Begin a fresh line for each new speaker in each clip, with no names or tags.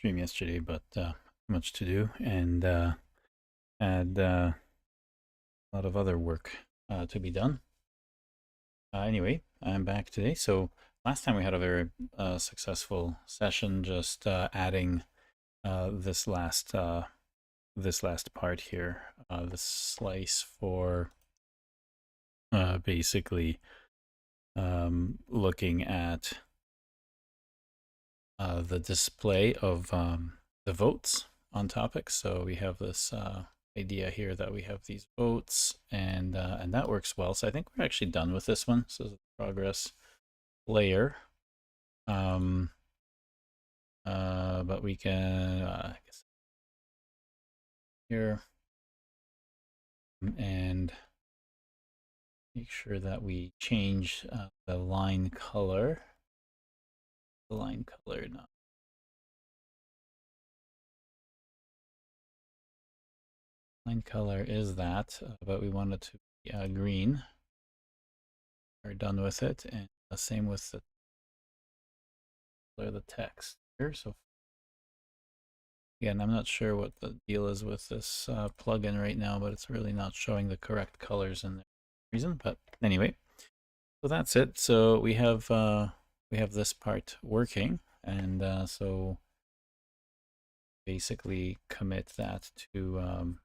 stream yesterday, but much to do and had a lot of other work to be done. Anyway, I'm back today. So last time we had a very successful session, just adding this last part here, this slice for basically looking at the display of the votes on topics. So we have this idea here that we have these votes, and that works well. So I think we're actually done with this one. So the progress layer. But we can I guess here and make sure that we change the line color. The line color, not line color is that, but we want it to be green. We're done with it, and the same with the color of the text here. So again, I'm not sure what the deal is with this plugin right now, but it's really not showing the correct colors in the reason. But anyway, so that's it. So we have this part working, and so basically commit that to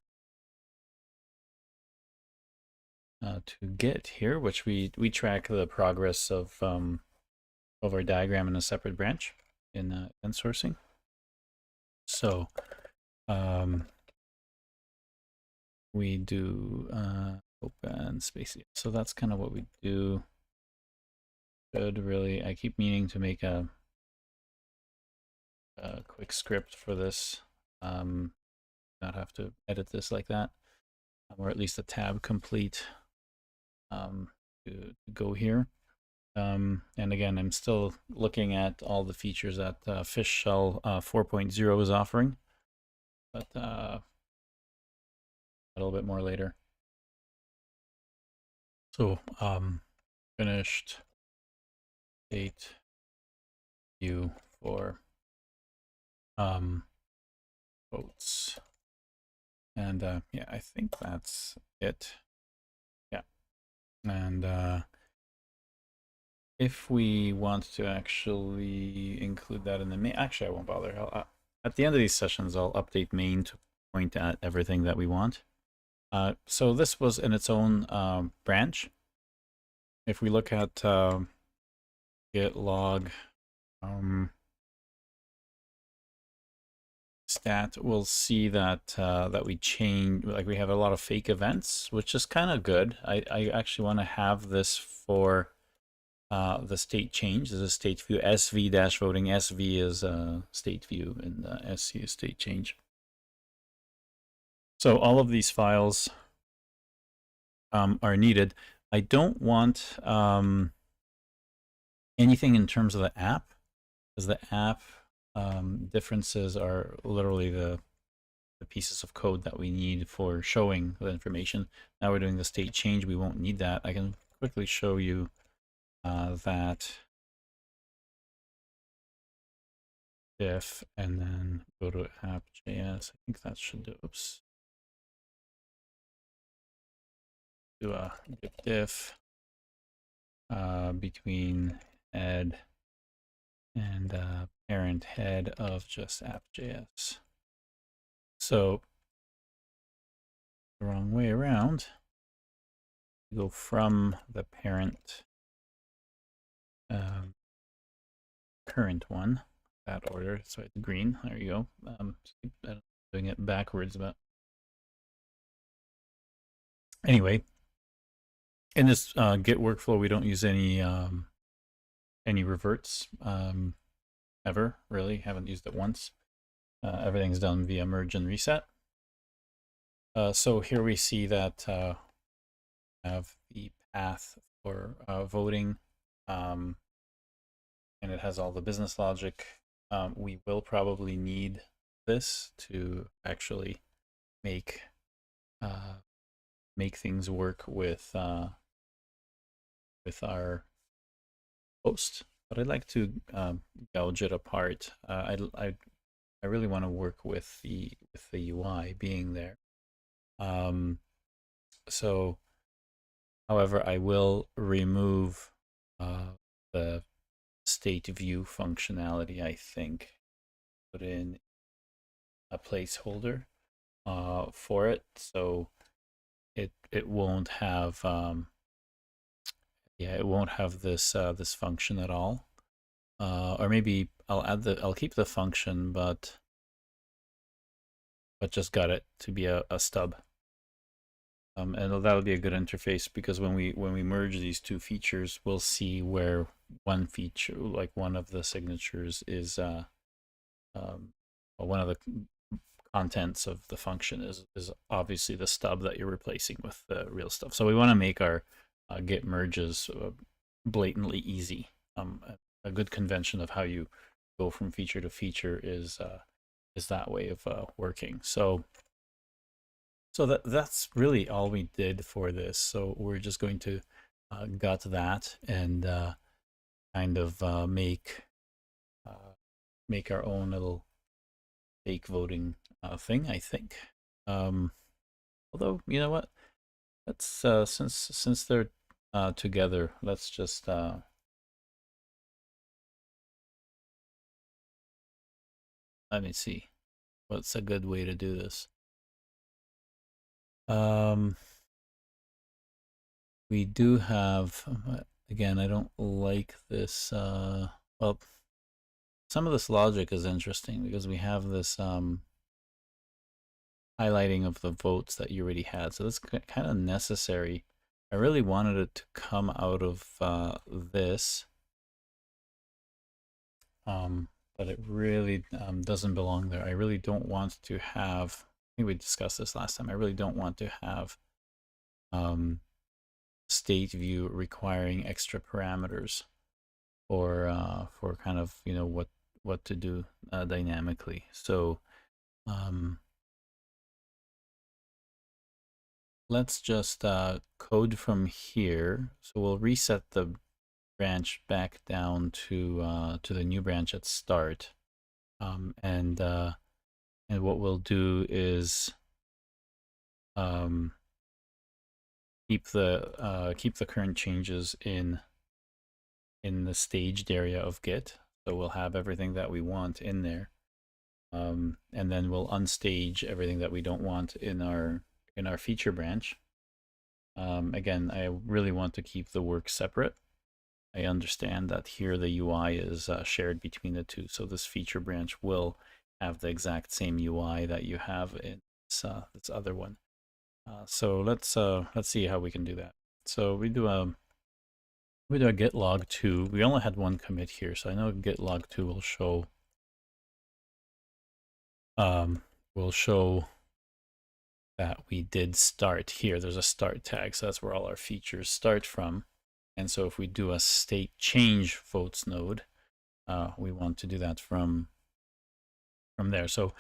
Git here, which we track the progress of our diagram in a separate branch in event sourcing. So we do open space. So that's kind of what we do. Good, really. I keep meaning to make a quick script for this. Not have to edit this like that, or at least a tab complete to go here. And again, I'm still looking at all the features that Fish Shell 4.0 is offering, but a little bit more later. So finished state view for votes, and yeah, I think that's it. Yeah, and if we want to actually include that in the main, actually I won't bother. At the end of these sessions, I'll update main to point at everything that we want. So this was in its own branch. If we look at git log stat, we'll see that that we change, like we have a lot of fake events, which is kind of good. I actually want to have this for the state change. There's a state view, SV-voting. SV is state view, and SC is state change. So all of these files are needed. I don't want anything in terms of the app, because the app differences are literally the pieces of code that we need for showing the information. Now we're doing the state change. We won't need that. I can quickly show you that diff, and then go to app.js. I think that should do, oops. Do a diff between head and parent head of just app.js. So the wrong way around. Go from the parent current one, that order. So it's green. There you go. I'm doing it backwards, but anyway, in this Git workflow, we don't use any reverts ever. Really, haven't used it once. Everything's done via merge and reset. So here we see that have the path for voting, and it has all the business logic. We will probably need this to actually make things work with our host, but I'd like to gouge it apart. I I really want to work with the UI being there. Um, so, however, I will remove the state view functionality, I think. Put in a placeholder for it, so it won't have yeah, it won't have this function at all. Or maybe I'll keep the function, but just got it to be a stub. And that'll be a good interface because when we merge these two features, we'll see where one feature, like one of the signatures, is one of the contents of the function is obviously the stub that you're replacing with the real stuff. So we want to make our Git merges blatantly easy. A good convention of how you go from feature to feature is that way of working. So that's really all we did for this. So we're just going to gut that and kind of make our own little fake voting thing, I think. Although, you know what? Let's since they're together, let's just let me see. What's a good way to do this? We do have, again, I don't like this. Well, some of this logic is interesting because we have this highlighting of the votes that you already had. So that's kind of necessary. I really wanted it to come out of this, but it really doesn't belong there. I really don't want to have, I think we discussed this last time, I really don't want to have state view requiring extra parameters for kind of, you know, what to do dynamically. So let's just code from here. So we'll reset the branch back down to the new branch at start, and what we'll do is keep the current changes in the staged area of Git. So we'll have everything that we want in there, and then we'll unstage everything that we don't want in our feature branch. Again, I really want to keep the work separate. I understand that here the UI is shared between the two, so this feature branch will have the exact same UI that you have in this other one. So let's see how we can do that. So we do a git log 2. We only had one commit here, so I know git log 2 will show that we did start here. There's a start tag, so that's where all our features start from. And so if we do a state change votes node, we want to do that from there. So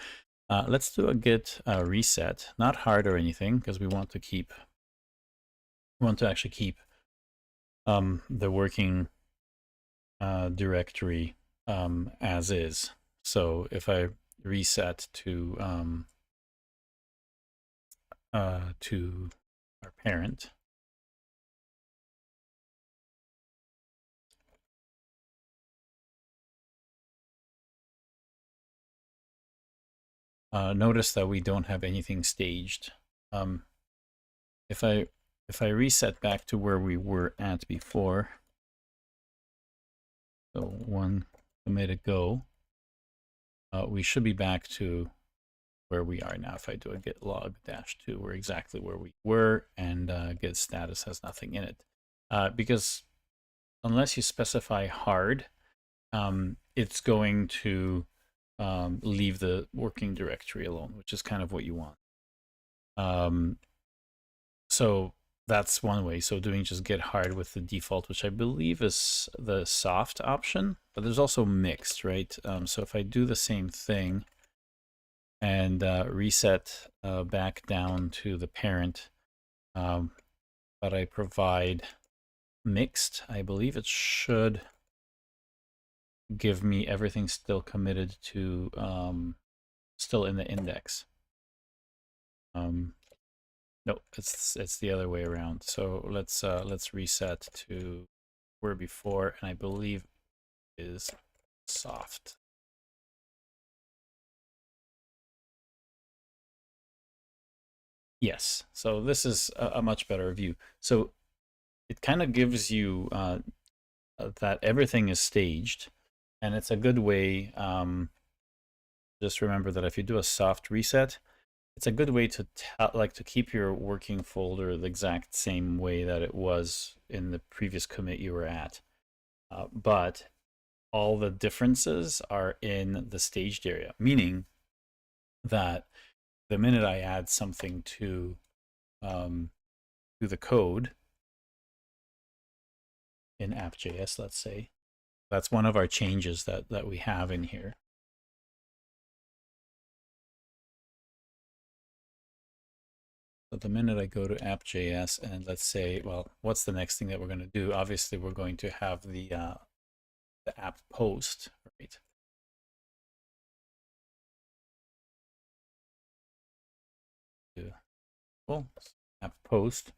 let's do a git reset, not hard or anything, because we want to actually keep the working directory as is. So if I reset to our parent, notice that we don't have anything staged. If I reset back to where we were at before, so one commit ago, we should be back to where we are now. If I do a git log -2, we're exactly where we were, and git status has nothing in it. Because unless you specify hard, it's going to leave the working directory alone, which is kind of what you want. So that's one way. So doing just git hard with the default, which I believe is the soft option, but there's also mixed, right? So if I do the same thing and reset back down to the parent, but I provide mixed, I believe it should give me everything still committed to still in the index. No, it's the other way around. So let's reset to where before, and I believe is soft. Yes, so this is a much better view. So it kind of gives you that everything is staged, and it's a good way. Just remember that if you do a soft reset, it's a good way to to keep your working folder the exact same way that it was in the previous commit you were at. But all the differences are in the staged area, meaning that the minute I add something to the code in app.js, let's say, that's one of our changes that we have in here. So the minute I go to app.js and let's say, well, what's the next thing that we're going to do? Obviously, we're going to have the app post, right? Well, app post.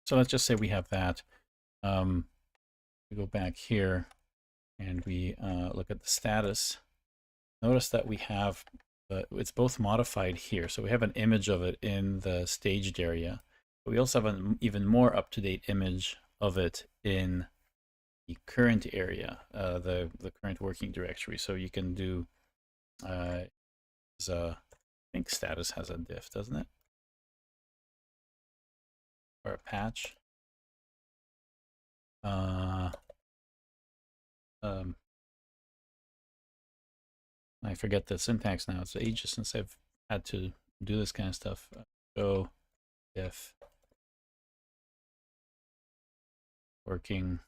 So let's just say we have that. We go back here and we look at the status. Notice that we have it's both modified here. So we have an image of it in the staged area, but we also have an even more up-to-date image of it in the current area, the current working directory. So you can do, I think status has a diff, doesn't it? Or a patch. I forget the syntax now. It's ages since I've had to do this kind of stuff. Show diff working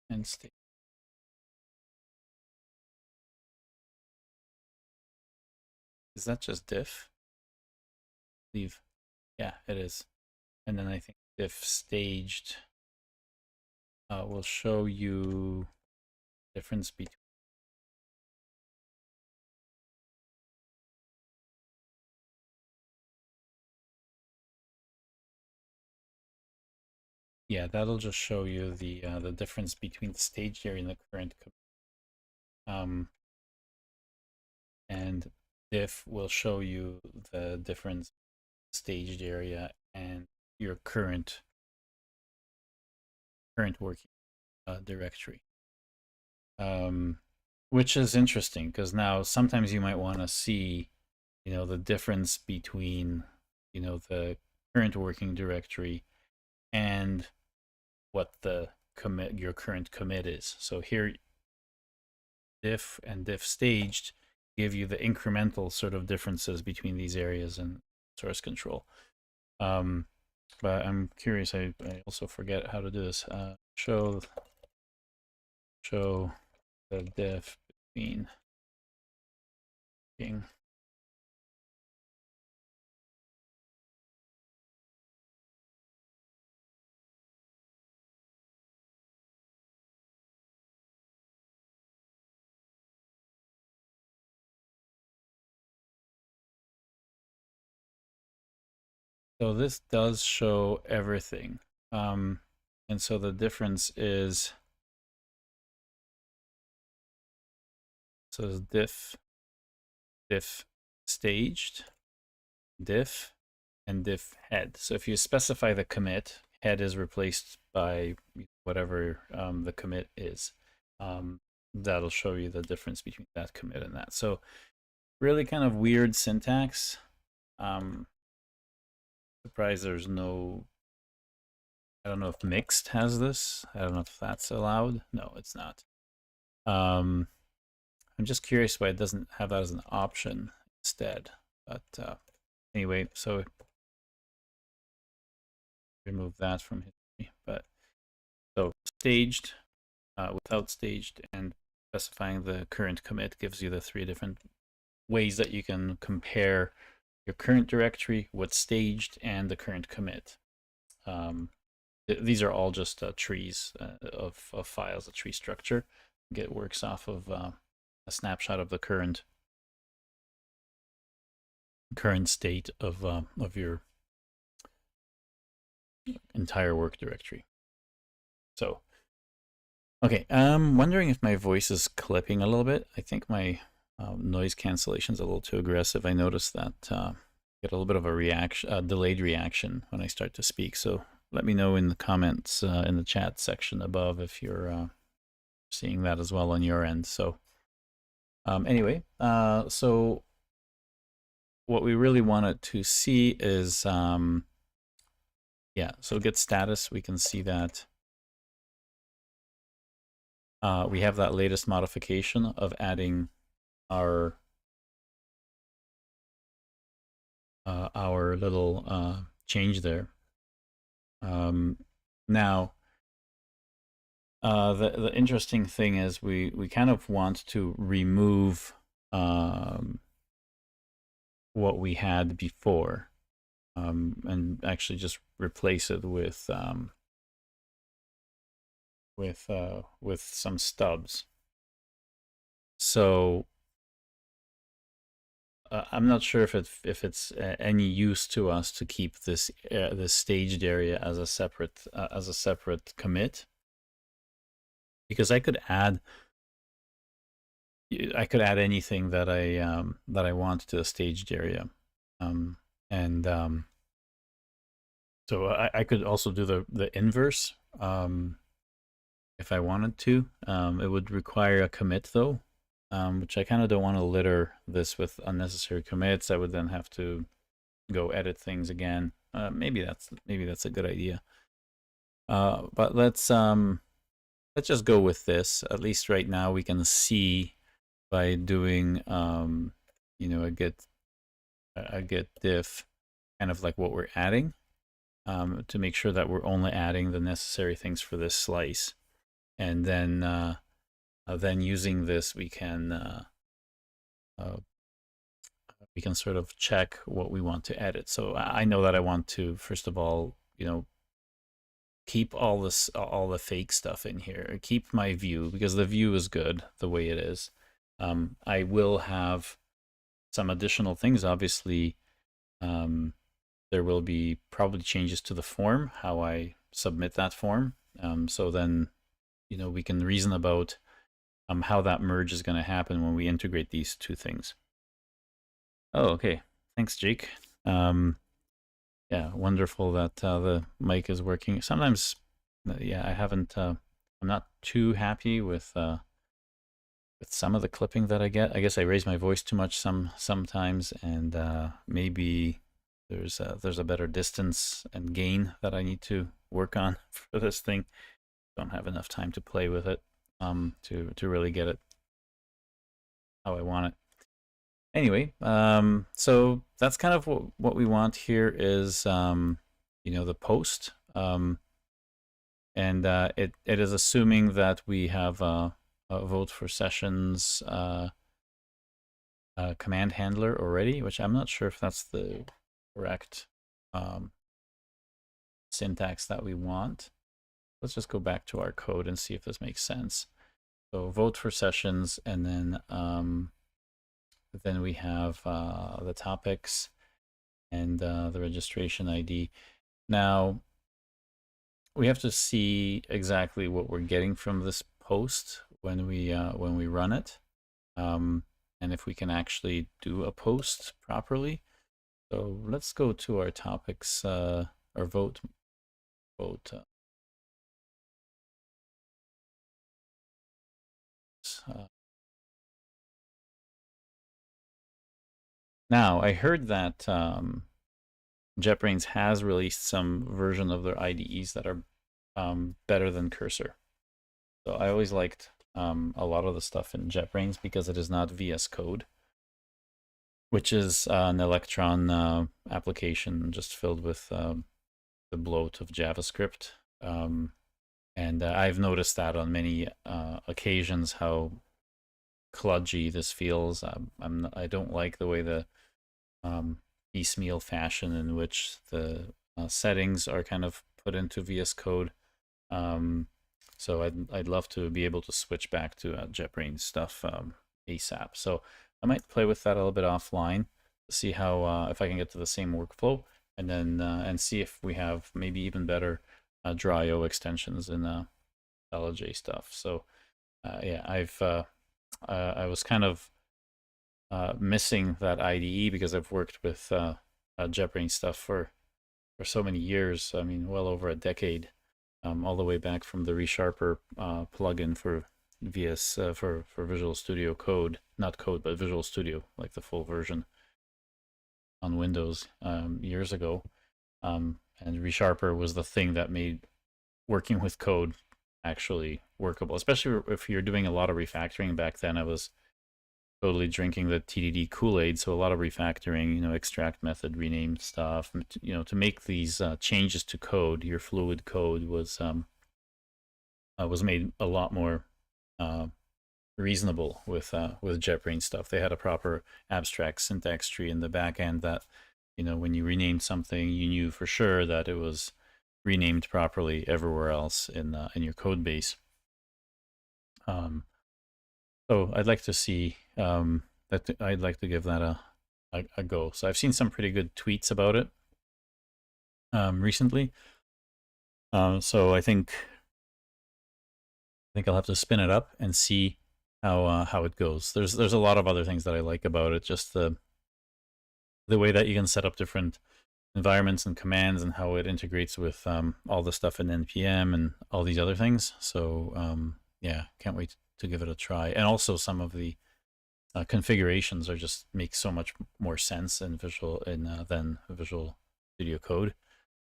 and state. Is that just diff? Leave. Yeah, it is. And then I think diff staged will show you difference between. Yeah, that'll just show you the difference between the staged area and the current. And diff will show you the difference staged area and your current working directory. Which is interesting because now sometimes you might want to see, the difference between, the current working directory and what the your current commit is. So here, diff and diff staged give you the incremental sort of differences between these areas and source control. But I'm curious, I also forget how to do this. Show the diff between being. So this does show everything. And so the difference is, so diff staged, diff, and diff head. So if you specify the commit, head is replaced by whatever the commit is. That'll show you the difference between that commit and that. So really kind of weird syntax. Surprised there's no, I don't know if mixed has this. I don't know if that's allowed. No, it's not. I'm just curious why it doesn't have that as an option instead. But anyway, so remove that from history. But so staged, without staged, and specifying the current commit gives you the 3 different ways that you can compare your current directory, what's staged, and the current commit. These are all just trees of files, a tree structure. It works off of snapshot of the current state of your entire work directory. So, okay, I'm wondering if my voice is clipping a little bit. I think my noise cancellation is a little too aggressive. I noticed that get a little bit of a reaction, delayed reaction when I start to speak. So let me know in the comments in the chat section above if you're seeing that as well on your end. So anyway, so what we really wanted to see is, yeah, so get status. We can see that we have that latest modification of adding our little change there. Now, the interesting thing is we kind of want to remove what we had before and actually just replace it with some stubs. So I'm not sure if it's any use to us to keep this this staged area as a separate commit, because I could add anything that I want to the staged area, so I could also do the inverse if I wanted to. It would require a commit though. Which I kind of don't want to litter this with unnecessary commits. I would then have to go edit things again. Maybe that's a good idea. But let's just go with this. At least right now we can see by doing you know, a get diff, kind of like what we're adding, to make sure that we're only adding the necessary things for this slice, and then using this we can sort of check what we want to edit. So I know that I want to, first of all, you know, keep all the fake stuff in here, keep my view, because the view is good the way it is. I will have some additional things. Obviously, there will be probably changes to the form, how I submit that form. So then, you know, we can reason about how that merge is going to happen when we integrate these two things. Oh, okay. Thanks, Jake. Yeah, wonderful that the mic is working. Sometimes, yeah, I haven't. I'm not too happy with some of the clipping that I get. I guess I raise my voice too much sometimes, and maybe there's a better distance and gain that I need to work on for this thing. Don't have enough time to play with it to really get it how I want it. Anyway, so that's kind of what we want here is, you know, the post. And it is assuming that we have a vote for sessions command handler already, which I'm not sure if that's the correct syntax that we want. Let's just go back to our code and see if this makes sense. So vote for sessions, and then we have the topics and the registration ID. Now, we have to see exactly what we're getting from this post when we run it, and if we can actually do a post properly. So let's go to our topics, or vote. Now, I heard that JetBrains has released some version of their IDEs that are better than Cursor. So I always liked a lot of the stuff in JetBrains because it is not VS Code, which is an Electron application just filled with the bloat of JavaScript. And I've noticed that on many occasions how kludgy this feels. I don't like the way the piecemeal fashion in which the settings are kind of put into VS Code. So I'd love to be able to switch back to JetBrains stuff, ASAP. So I might play with that a little bit offline to see how if I can get to the same workflow, and then and see if we have maybe even better draw.io extensions in IntelliJ stuff. So yeah, I was kind of missing that IDE because I've worked with JetBrains stuff for so many years. I mean, well over a decade, all the way back from the ReSharper plugin for VS for Visual Studio Code, not Code, but Visual Studio, like the full version on Windows years ago. And ReSharper was the thing that made working with code actually workable, especially if you're doing a lot of refactoring. Back then, I was totally drinking the TDD Kool-Aid, so a lot of refactoring, you know, extract method, rename stuff, you know, to make these changes to code. Your fluid code was made a lot more reasonable with JetBrains stuff. They had a proper abstract syntax tree in the back end that, you know, when you renamed something, you knew for sure that it was renamed properly everywhere else in your code base. So I'd like to see that. I'd like to give that a go. So I've seen some pretty good tweets about it recently. So I think I'll have to spin it up and see how it goes. There's a lot of other things that I like about it. Just the way that you can set up different environments and commands, and how it integrates with all the stuff in NPM and all these other things. So yeah, can't wait to give it a try. And also some of the configurations are just make so much more sense in than Visual Studio Code.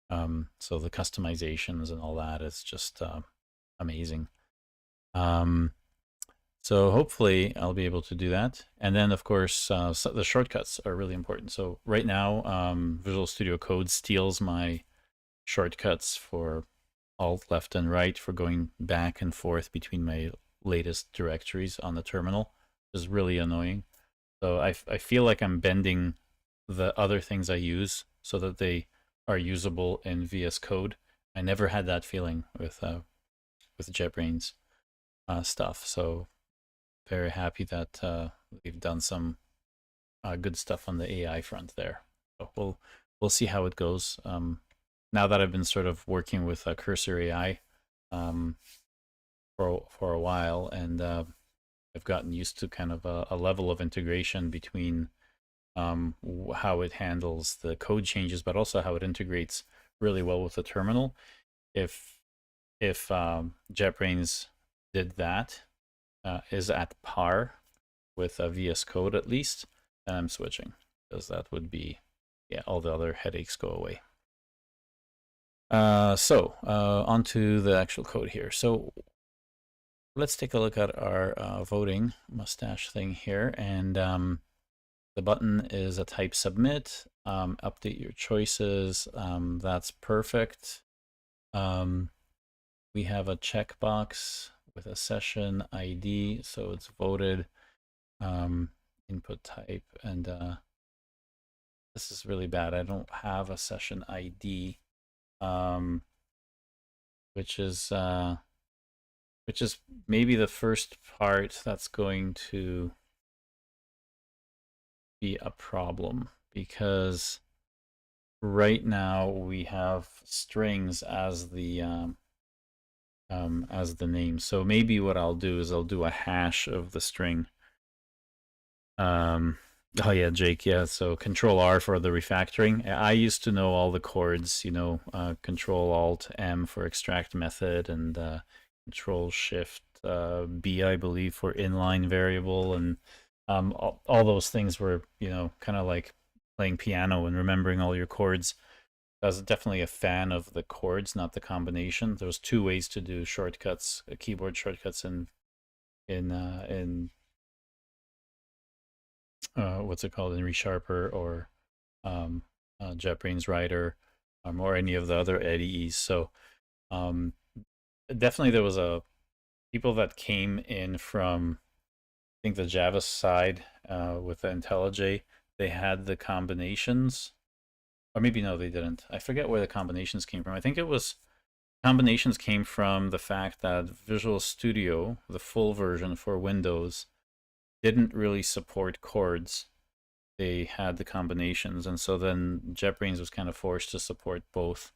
So the customizations and all that is just amazing. So hopefully I'll be able to do that. And then of course so the shortcuts are really important. So right now Visual Studio Code steals my shortcuts for alt, left, and right for going back and forth between my latest directories on the terminal, which is really annoying. So I feel like I'm bending the other things I use so that they are usable in VS Code. I never had that feeling with JetBrains stuff. So very happy that we've done some good stuff on the AI front there. So we'll see how it goes. Now that I've been sort of working with Cursor AI for a while, and I've gotten used to kind of a level of integration between how it handles the code changes, but also how it integrates really well with the terminal. If JetBrains did that, is at par with VS Code at least, then I'm switching, because that would be, yeah, all the other headaches go away. So onto the actual code here. So let's take a look at our voting mustache thing here, and the button is a type submit. Update your choices. That's perfect. We have a checkbox with a session ID, so it's voted. Input type, and this is really bad. I don't have a session ID, which is maybe the first part that's going to be a problem, because right now we have strings as the name. So maybe what I'll do is I'll do a hash of the string. Oh yeah, Jake, yeah, so Control R for the refactoring. I used to know all the chords, you know, Control Alt M for extract method, and Control Shift B, I believe, for inline variable, and all those things were, you know, kind of like playing piano and remembering all your chords. I was definitely a fan of the chords, not the combination. There was two ways to do shortcuts, keyboard shortcuts in what's it called, in ReSharper or JetBrains Writer, or any of the other IDEs. So definitely there was people that came in from, I think, the Java side with the IntelliJ. They had the combinations, or maybe no, they didn't. I forget where the combinations came from. I think it was combinations came from the fact that Visual Studio, the full version for Windows, didn't really support chords. They had the combinations, and so then JetBrains was kind of forced to support both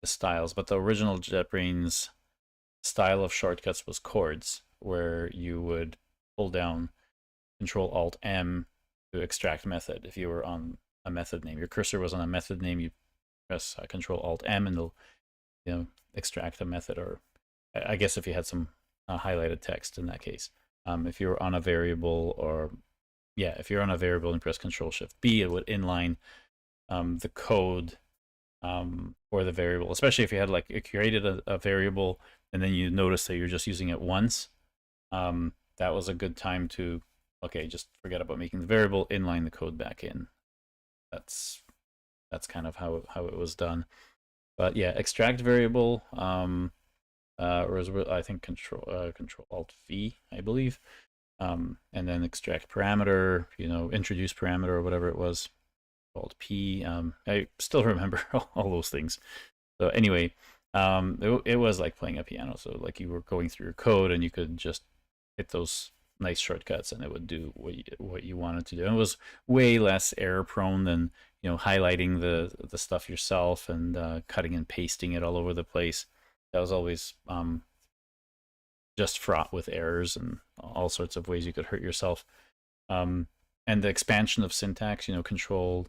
the styles. But the original JetBrains style of shortcuts was chords, where you would pull down Control Alt M to extract method. If you were on a method name, your cursor was on a method name, you press Control Alt M, and it'll extract a method. Or I guess if you had some highlighted text in that case, if you were on a variable, or yeah, if you're on a variable and press Control Shift B, it would inline the code for the variable. Especially if you had like you created a variable and then you notice that you're just using it once. That was a good time to just forget about making the variable, inline the code back in. That's kind of how it was done. But yeah, extract variable, or I think Control Alt V, I believe, and then extract parameter, introduce parameter or whatever it was, Alt P. I still remember all those things. So anyway, it was like playing a piano. So like you were going through your code and you could just hit those nice shortcuts and it would do what you wanted to do. And it was way less error prone than highlighting the stuff yourself and cutting and pasting it all over the place. That was always just fraught with errors and all sorts of ways you could hurt yourself. And the expansion of syntax, Control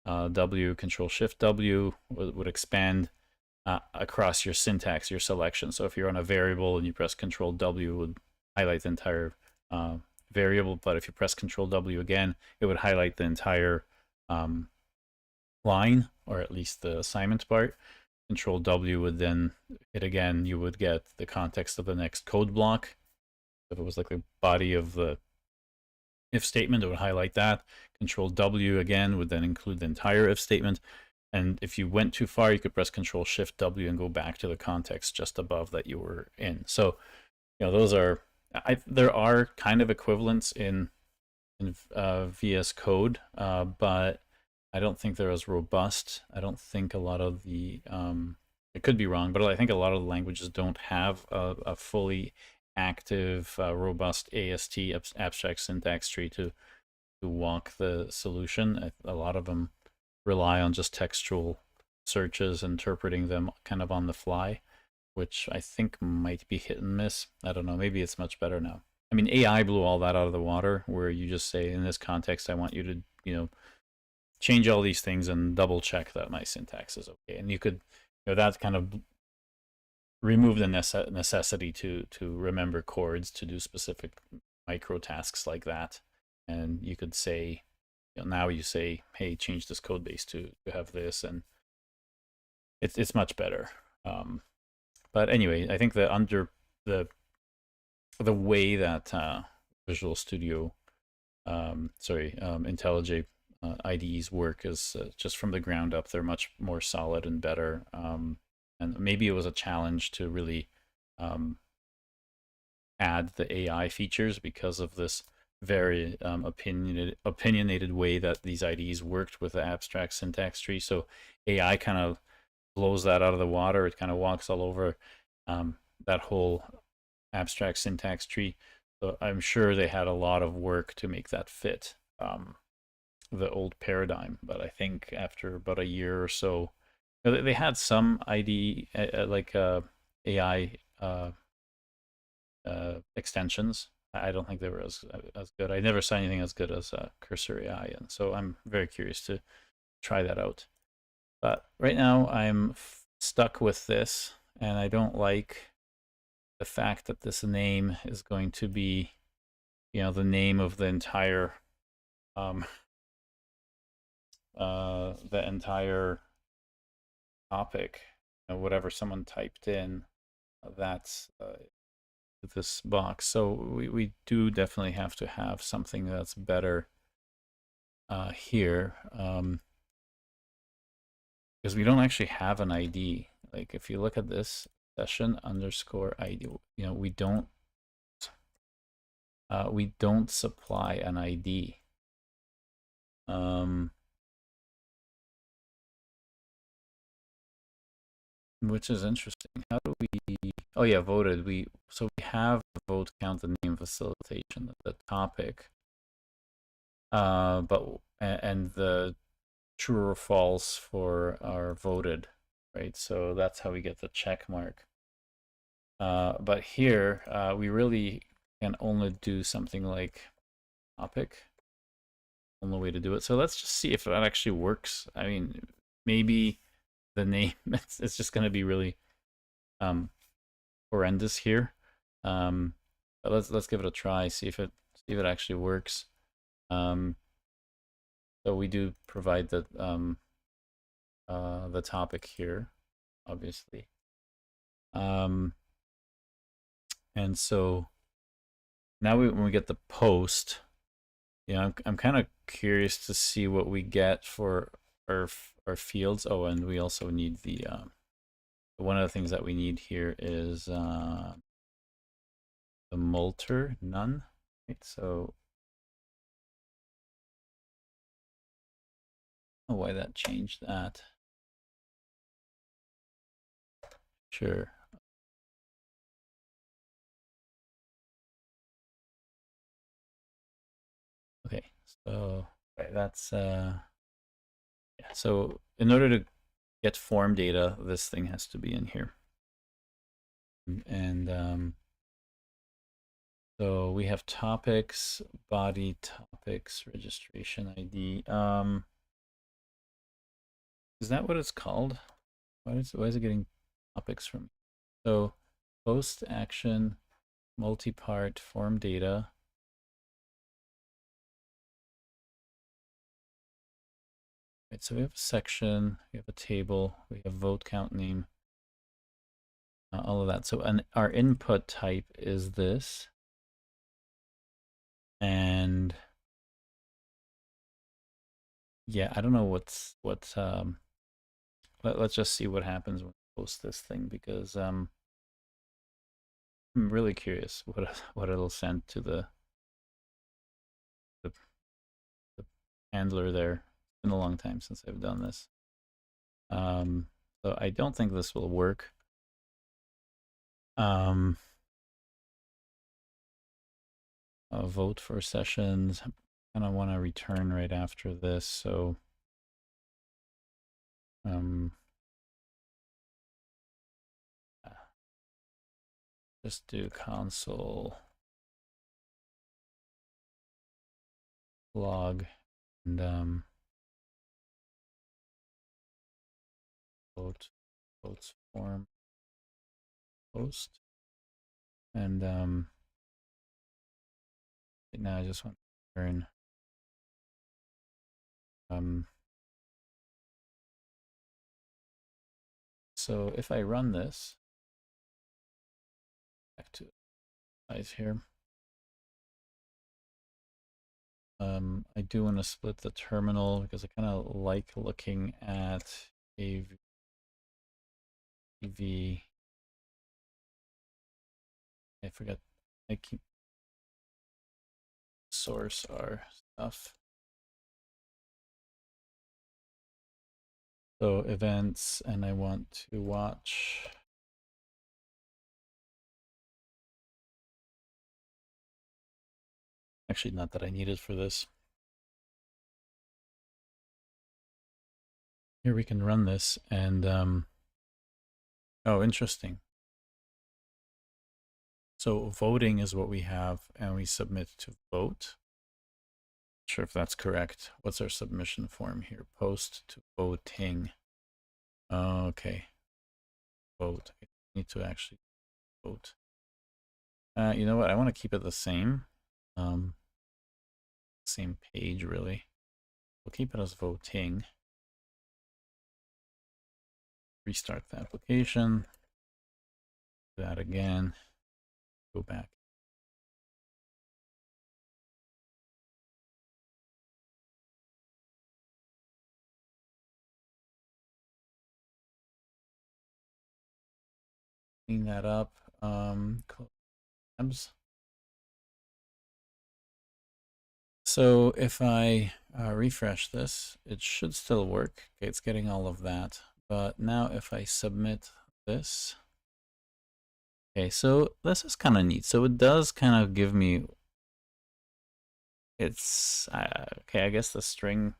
W, Control Shift W would expand across your syntax, your selection. So if you're on a variable and you press Control W, it would highlight the entire variable. But if you press Control W again, it would highlight the entire line, or at least the assignment part. Control W would then hit again, you would get the context of the next code block. If it was like the body of the if statement, it would highlight that. Control W again would then include the entire if statement. And if you went too far, you could press Control Shift W and go back to the context just above that you were in. So, those are, there are kind of equivalents in VS Code, but I don't think they're as robust. I don't think a lot of the, it could be wrong, but I think a lot of the languages don't have a fully active, robust AST, abstract syntax tree to walk the solution. A lot of them rely on just textual searches, interpreting them kind of on the fly, which I think might be hit and miss. I don't know. Maybe it's much better now. I mean, AI blew all that out of the water, where you just say, in this context, I want you to, change all these things and double check that my syntax is okay. And you could, that kind of remove the necessity to remember chords to do specific micro tasks like that. And you could say, now you say, hey, change this code base to have this, and it's much better. But anyway, I think that under the way that Visual Studio, IntelliJ IDEs work is just from the ground up. They're much more solid and better. And maybe it was a challenge to really add the AI features because of this very opinionated way that these IDEs worked with the abstract syntax tree. So AI kind of blows that out of the water. It kind of walks all over that whole abstract syntax tree. So I'm sure they had a lot of work to make that fit the old paradigm. But I think after about a year or so, they had some IDE like AI extensions. I don't think they were as good. I never saw anything as good as Cursor AI, and so I'm very curious to try that out. But right now I'm stuck with this, and I don't like the fact that this name is going to be, the name of the entire topic, whatever someone typed in, that's this box. So we do definitely have to have something that's better here, because we don't actually have an ID. Like if you look at this session underscore ID, we don't supply an ID. Which is interesting. How do we? Oh yeah, voted. So we have vote count the name facilitation, the topic. and the true or false for our voted, right? So that's how we get the check mark. But here, we really can only do something like topic. Only way to do it. So let's just see if that actually works. I mean, maybe the name it's just going to be really horrendous here. But let's give it a try. See if it actually works. So we do provide the topic here, obviously. And so now when we get the post, I'm kind of curious to see what we get for our fields. Oh, and we also need the one of the things that we need here is the Moulter none. Right, so I don't know why that changed that. Sure. Okay, so right, that's yeah. So in order to get form data, this thing has to be in here. And so we have topics, body topics, registration ID. Is that what it's called? Why is it getting topics from? So post action, multi-part form data. Right, so we have a section, we have a table, we have vote count name, all of that. So our input type is this. And yeah, I don't know let's just see what happens when we post this thing, because I'm really curious what it'll send to the handler there. It's been a long time since I've done this. So I don't think this will work. Vote for sessions. I kind of want to return right after this, so just do console log and votes form post, and now I just want to turn so if I run this back to size here, I do want to split the terminal because I kind of like looking at AV. I forget. I keep source our stuff. So events, and I want to watch. Actually, not that I need it for this. Here we can run this, and oh, interesting. So voting is what we have, and we submit to vote. Not sure if that's correct. What's our submission form here? Post to voting. Okay. Vote. I need to actually vote. You know what? I want to keep it the same. Same page, really. We'll keep it as voting. Restart the application. Do that again. Go back. Clean that up. Tabs. So if I refresh this, it should still work. Okay, it's getting all of that. But now if I submit this, okay, so this is kind of neat. So it does kind of give me, it's okay. I guess the string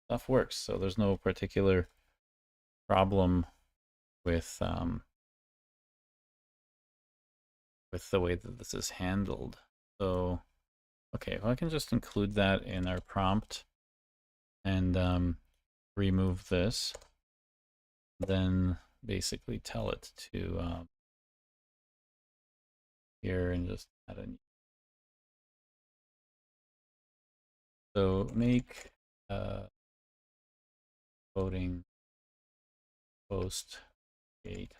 stuff works, so there's no particular problem with the way that this is handled. So okay, well I can just include that in our prompt and remove this, then basically tell it to here and just add a so make voting post create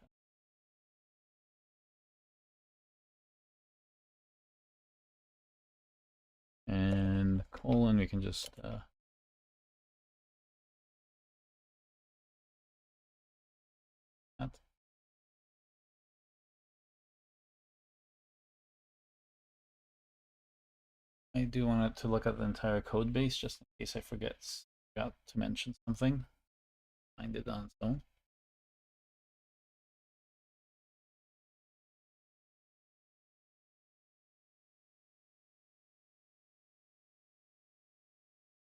and colon. We can just that. I do want it to look at the entire code base just in case I forgot to mention something. Find it on its own.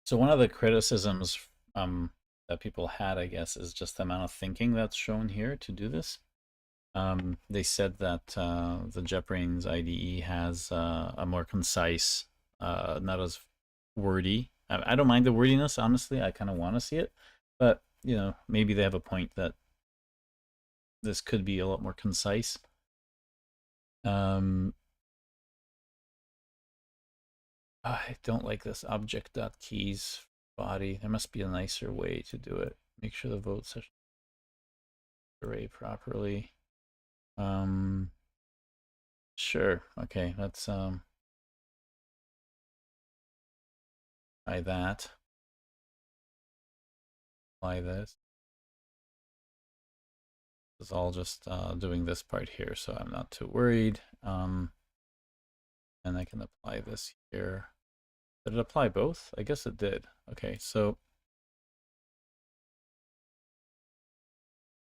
So one of the criticisms that people had, I guess, is just the amount of thinking that's shown here to do this. They said that the JetBrains IDE has a more concise, not as wordy. I don't mind the wordiness, honestly. I kind of want to see it, but you know, maybe they have a point that this could be a lot more concise. I don't like this object.keys body. There must be a nicer way to do it. Make sure the vote session array properly. Sure. Okay, let's try that. Apply this. It's all just doing this part here, so I'm not too worried. And I can apply this here. Did it apply both? I guess it did. Okay, so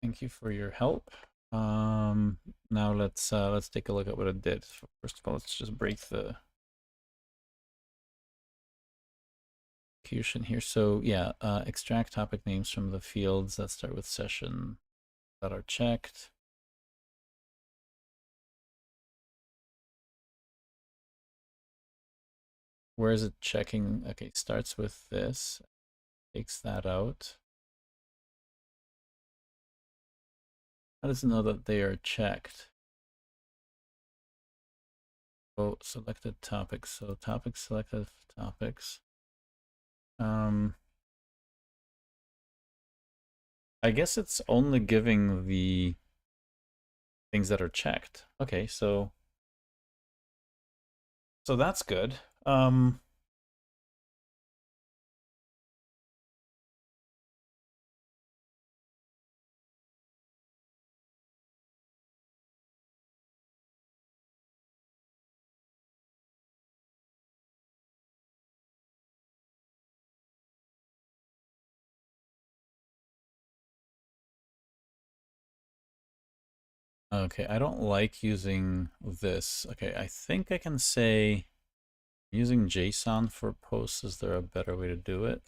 thank you for your help. Now let's take a look at what it did. First of all, let's just break the execution here. So yeah, extract topic names from the fields that start with session that are checked. Where is it checking? Okay, starts with this, takes that out. How does it know that they are checked? Oh, selected topics. So topics, selected topics. I guess it's only giving the things that are checked. Okay, so that's good. Okay, I don't like using this. Okay, I think I can say using JSON for posts. Is there a better way to do it?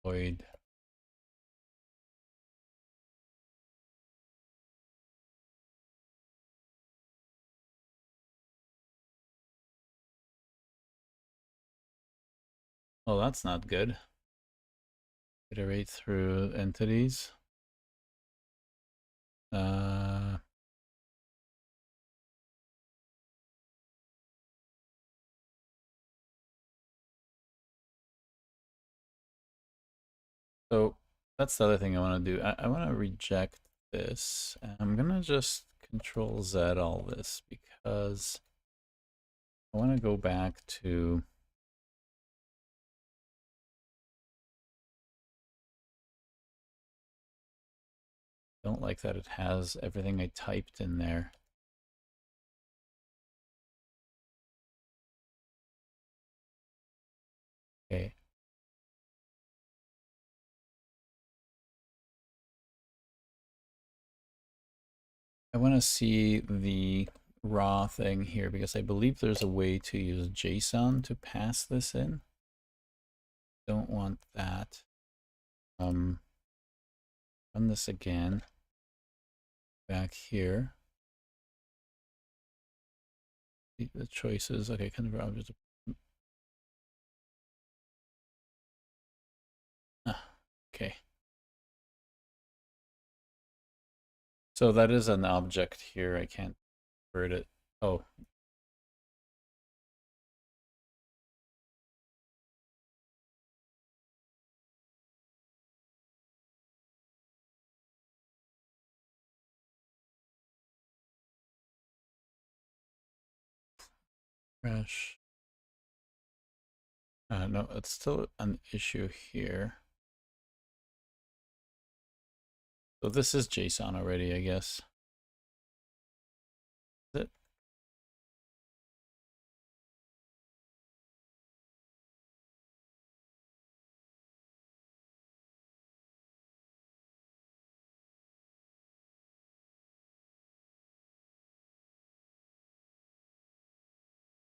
Void. Oh, that's not good. Iterate through entities. So that's the other thing I want to do. I want to reject this. I'm gonna just Control Z all this because I want to go back to don't like that it has everything I typed in there. Okay. I want to see the raw thing here because I believe there's a way to use JSON to pass this in. Don't want that. Run this again. Back here. The choices. Okay, convert object. Okay. So that is an object here. I can't convert it. Oh. Crash. No, it's still an issue here. So this is JSON already, I guess. Is it?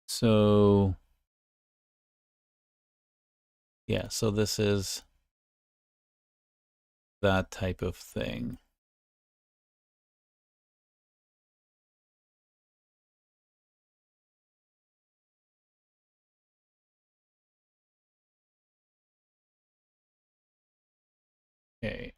So yeah, so this is that type of thing. Okay.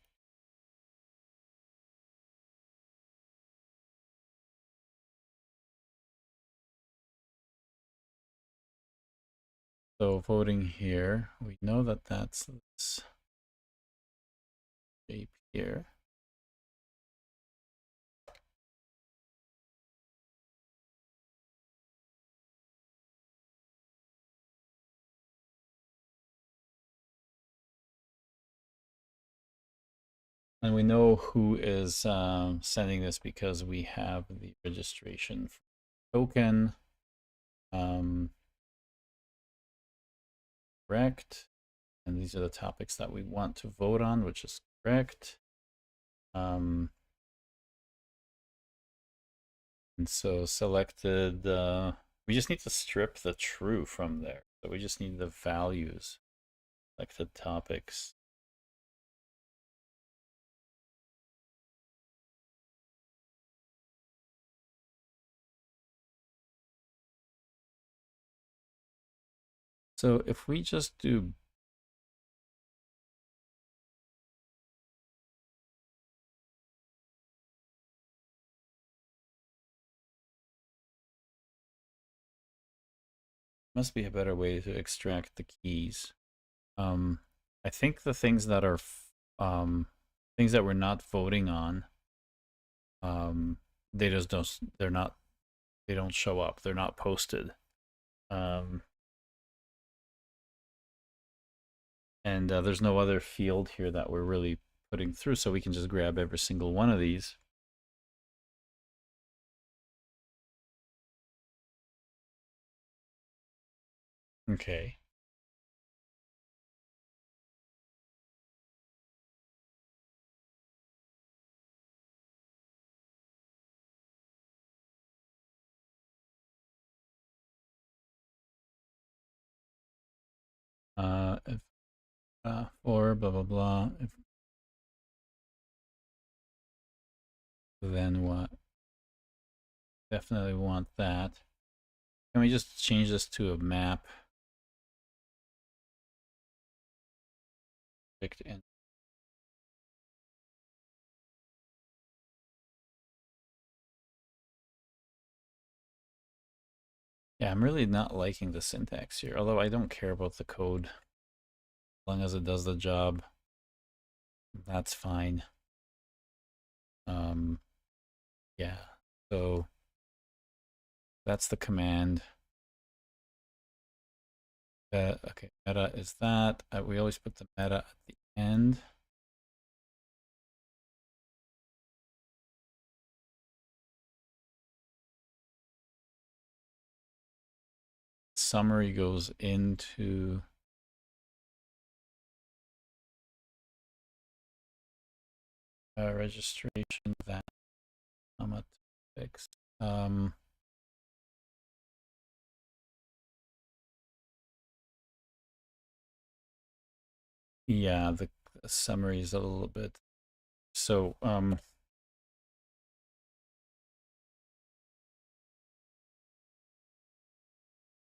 So voting here, we know that that's this shape here. And we know who is sending this because we have the registration token. Correct. And these are the topics that we want to vote on, which is correct. And so selected, we just need to strip the true from there. So we just need the values, selected topics. So if we just do must be a better way to extract the keys. I think the things that are things that we're not voting on, they just don't. They're not. They don't show up. They're not posted. And there's no other field here that we're really putting through, so we can just grab every single one of these. Okay. If or blah blah blah. If, then what? Definitely want that. Can we just change this to a map? Picked in. Yeah, I'm really not liking the syntax here, although I don't care about the code. As long as it does the job, that's fine. Yeah, so that's the command. Okay, meta is that. We always put the meta at the end. Summary goes into registration. That comma topics. Yeah, the summary is a little bit. So,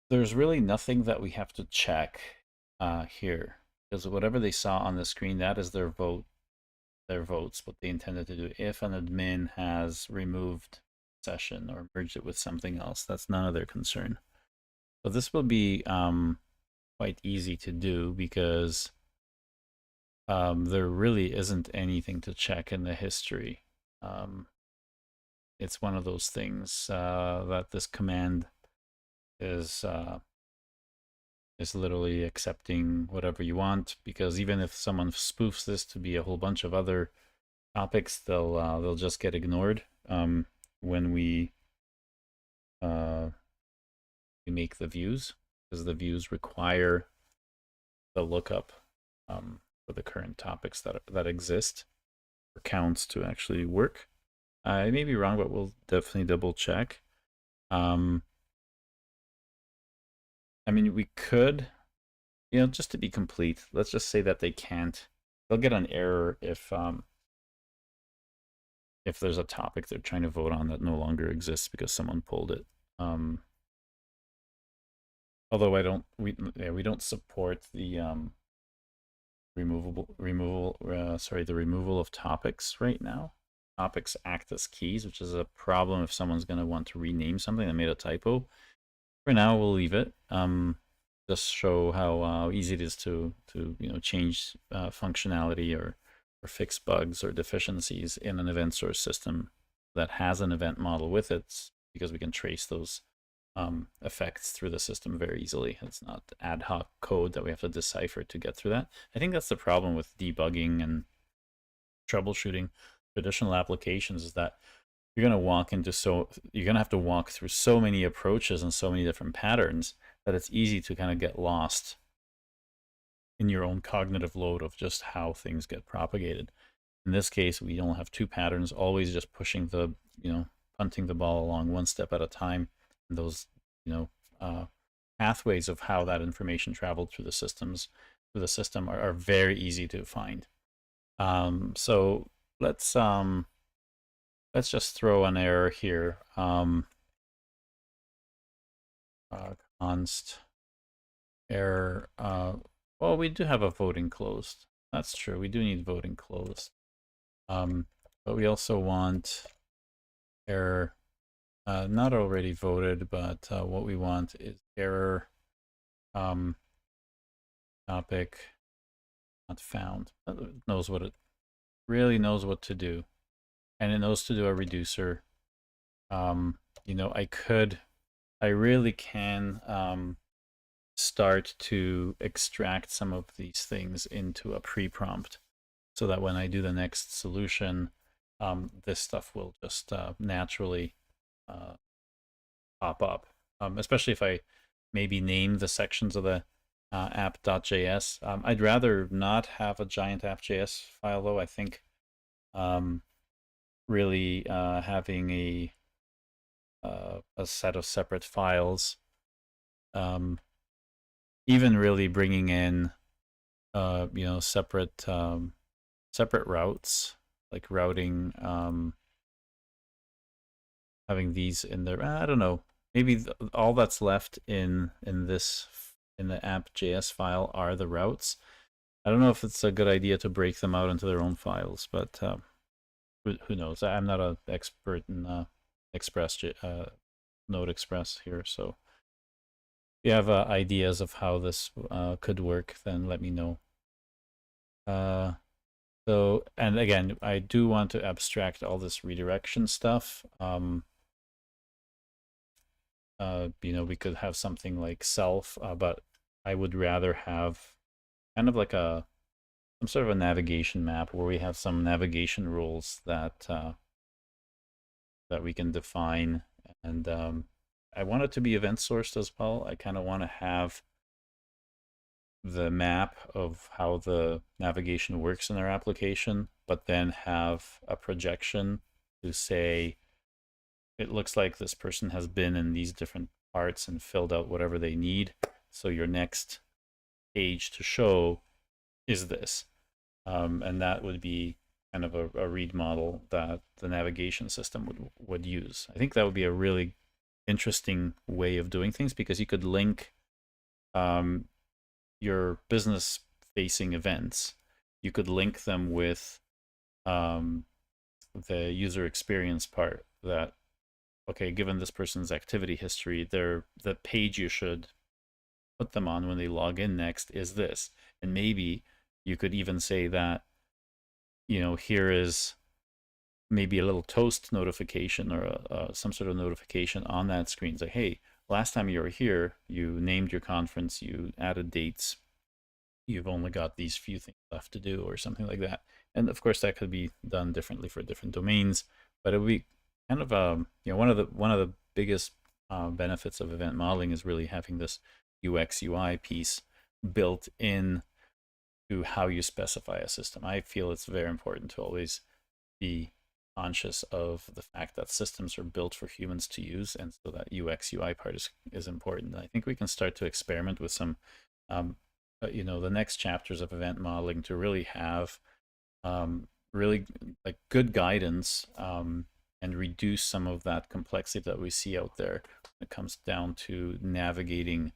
there's really nothing that we have to check here, because whatever they saw on the screen, that is their votes, what they intended to do. If an admin has removed session or merged it with something else, that's none of their concern. So this will be quite easy to do because there really isn't anything to check in the history. It's one of those things that this command is literally accepting whatever you want, because even if someone spoofs this to be a whole bunch of other topics, they'll just get ignored when we make the views, because the views require the lookup for the current topics that exist for counts to actually work. I may be wrong, but we'll definitely double check. I mean, we could, just to be complete, let's just say that they can't. They'll get an error if there's a topic they're trying to vote on that no longer exists because someone pulled it. Although we don't support the the removal of topics right now. Topics act as keys, which is a problem if someone's going to want to rename something that made a typo. For now, we'll leave it. Just show how easy it is to change functionality or fix bugs or deficiencies in an event source system that has an event model with it, because we can trace those effects through the system very easily. It's not ad hoc code that we have to decipher to get through that. I think that's the problem with debugging and troubleshooting traditional applications, is that you're going to have to walk through so many approaches and so many different patterns that it's easy to kind of get lost in your own cognitive load of just how things get propagated. In this case, we only have two patterns, always just pushing punting the ball along one step at a time. And those, pathways of how that information traveled through the system are very easy to find. So let's just throw an error here. Const error. Well, we do have a voting closed. That's true. We do need voting closed. But we also want error not already voted, but what we want is error topic not found. It knows what it really knows what to do, and it knows to do a reducer. I really can start to extract some of these things into a pre-prompt, so that when I do the next solution, this stuff will just naturally pop up, especially if I maybe name the sections of the app.js. I'd rather not have a giant app.js file, though. I think really having a set of separate files, even really bringing in separate routes, like routing, having these in there. I don't know. Maybe all that's left in the app.js file are the routes. I don't know if it's a good idea to break them out into their own files, but who knows? I'm not an expert in Node Express here, so if you have ideas of how this could work, then let me know. So, and again, I do want to abstract all this redirection stuff. We could have something like self, but I would rather have kind of like some sort of a navigation map where we have some navigation rules that we can define. And I want it to be event sourced as well. I kind of want to have the map of how the navigation works in our application, but then have a projection to say it looks like this person has been in these different parts and filled out whatever they need. So your next page to show is this. And that would be kind of a read model that the navigation system would use. I think that would be a really interesting way of doing things, because you could link your business facing events. You could link them with the user experience part, that, okay, given this person's activity history, the page you should put them on when they log in next is this. And maybe you could even say that, here is maybe a little toast notification, or some sort of notification on that screen. It's like, hey, last time you were here, you named your conference, you added dates, you've only got these few things left to do, or something like that. And of course, that could be done differently for different domains, but it would be kind of one of the biggest benefits of event modeling is really having this UX UI piece built in to how you specify a system. I feel it's very important to always be conscious of the fact that systems are built for humans to use, and so that UX UI part is important. And I think we can start to experiment with some the next chapters of event modeling to really have really like good guidance, and reduce some of that complexity that we see out there when it comes down to navigating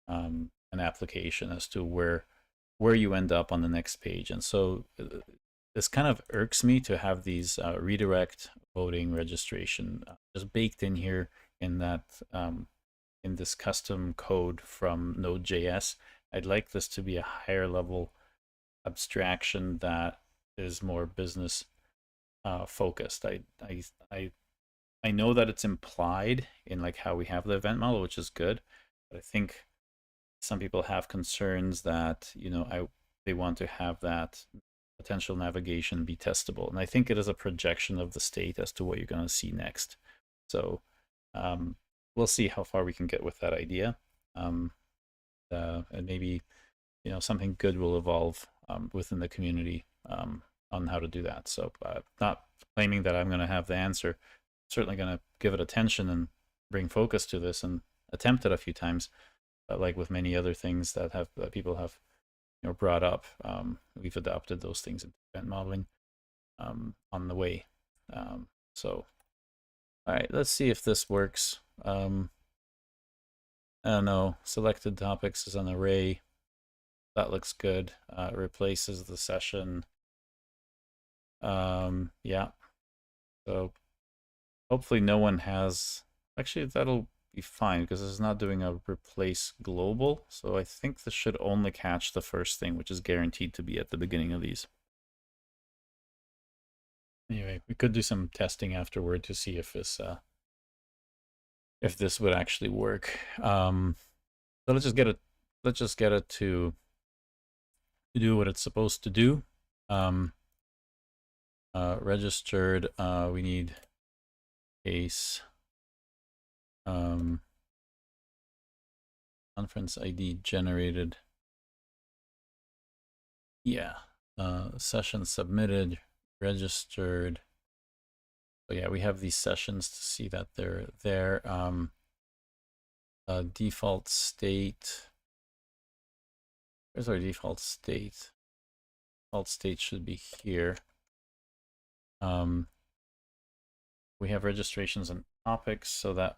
an application as to where you end up on the next page. And so this kind of irks me to have these redirect voting registration just baked in here in that in this custom code from Node.js. I'd like this to be a higher level abstraction that is more business focused. I know that it's implied in like how we have the event model, which is good, but I think some people have concerns that they want to have that potential navigation be testable, and I think it is a projection of the state as to what you're going to see next. So we'll see how far we can get with that idea, and maybe something good will evolve within the community on how to do that. So not claiming that I'm going to have the answer. Certainly going to give it attention and bring focus to this and attempt it a few times. But like with many other things that people have brought up, we've adopted those things into event modeling on the way. So all right, let's see if this works. I don't know. Selected topics is an array. That looks good. Replaces the session. Yeah. So hopefully no one has. Actually, that'll be fine because it's not doing a replace global. So I think this should only catch the first thing, which is guaranteed to be at the beginning of these. Anyway, we could do some testing afterward to see if this would actually work. So let's just get it to do what it's supposed to do. Registered. We need case. Conference ID generated. Yeah. Session submitted, registered. So yeah, we have these sessions to see that they're there. Default state. Where's our default state? Default state should be here. We have registrations and topics, so that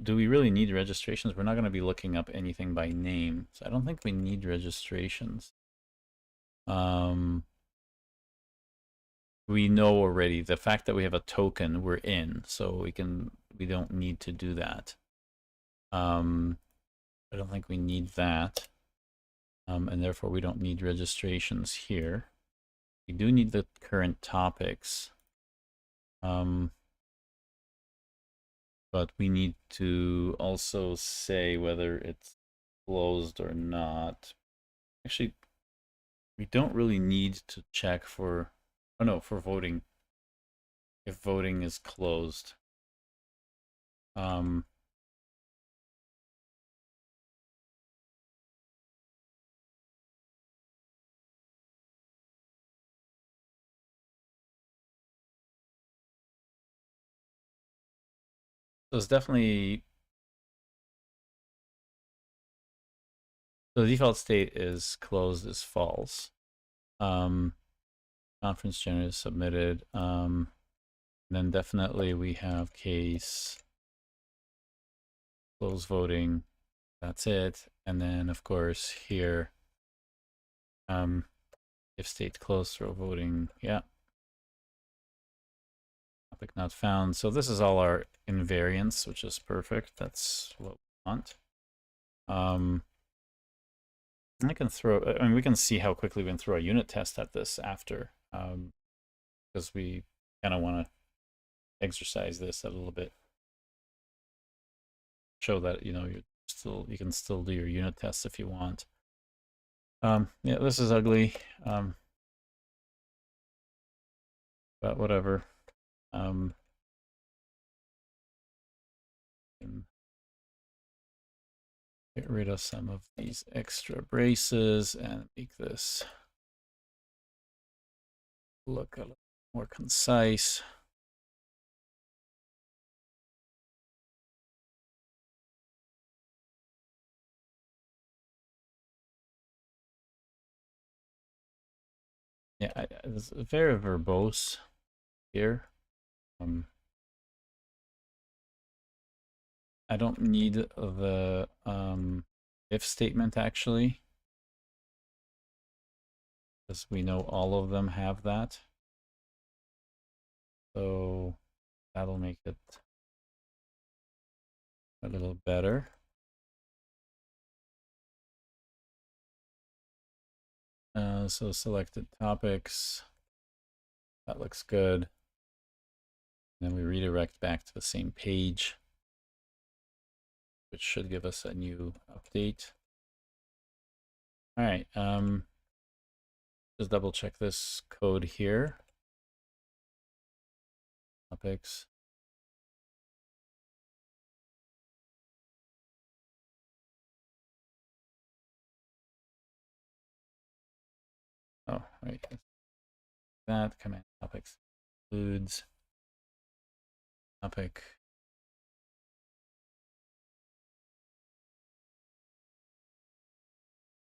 do we really need registrations? We're not going to be looking up anything by name, so I don't think we need registrations. We know already the fact that we have a token, we're in, so we don't need to do that. I don't think we need that, and therefore we don't need registrations here. We do need the current topics, but we need to also say whether it's closed or not. Actually, we don't really need to check for, oh no, for voting, if voting is closed. So it's definitely, so the default state is closed is false. Conference generated submitted. Then definitely we have case close voting. That's it. And then of course here, if state closed, throw voting. Yeah. Topic not found. So this is all our invariants, which is perfect. That's what we want. I can throw, I mean, we can see how quickly we can throw a unit test at this after, because we kind of want to exercise this a little bit. Show that, you know, you can still do your unit tests if you want. Yeah, this is ugly, but whatever. Get rid of some of these extra braces and make this look a little more concise. Yeah, it's very verbose here. I don't need the if statement actually, because we know all of them have that. So that'll make it a little better. So selected topics, that looks good. Then we redirect back to the same page, which should give us a new update. All right, just double check this code here. Topics. Oh, right. That command topics includes topic.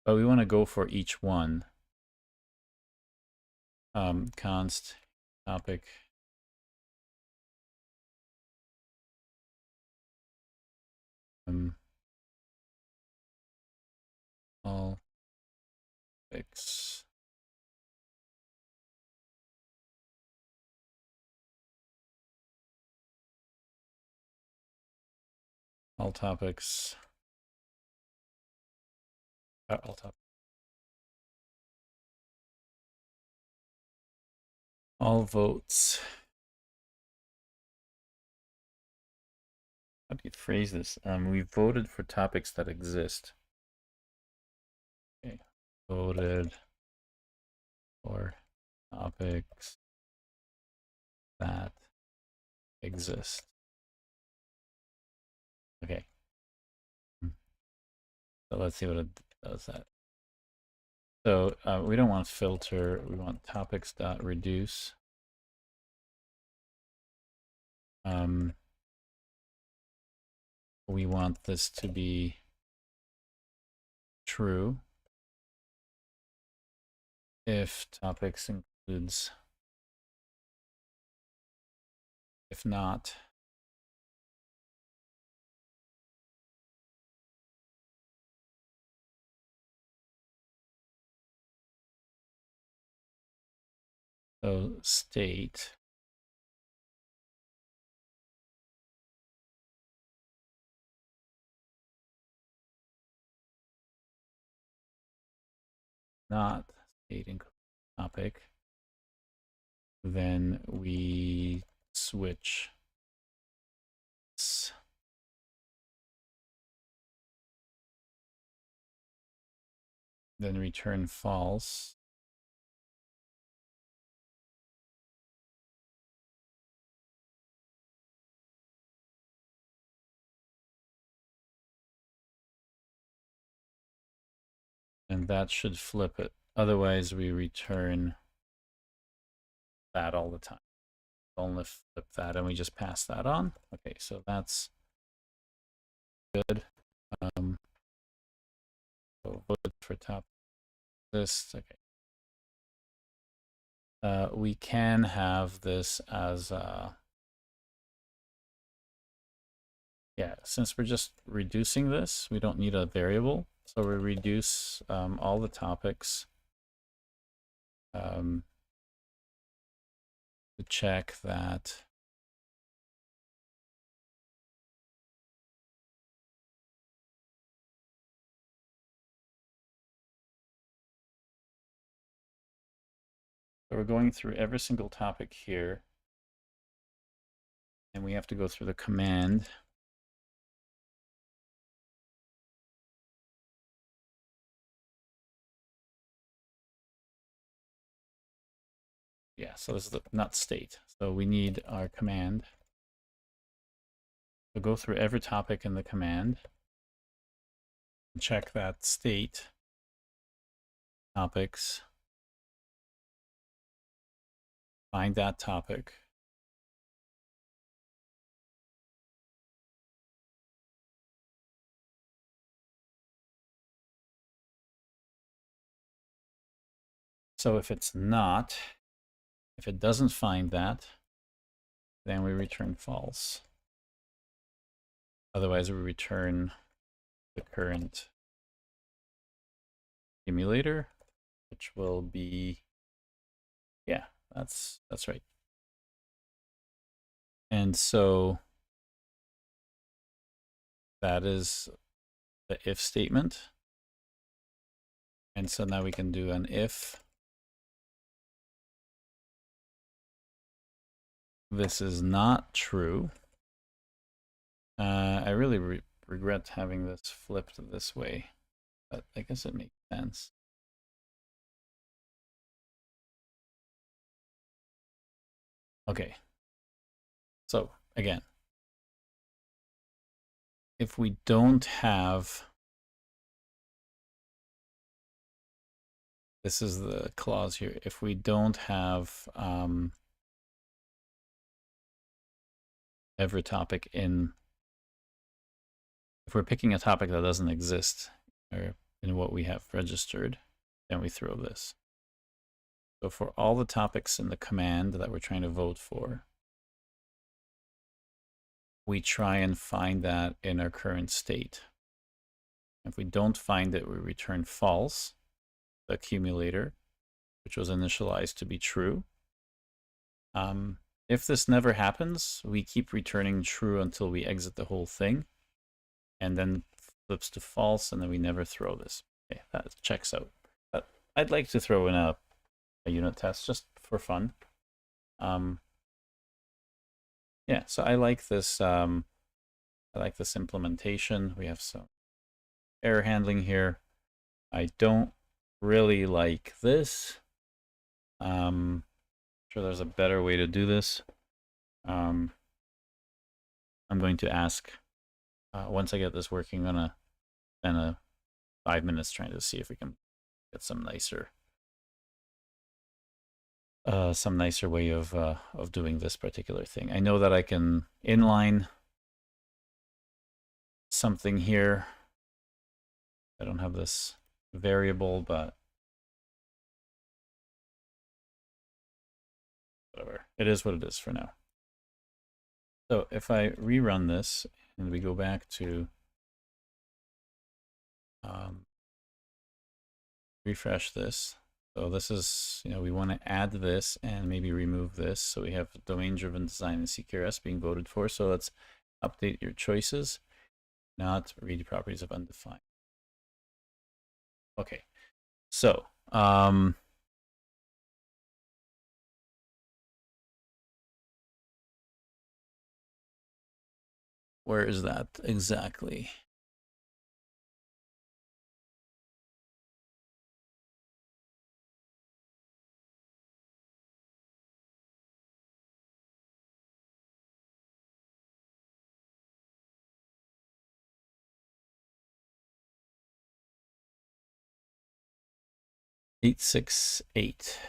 But we want to go for each one. Const topic all topics. All topics. All topics. All votes. How do you phrase this? We voted for topics that exist. Okay. Voted for topics that exist. Okay. So let's see what it does that. So we don't want filter. We want topics.reduce. We want this to be true if topics includes, if not, so state not state include topic, then we switch then return false. And that should flip it. Otherwise, we return that all the time. only flip that and we just pass that on. Okay, so that's good. So voted for top list. Okay. We can have this as yeah, since we're just reducing this, we don't need a variable. So we reduce all the topics to check that so we're going through every single topic here, and we have to go through the command. Yeah, so this is the not state. So we need our command. So go through every topic in the command, and check that state topics, find that topic. So if it's not, if it doesn't find that, then we return false. Otherwise, we return the current accumulator, which will be, yeah, that's right. And so that is the if statement. And so now we can do an if this is not true. I really regret having this flipped this way, but I guess it makes sense. Okay. So again, if we don't have, this is the clause here, if we don't have every topic in, if we're picking a topic that doesn't exist or in what we have registered, then we throw this. So for all the topics in the command that we're trying to vote for, we try and find that in our current state. If we don't find it, we return false, the accumulator, which was initialized to be true. If this never happens, we keep returning true until we exit the whole thing, and then flips to false, and then we never throw this. Okay, that checks out. But I'd like to throw in a unit test just for fun. Yeah, so I like this. I like this implementation. We have some error handling here. I don't really like this. Sure there's a better way to do this. I'm going to ask, once I get this working, I'm gonna spend 5 minutes trying to see if we can get some nicer way of doing this particular thing. I know that I can inline something here. I don't have this variable, but whatever. It is what it is for now. So if I rerun this and we go back to refresh this. So this is, we want to add this and maybe remove this. So we have domain-driven design and CQRS being voted for. So let's update your choices, not read properties of undefined. Okay, so where is that exactly? Eight 6 8.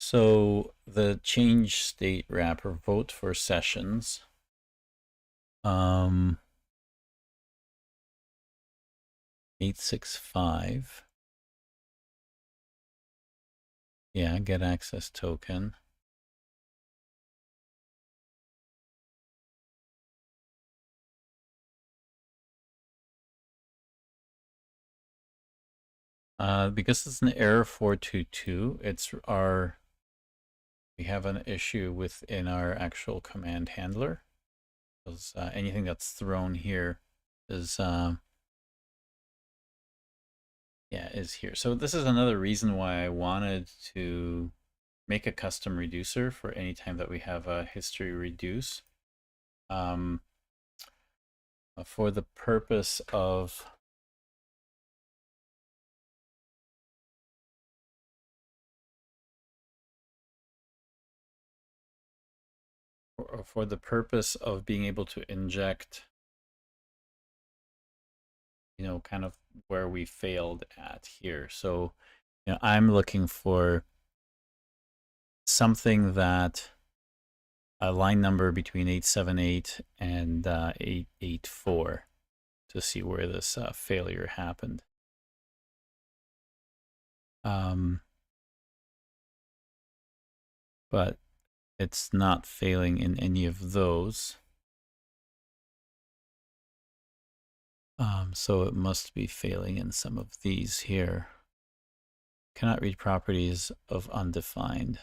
So the change state wrapper vote for sessions. 865. Yeah, get access token. Because it's an error 422, we have an issue within our actual command handler. Because anything that's thrown here is is here. So this is another reason why I wanted to make a custom reducer for any time that we have a history reduce. For the purpose of being able to inject, kind of where we failed at here. So, I'm looking for something that a line number between 878 and 884 to see where this failure happened. But it's not failing in any of those. So it must be failing in some of these here. Cannot read properties of undefined.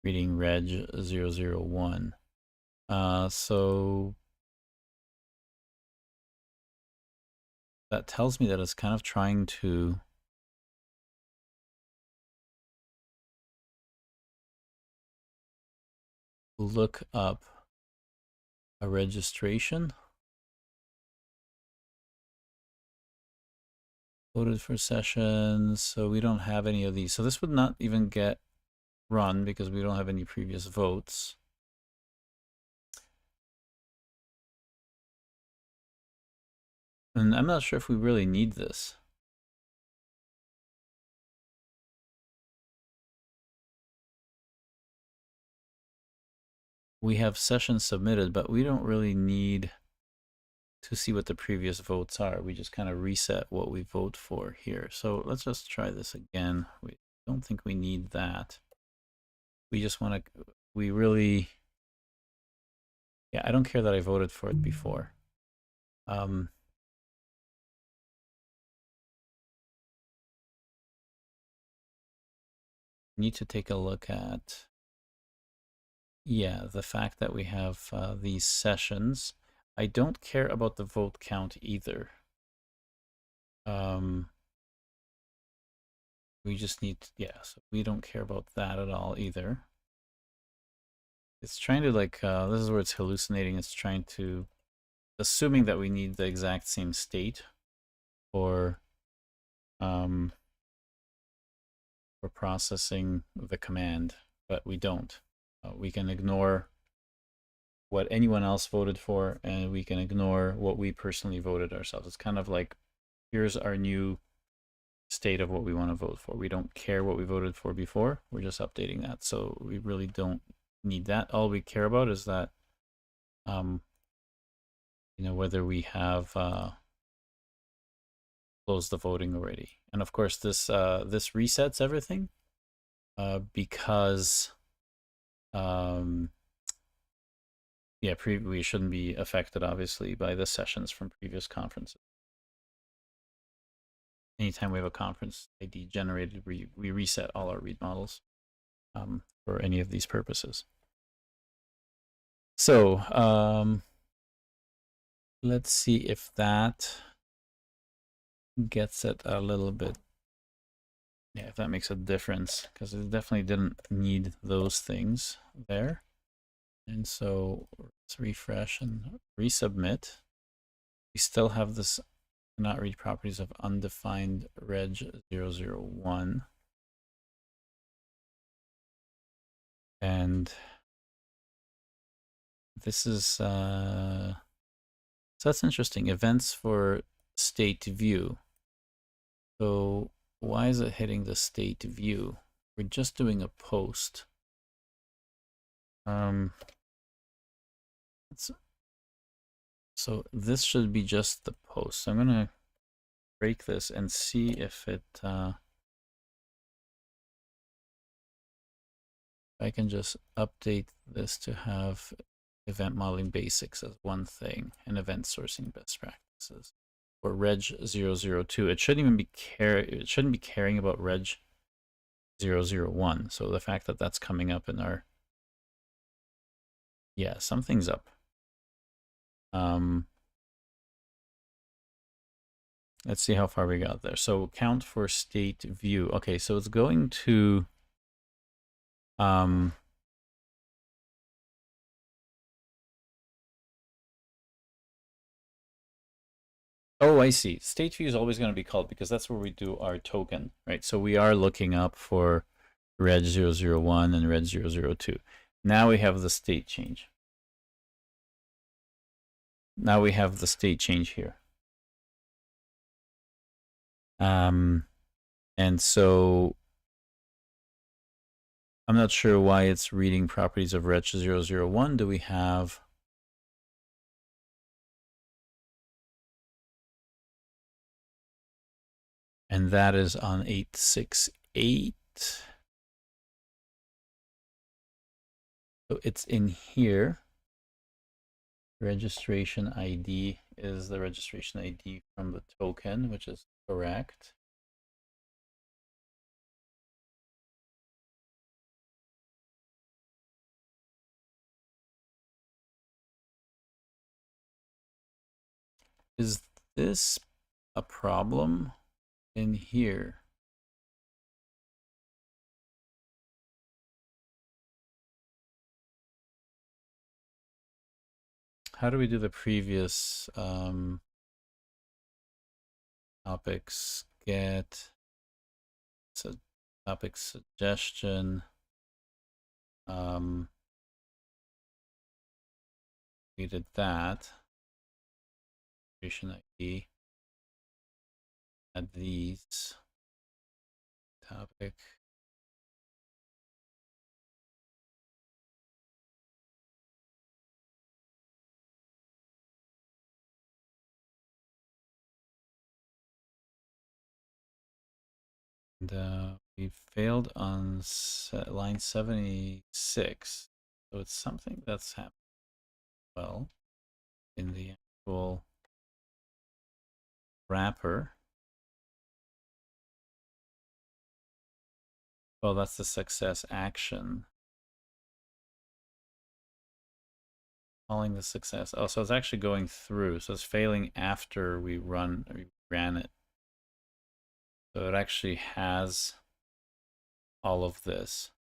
Reading reg 001. So that tells me that it's kind of trying to look up a registration. Voted for sessions, so we don't have any of these. So this would not even get run because we don't have any previous votes. And I'm not sure if we really need this. We have sessions submitted, but we don't really need to see what the previous votes are. We just kind of reset what we vote for here. So let's just try this again. We don't think we need that. We just want to, we really, yeah, I don't care that I voted for it before. Need to take a look at, yeah, the fact that we have these sessions. I don't care about the vote count either. We just need, so we don't care about that at all either. It's trying to this is where it's hallucinating. It's trying to, assuming that we need the exact same state for processing the command, but we don't. We can ignore what anyone else voted for, and we can ignore what we personally voted ourselves. It's kind of like, here's our new state of what we want to vote for. We don't care what we voted for before. We're just updating that. So we really don't need that. All we care about is that, whether we have closed the voting already. And of course, this resets everything because we shouldn't be affected, obviously, by the sessions from previous conferences. Anytime we have a conference ID generated, we reset all our read models for any of these purposes. So let's see if that gets it a little bit. Yeah, if that makes a difference, because it definitely didn't need those things there. And so let's refresh and resubmit. We still have this cannot read properties of undefined reg 001. And this is, so that's interesting. Events for state view. So why is it hitting the state view? we're just doing a post. So this should be just the post. So I'm gonna break this and see if it I can just update this to have event modeling basics as one thing and event sourcing best practices. For reg 002, it shouldn't even be it shouldn't be caring about reg 001. So the fact that that's coming up in our, yeah, something's up. Let's see how far we got there. So count for state view. Okay, so it's going to oh, I see. State view is always going to be called because that's where we do our token, right? So we are looking up for reg 001 and reg 002. Now we have the state change. Now we have the state change here. And so I'm not sure why it's reading properties of reg 001. Do we have... And that is on 868. So it's in here. Registration ID is the registration ID from the token, which is correct. Is this a problem in here? How do we do the previous topics get topic suggestion? We did that. Registration ID. Add these. Topic. And we failed on line 76. So it's something that's happened well in the actual wrapper. Well, that's the success action. Calling the success. Oh, so it's actually going through. So it's failing after we ran it. So it actually has all of this.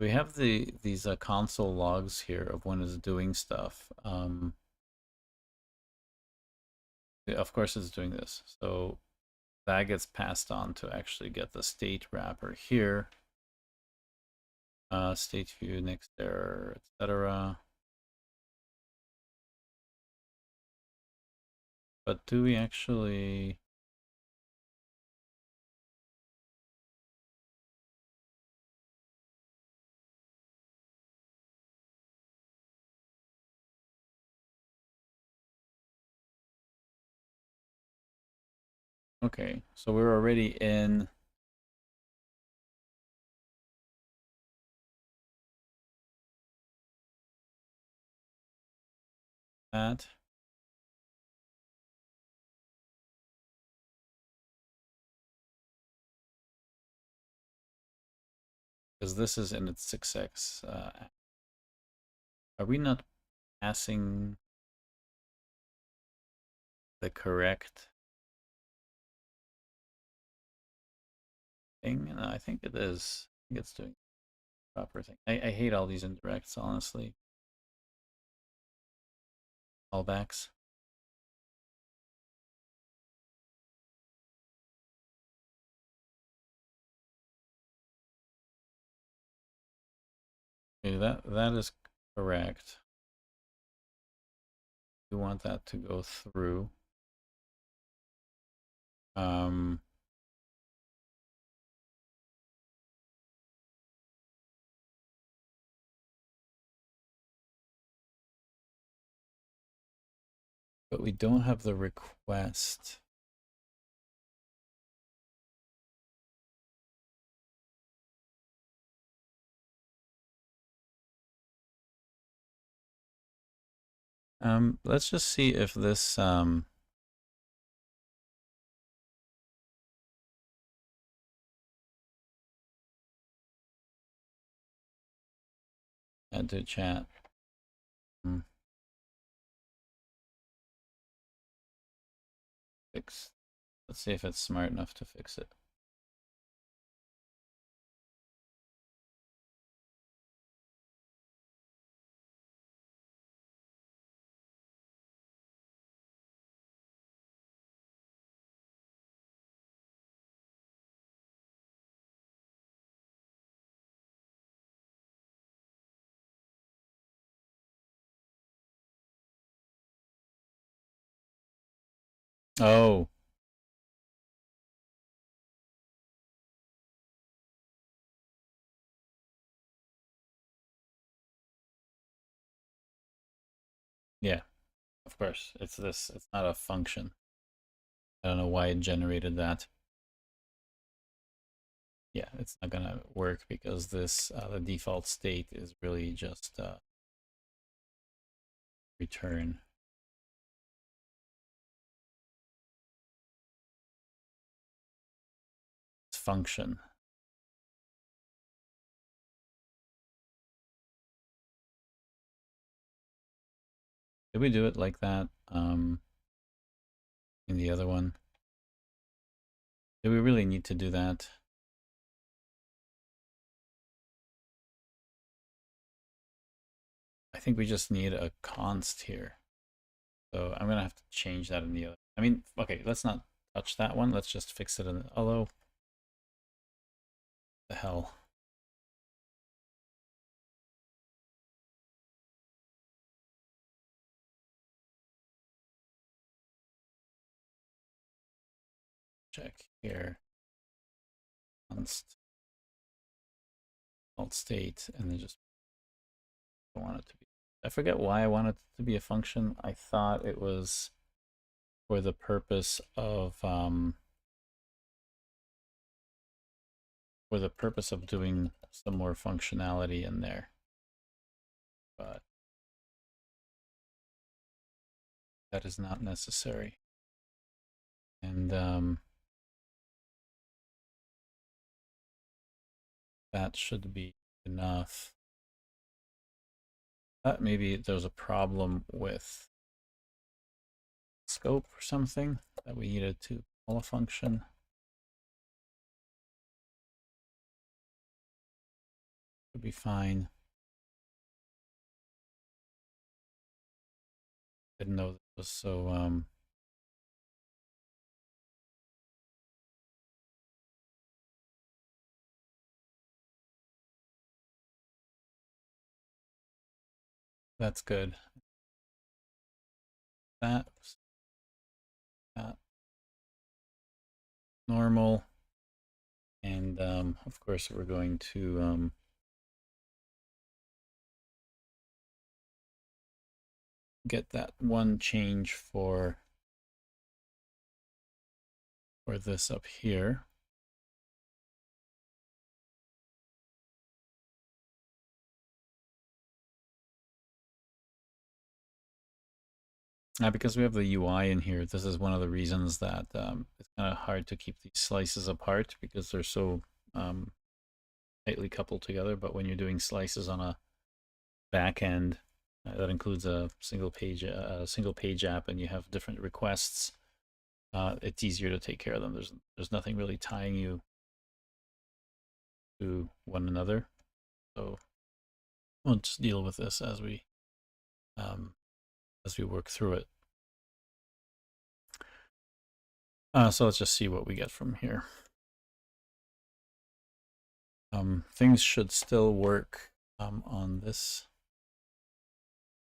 We have these console logs here of when it's doing stuff. Of course it's doing this. So that gets passed on to actually get the state wrapper here. State view, next error, etc. But do we actually... Okay, so we're already in that. Because this is in its success. Are we not passing the correct thing? No, I think it is. I think it's doing the proper thing. I hate all these indirects, honestly. Callbacks. Okay, that is correct. We want that to go through. Um, but we don't have the request. Let's just see if this add to chat. Fix. Let's see if it's smart enough to fix it. Oh, yeah, of course. It's this. It's not a function. I don't know why it generated that. Yeah, it's not gonna work because this the default state is really just return. It's function. Did we do it like that in the other one? Do we really need to do that? I think we just need a const here. So I'm gonna have to change that in the other. I mean, okay, let's not touch that one. Let's just fix it in the, although the hell. Check here. Const alt state, and then just I want it to be. I forget why I wanted it to be a function. I thought it was for the purpose of doing some more functionality in there, but that is not necessary. And that should be enough. Maybe there's a problem with scope or something that we needed to call a function. Would be fine. Didn't know this was so that's good. That normal, and of course we're going to get that one change for this up here. Because we have the UI in here, this is one of the reasons that it's kind of hard to keep these slices apart because they're so tightly coupled together. But when you're doing slices on a back end that includes a single page app, and you have different requests, it's easier to take care of them. There's nothing really tying you to one another, so we'll just deal with this as we work through it. So let's just see what we get from here. Things should still work on this.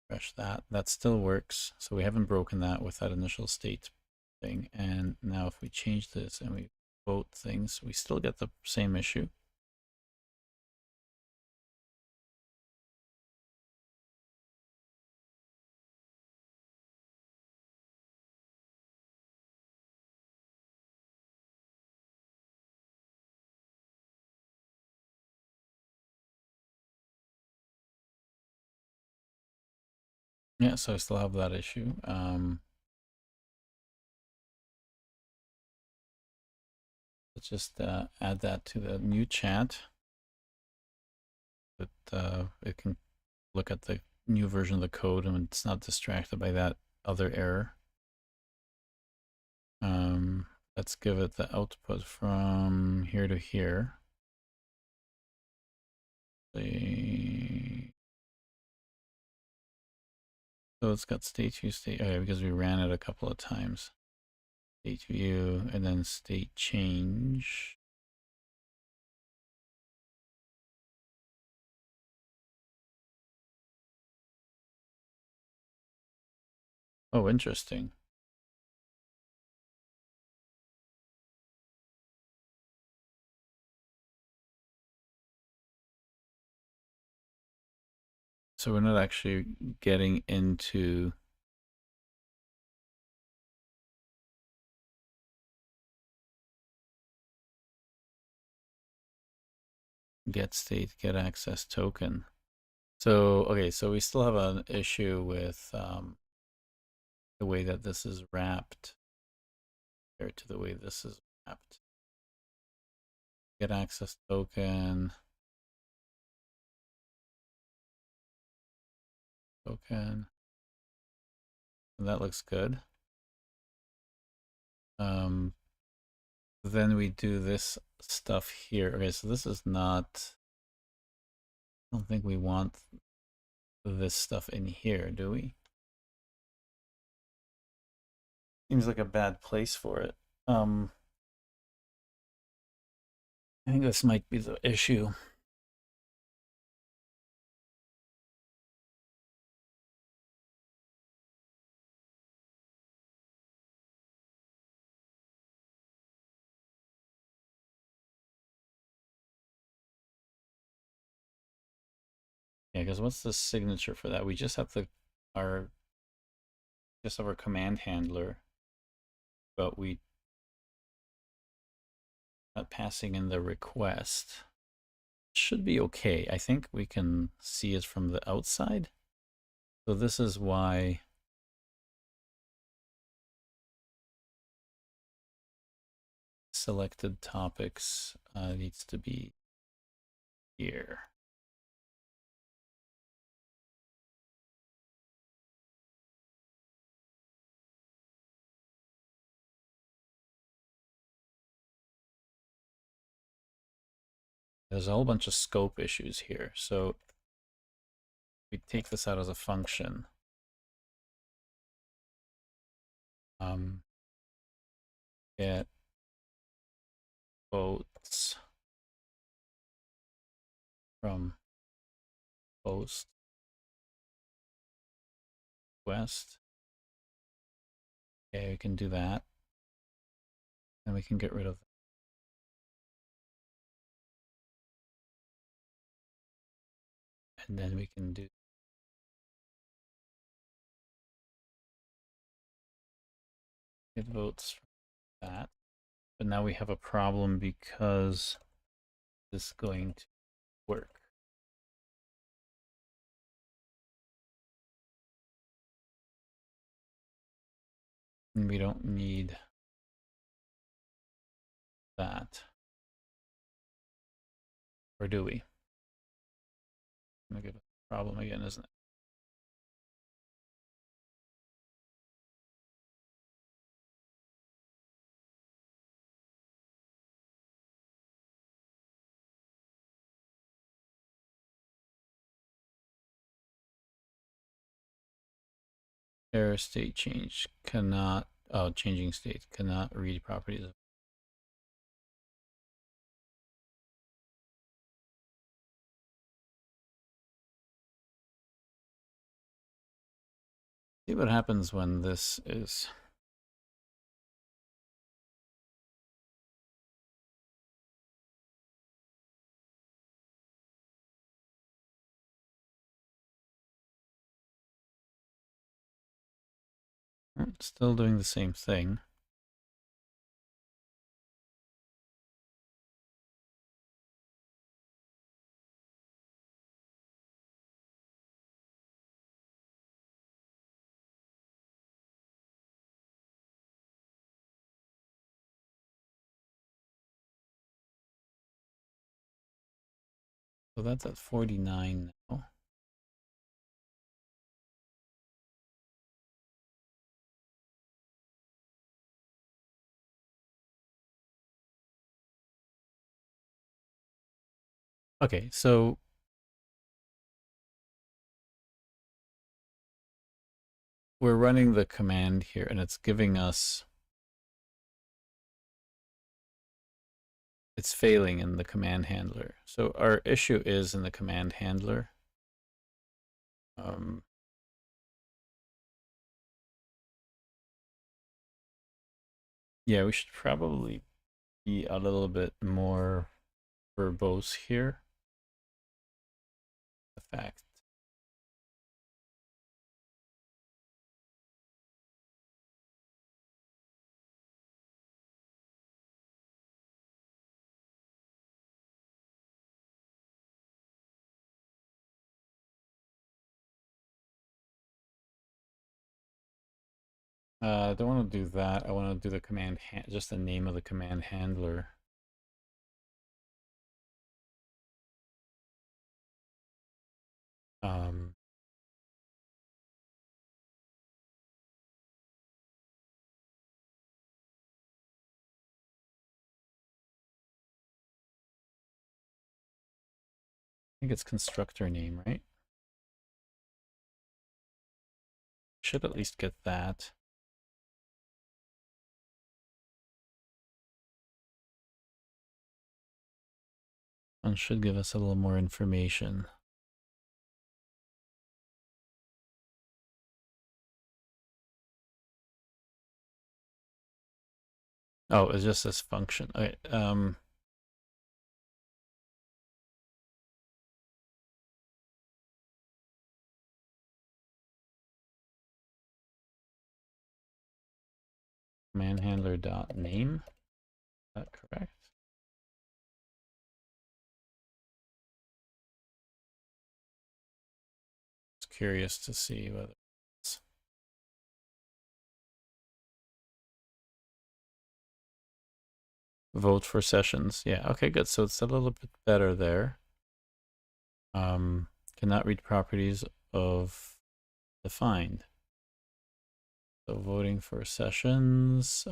Refresh that. That still works. So we haven't broken that with that initial state thing. And now if we change this and we vote things, we still get the same issue. Yeah, so I still have that issue. Let's just add that to the new chat. That it can look at the new version of the code and it's not distracted by that other error. Let's give it the output from here to here. So it's got state view, okay, because we ran it a couple of times. State view and then state change. Oh, interesting. So we're not actually getting into get state, get access token. So, okay, so we still have an issue with the way that this is wrapped compared to the way this is wrapped. Get access token. And that looks good. Then we do this stuff here. Okay, so this is not, I don't think we want this stuff in here, do we? Seems like a bad place for it. I think this might be the issue. Yeah, because what's the signature for that? We just have our command handler, but we not passing in the request. Should be okay. I think we can see it from the outside. So this is why selected topics needs to be here. There's a whole bunch of scope issues here. So we take this out as a function. Get votes from post west. Okay, we can do that. And we can get rid of that. And then we can do get votes from that. But now we have a problem because this is going to work. And we don't need that. Or do we? Gonna give a problem again, isn't it? Error state change cannot, oh, changing state cannot read properties. See what happens when this is Still doing the same thing. So that's at 49 now. Okay, so we're running the command here and it's giving us, it's failing in the command handler. So our issue is in the command handler. Yeah, we should probably be a little bit more verbose here. The fact. I don't want to do that. I want to do the command, just the name of the command handler. Um, I think it's constructor name, right? Should at least get that. And should give us a little more information. Oh, it's just this function. Okay, command handler dot name. Is that correct? Just curious to see whether it's vote for sessions. Yeah, okay, good. So it's a little bit better there. Cannot read properties of defined. So voting for sessions.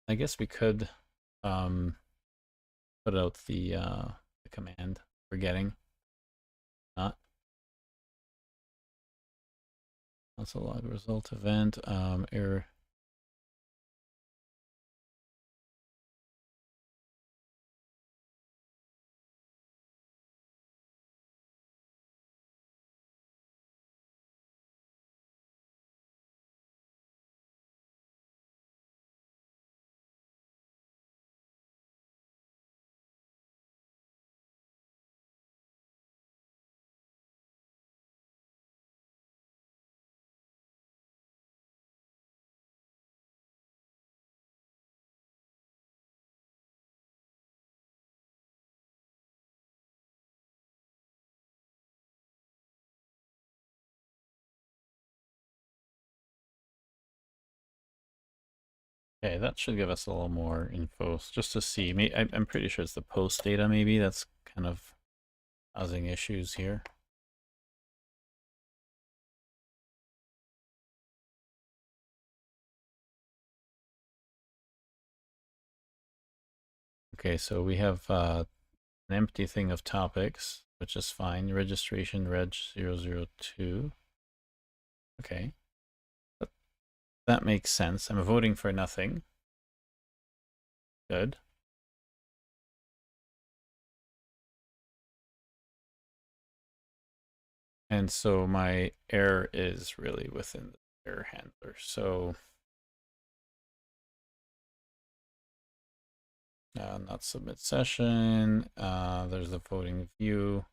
I guess we could put out the command we're getting. Not. That's a log result event. Error. Okay, that should give us a little more info just to see. I'm pretty sure it's the post data maybe that's kind of causing issues here. Okay, so we have an empty thing of topics, which is fine. Registration reg 002. Okay, that makes sense. I'm voting for nothing. Good. And so my error is really within the error handler. So not submit session. There's the voting view.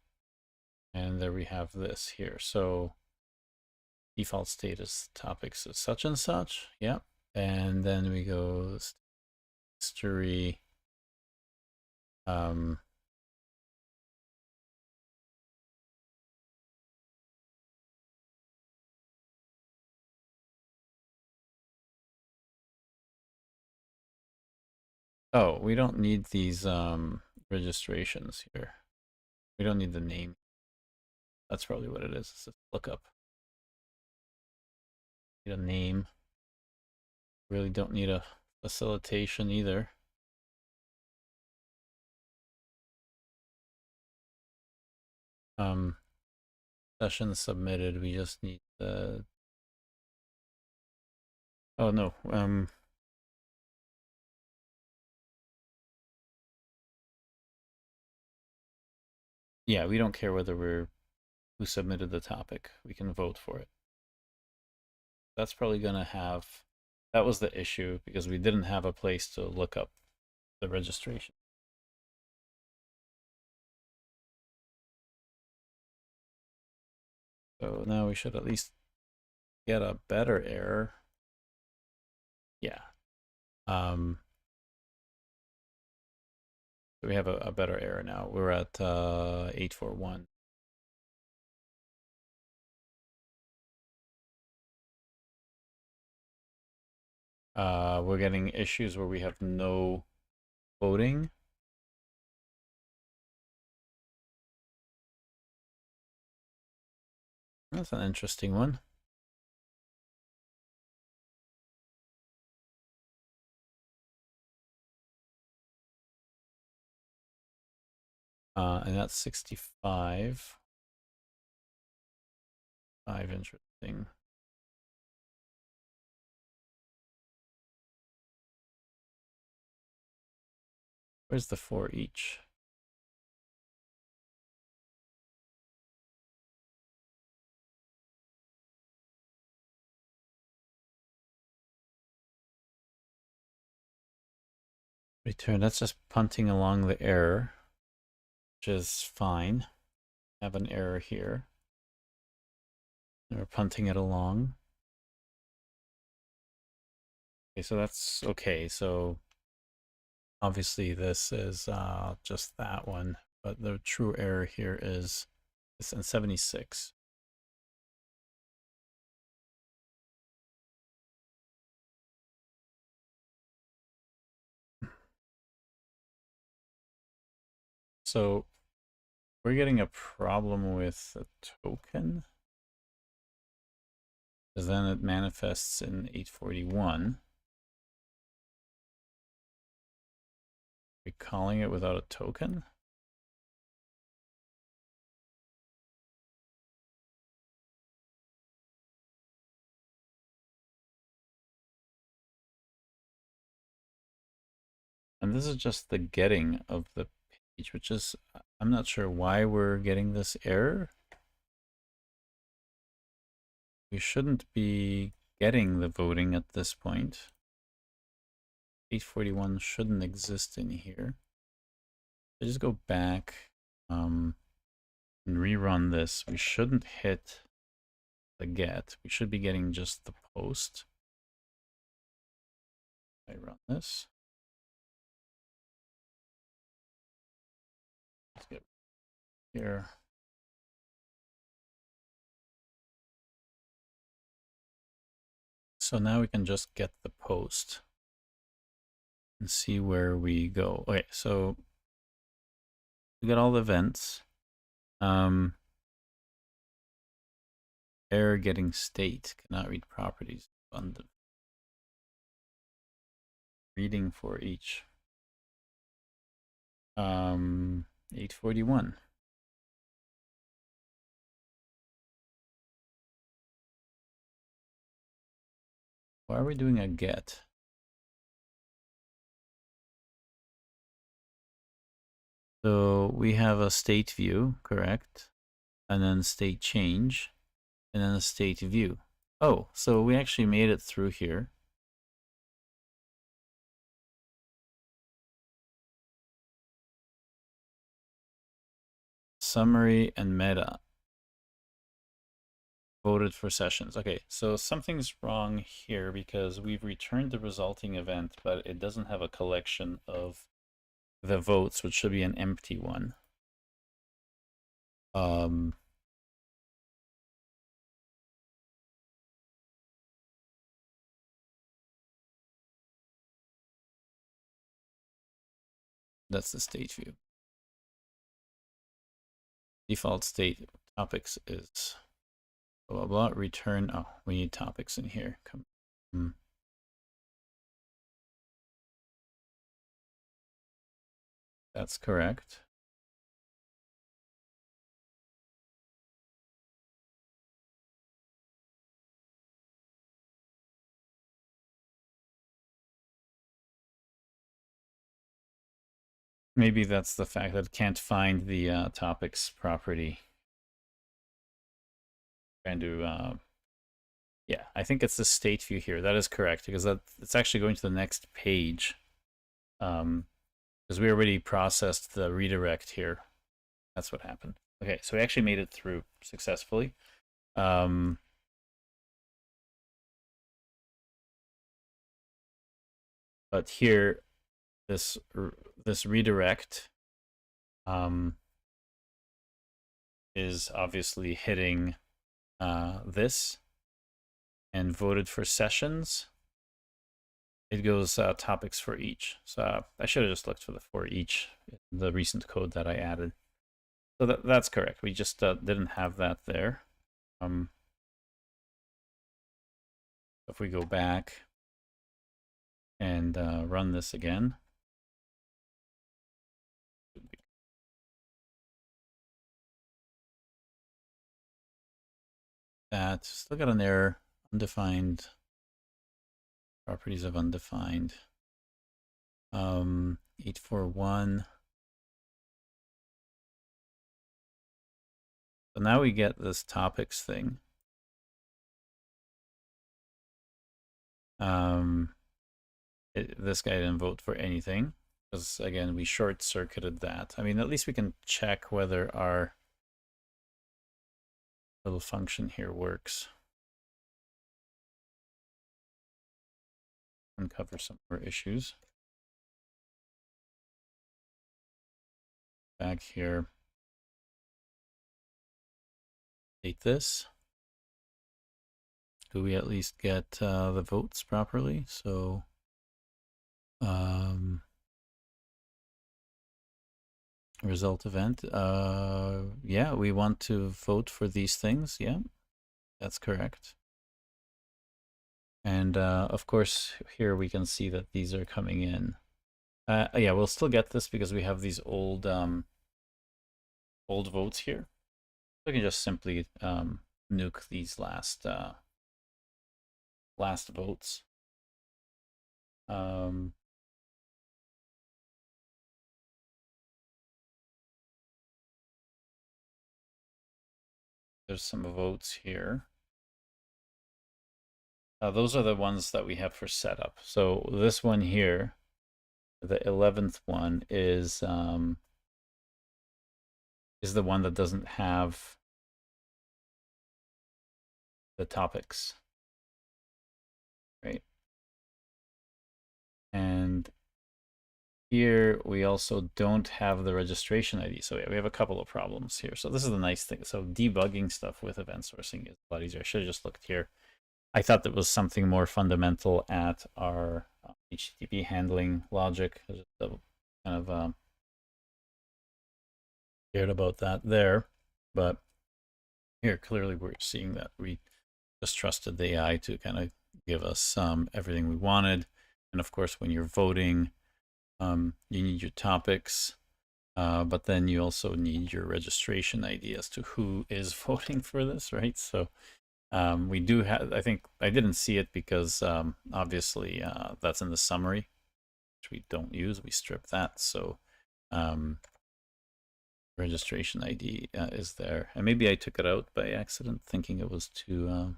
And there we have this here. So default status topics is such and such. Yep. And then we go history. Oh, we don't need these registrations here. We don't need the name. That's probably what it is. It's a lookup. Need a name. Really don't need a facilitation either. Session submitted. We just need the. Oh no. Yeah, we don't care whether we're who submitted the topic. We can vote for it. That's probably gonna have. That was the issue because we didn't have a place to look up the registration. So now we should at least get a better error. Yeah. So we have a better error now. We're at 841. We're getting issues where we have no voting. That's an interesting one. And that's 65. 5, interesting. Where's the for each? Return, that's just punting along the error, which is fine. Have an error here. And we're punting it along. Okay, so that's okay. So obviously this is just that one, but the true error here is this in 76. So we're getting a problem with the token, because then it manifests in 841. We're calling it without a token. And this is just the getting of the page, which is, I'm not sure why we're getting this error. We shouldn't be getting the voting at this point. 841 shouldn't exist in here. So just go back and rerun this. We shouldn't hit the get. We should be getting just the post. I run this. Let's get here. So now we can just get the post and see where we go. Okay, so we got all the events. Error getting state, cannot read properties. Abundant. Reading for each. 841. Why are we doing a get? So we have a state view, correct? And then state change, and then a state view. Oh, so we actually made it through here. summary and meta voted for sessions. Okay, so something's wrong here because we've returned the resulting event, but it doesn't have a collection of the votes, which should be an empty one. That's the state view. Default state topics is blah, blah, blah, return. Oh, we need topics in here. Come. That's correct. Maybe that's the fact that it can't find the topics property. Trying to, yeah, I think it's the state view here. That is correct because it's actually going to the next page. Because we already processed the redirect here. That's what happened. Okay, so we actually made it through successfully. But here, this redirect is obviously hitting this and voted for sessions. It goes topics for each. So I should have just looked for the for each, the recent code that I added. So that's correct. We just didn't have that there. If we go back and run this again, that still got an error, undefined, properties of undefined. 841. So now we get this topics thing. This guy didn't vote for anything because, again, we short-circuited that. I mean, at least we can check whether our little function here works. Uncover some more issues. Back here. Take this. Do we at least get the votes properly? So, result event. Yeah, we want to vote for these things. Yeah, that's correct. And of course, here we can see that these are coming in. Yeah, we'll still get this because we have these old votes here. We can just simply nuke these last votes. There's some votes here. Those are the ones that we have for setup. So this one here, the 11th one, is the one that doesn't have the topics, right? And here we also don't have the registration ID. So yeah, we have a couple of problems here. So this is the nice thing. So debugging stuff with event sourcing is a lot easier. I should have just looked here. I thought that was something more fundamental at our HTTP handling logic. I just kind of cared about that there. But here, clearly we're seeing that we just trusted the AI to kind of give us everything we wanted. And of course, when you're voting, you need your topics, but then you also need your registration ID as to who is voting for this, right? So we do have, I think, I didn't see it because obviously that's in the summary, which we don't use. We strip that. So registration ID is there. And maybe I took it out by accident, thinking it was too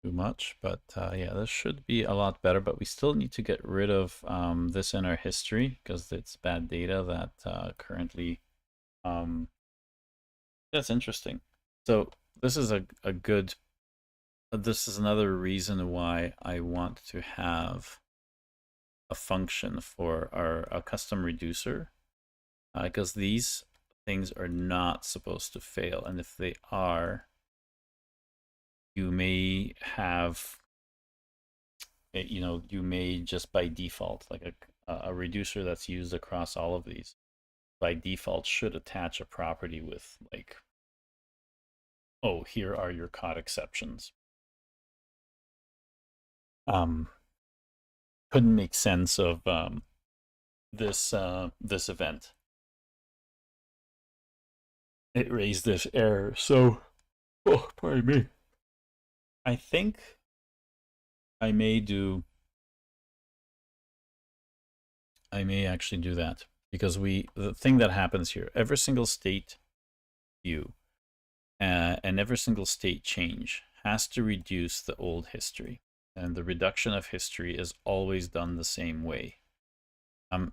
too much, but yeah, this should be a lot better, but we still need to get rid of this in our history because it's bad data that currently, that's interesting. So this is a good, this is another reason why I want to have a function for a custom reducer, because these things are not supposed to fail, and if they are, you may have, you know, you may just by default, like a reducer that's used across all of these, by default should attach a property with like, oh, here are your caught exceptions. Um, couldn't make sense of this event. It raised this error. So, oh, pardon me. I think I may do. I may actually do that because the thing that happens here, every single state view and every single state change has to reduce the old history, and the reduction of history is always done the same way.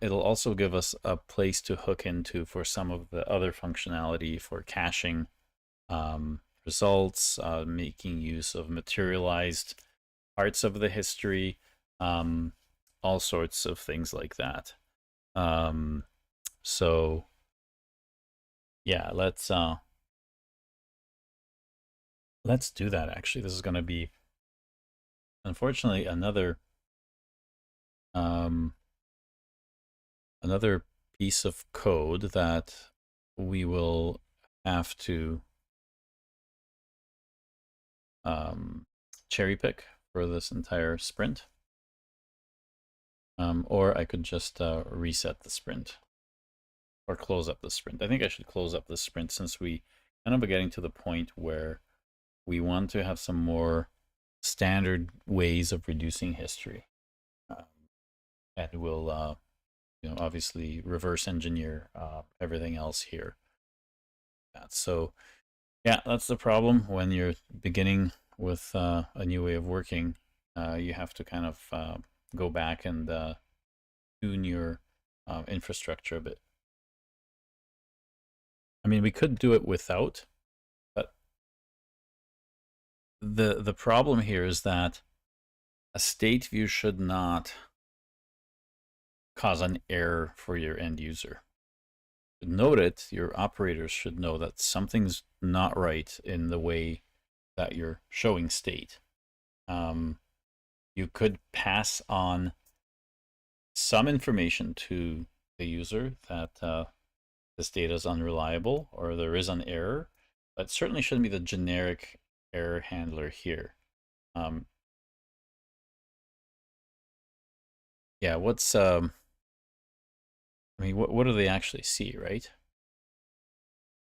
It'll also give us a place to hook into for some of the other functionality for caching results, making use of materialized parts of the history, all sorts of things like that. So yeah, let's do that. Actually, this is going to be, unfortunately, um, another piece of code that we will have to cherry pick for this entire sprint. Or I could just reset the sprint or close up the sprint. I think I should close up the sprint since we kind of are getting to the point where we want to have some more standard ways of reducing history. And we'll, you know, obviously reverse engineer everything else here. So yeah, that's the problem when you're beginning with a new way of working. You have to kind of go back and tune your infrastructure a bit. I mean, we could do it without, but the problem here is that a state view should not cause an error for your end user. To note it, your operators should know that something's not right in the way that you're showing state. You could pass on some information to the user that this data is unreliable or there is an error, but certainly shouldn't be the generic error handler here. Yeah, what's I mean, what do they actually see, right?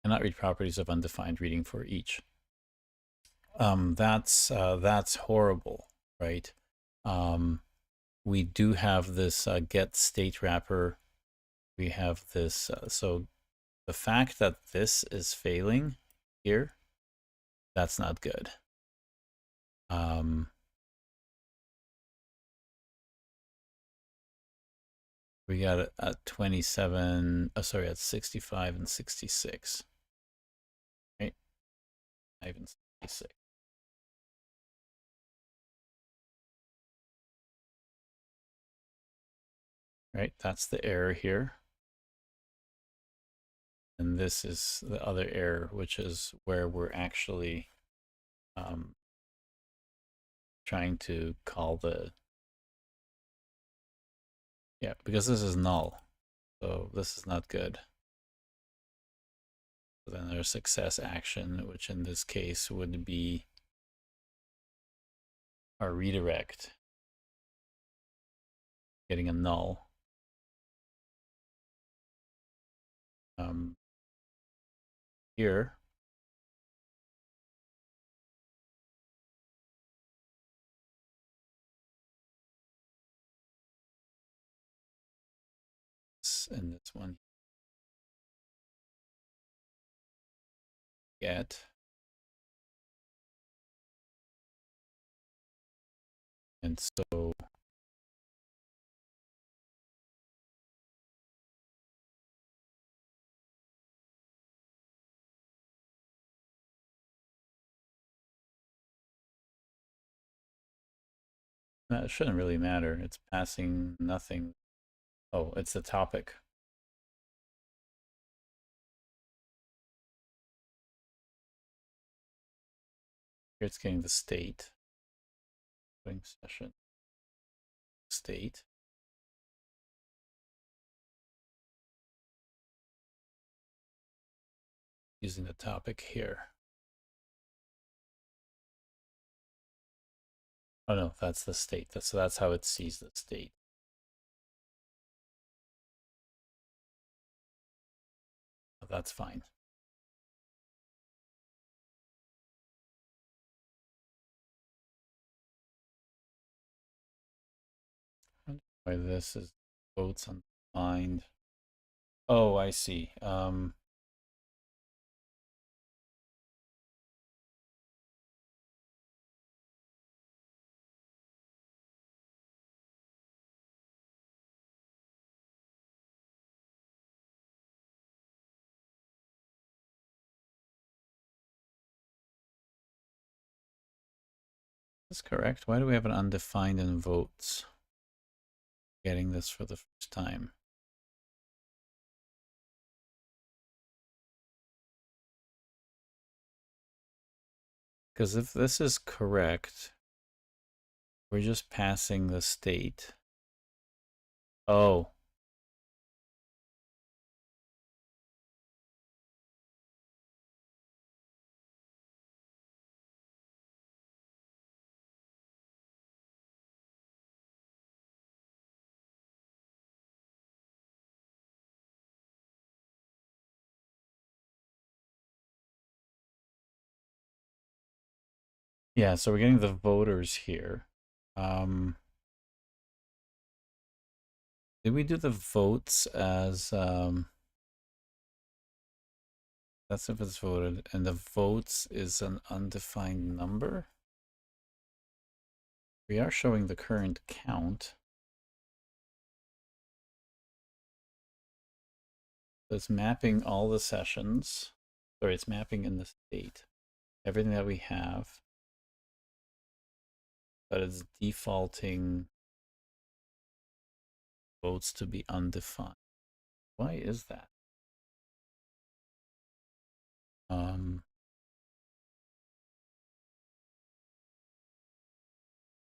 Cannot read properties of undefined reading for each. That's horrible, right? We do have this get state wrapper. We have this, so the fact that this is failing here, that's not good. We got it at 27, sorry, at 65 and 66, right? Not even 66. Right, that's the error here. And this is the other error, which is where we're actually trying to call the, yeah, because this is null. So this is not good. So then there's success action, which in this case would be our redirect, getting a null. Here, and this one, get And so that shouldn't really matter. It's passing nothing. Oh, it's the topic. Here it's getting the state. Putting session state. Using the topic here. Oh no, that's the state. So that's how it sees the state. That's fine. Why this is votes undefined. Oh, I see. That's correct. Why do we have an undefined in votes? Getting this for the first time. Because if this is correct, we're just passing the state. Oh. Yeah, so we're getting the voters here. Did we do the votes as that's if it's voted, and the votes is an undefined number? We are showing the current count. So it's mapping all the sessions. Sorry, it's mapping in the state. Everything that we have. But it's defaulting votes to be undefined. Why is that?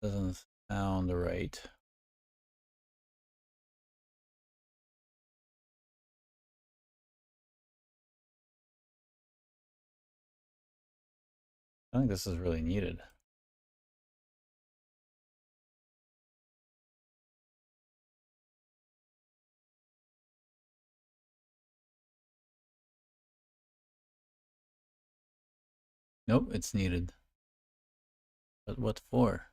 Doesn't sound right. I think this is really needed. Nope, it's needed. But what for?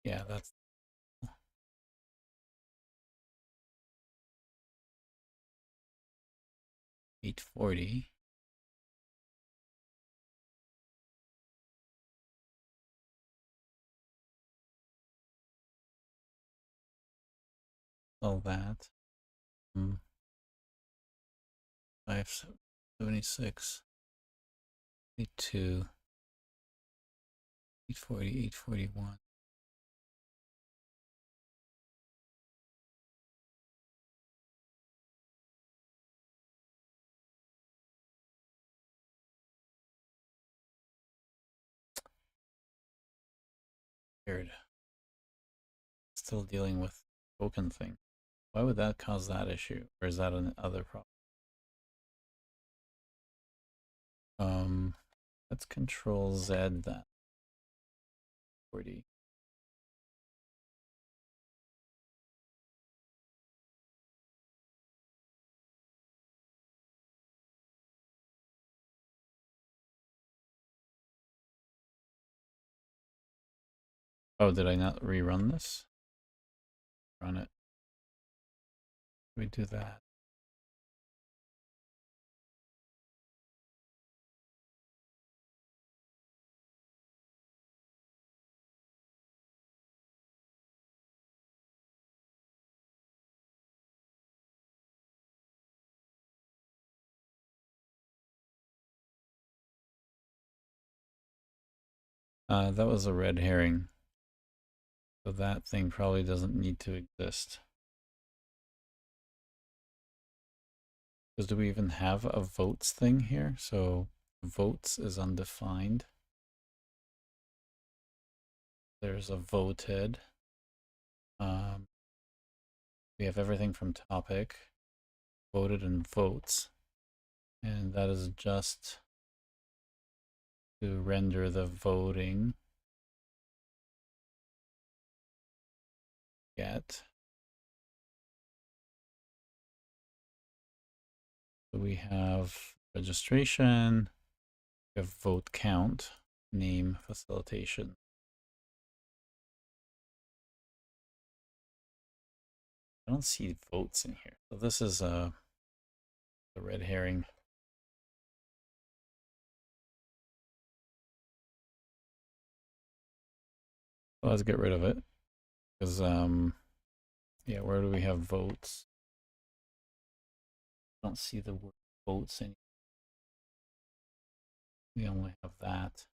Yeah, that's 840. All that. 576. 82. 840, 841. Weird. Still dealing with token thing. Why would that cause that issue? Or is that another problem? Let's control Z then. 40. Oh, did I not rerun this? Run it. We do that. That was a red herring. So that thing probably doesn't need to exist. Because do we even have a votes thing here? So votes is undefined. There's a voted. We have everything from topic, voted, and votes. And that is just to render the voting. Get. So we have registration, we have vote count, name, facilitation. I don't see votes in here. So this is the red herring. Well, let's get rid of it. Because, yeah, where do we have votes? I don't see the word votes in. We only have that.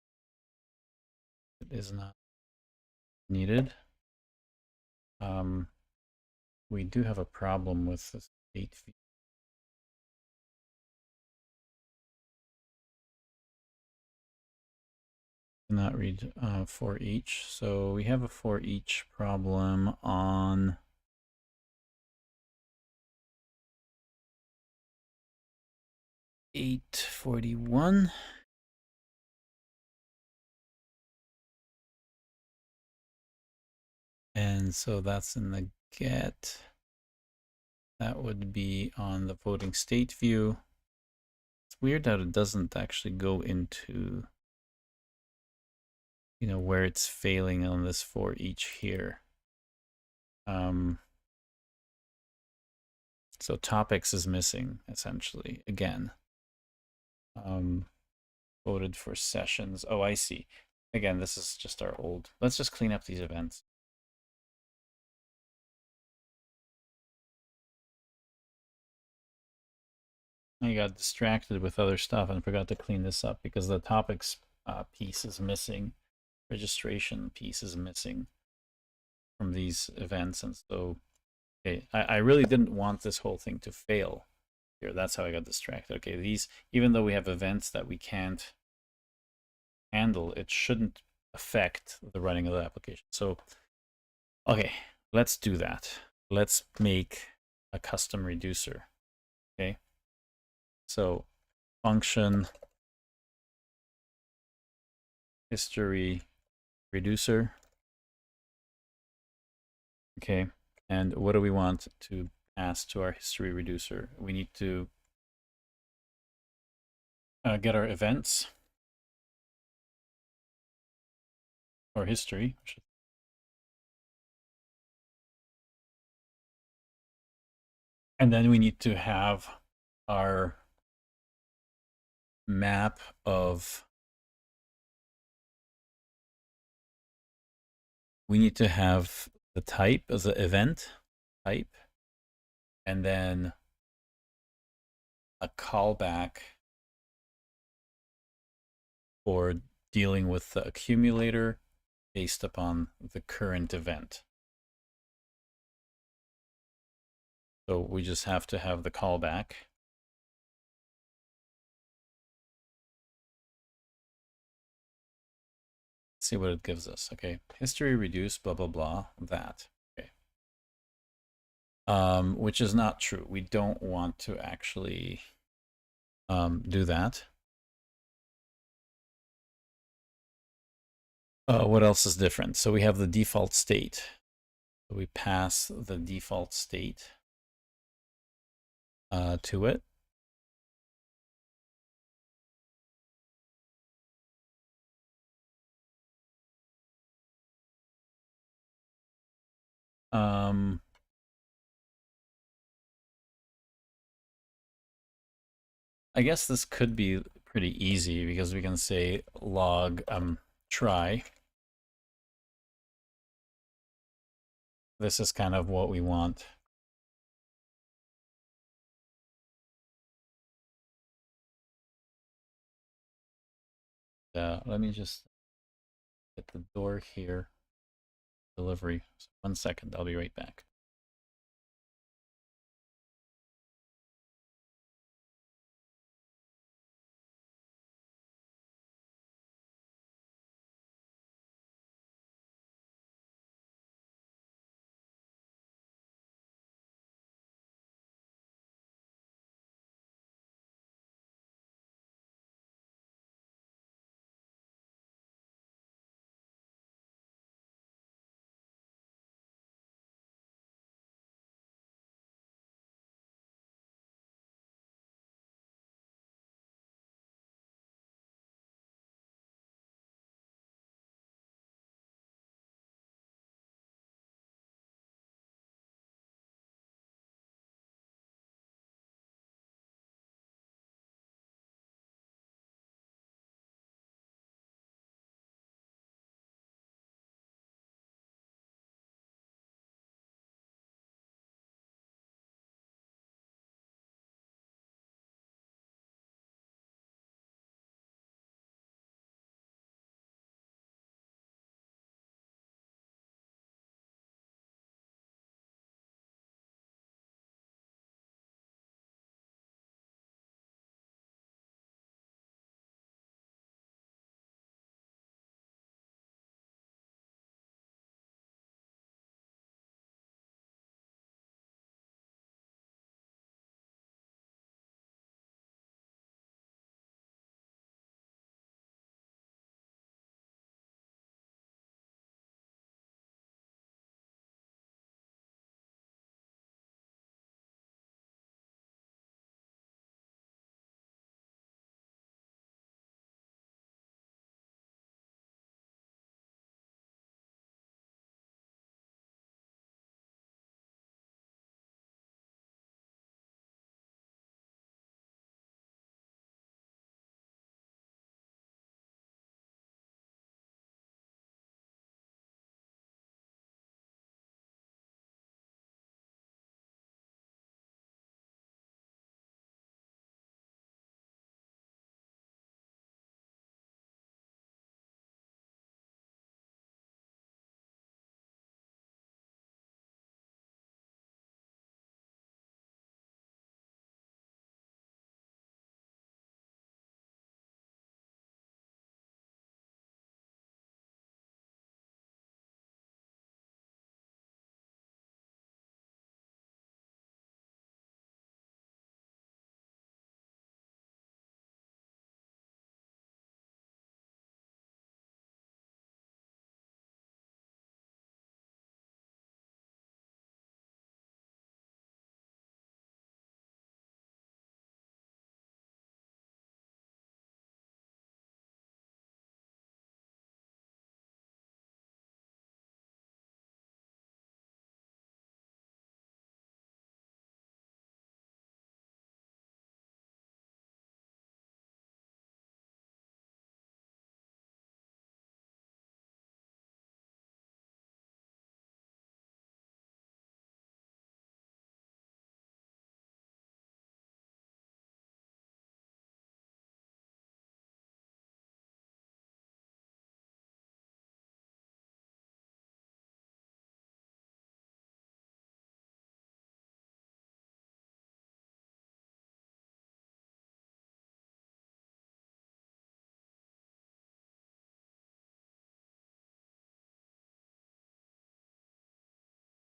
It is not needed. We do have a problem with the state view. Not read for each. So we have a for each problem on $841. And so that's in the get. That would be on the voting state view. It's weird that it doesn't actually go into, you know, where it's failing on this for each here. So topics is missing essentially again. Voted for sessions. Oh, I see. Again, this is just our old. Let's just clean up these events. I got distracted with other stuff and forgot to clean this up because the topics piece is missing. Registration piece is missing from these events. And so, okay, I really didn't want this whole thing to fail here. That's how I got distracted. Okay, these, even though we have events that we can't handle, it shouldn't affect the running of the application. So, okay, let's do that. Let's make a custom reducer. Okay, so function history reducer. Okay, and what do we want to pass to our history reducer? We need to get our events or history. And then we need to have our map of, we need to have the type as an event type, and then a callback for dealing with the accumulator based upon the current event. So we just have to have the callback. See what it gives us. Okay, history reduce, blah, blah, blah, that. Okay. Which is not true. We don't want to actually do that. What else is different? So we have the default state. So we pass the default state to it. I guess this could be pretty easy because we can say log try. This is kind of what we want. Let me just At the door here. Delivery. So 1 second, I'll be right back.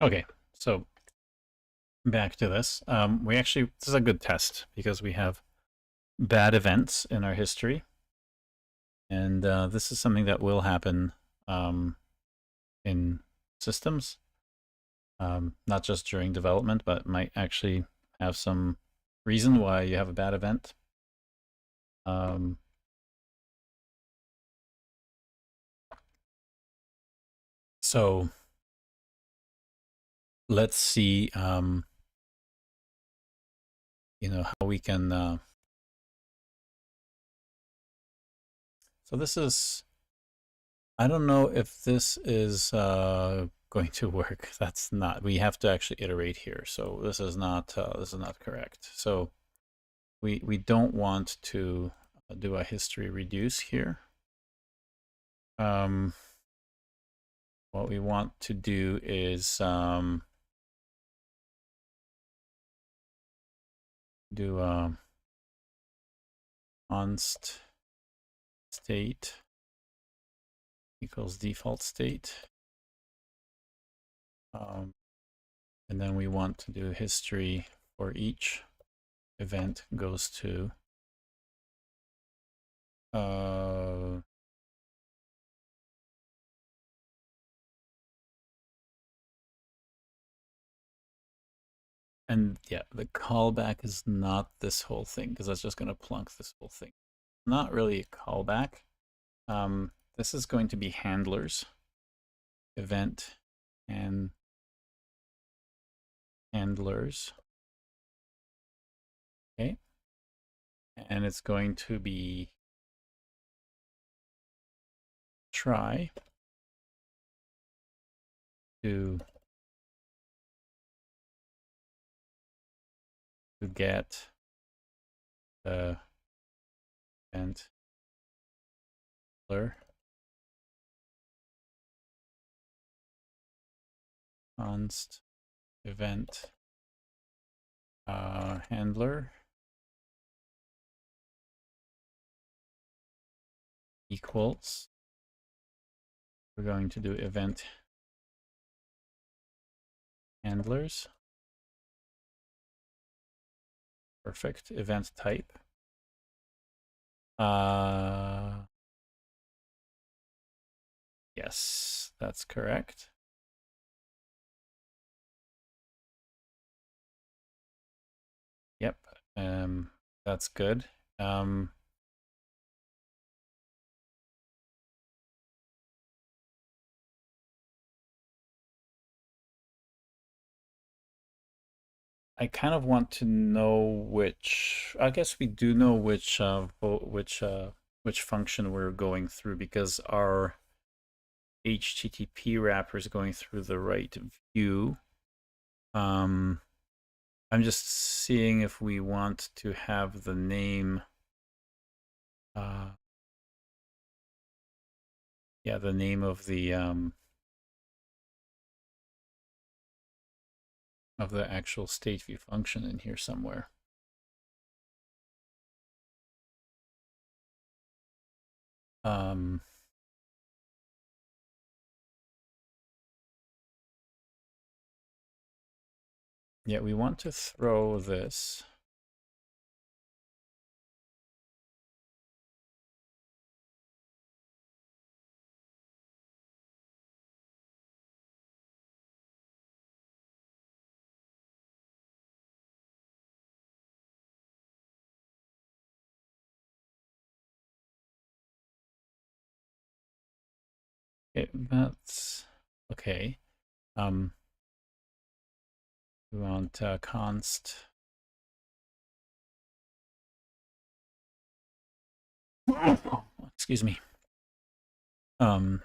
Okay, so back to this. This is a good test because we have bad events in our history. And this is something that will happen in systems, not just during development, but might actually have some reason why you have a bad event. So let's see, how we can. So this is. I don't know if this is going to work. That's not. We have to actually iterate here. So this is not. This is not correct. So we don't want to do a history reduce here. what we want to do is do const state equals default state. And then we want to do history for each event goes to and yeah, the callback is not this whole thing because that's just going to plunk this whole thing. Not really a callback. This is going to be handlers, event, and handlers. Okay. And it's going to be try to get the event handler const event handler equals, we're going to do event handlers. Perfect. Event type. Yes, that's correct. Yep. That's good. I kind of want to know which. I guess we do know which function we're going through because our HTTP wrapper is going through the right view. I'm just seeing if we want to have the name. Yeah, the name of the actual state view function in here somewhere. Yeah, we want to throw this. Okay, that's okay. We want const. Excuse me. Error,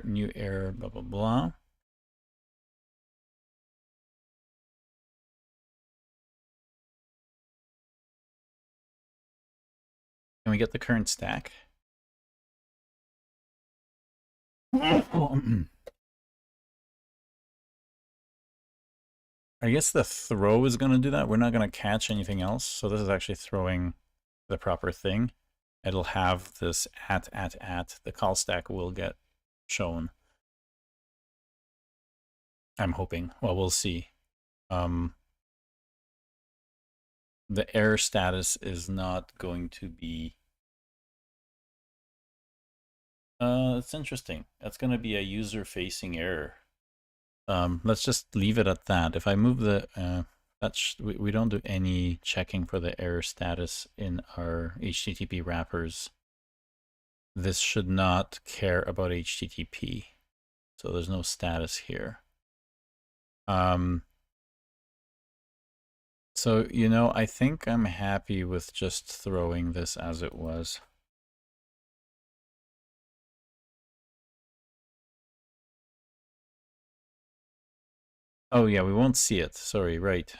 new error, blah blah blah. Can we get the current stack? I guess the throw is going to do that. We're not going to catch anything else. So this is actually throwing the proper thing. It'll have this at. The call stack will get shown. I'm hoping. Well, we'll see. The error status is not going to be... it's interesting. That's going to be a user-facing error. Let's just leave it at that. If I move the... we don't do any checking for the error status in our HTTP wrappers. This should not care about HTTP. So there's no status here. So, you know, I think I'm happy with just throwing this as it was. Oh yeah, we won't see it. Sorry, right.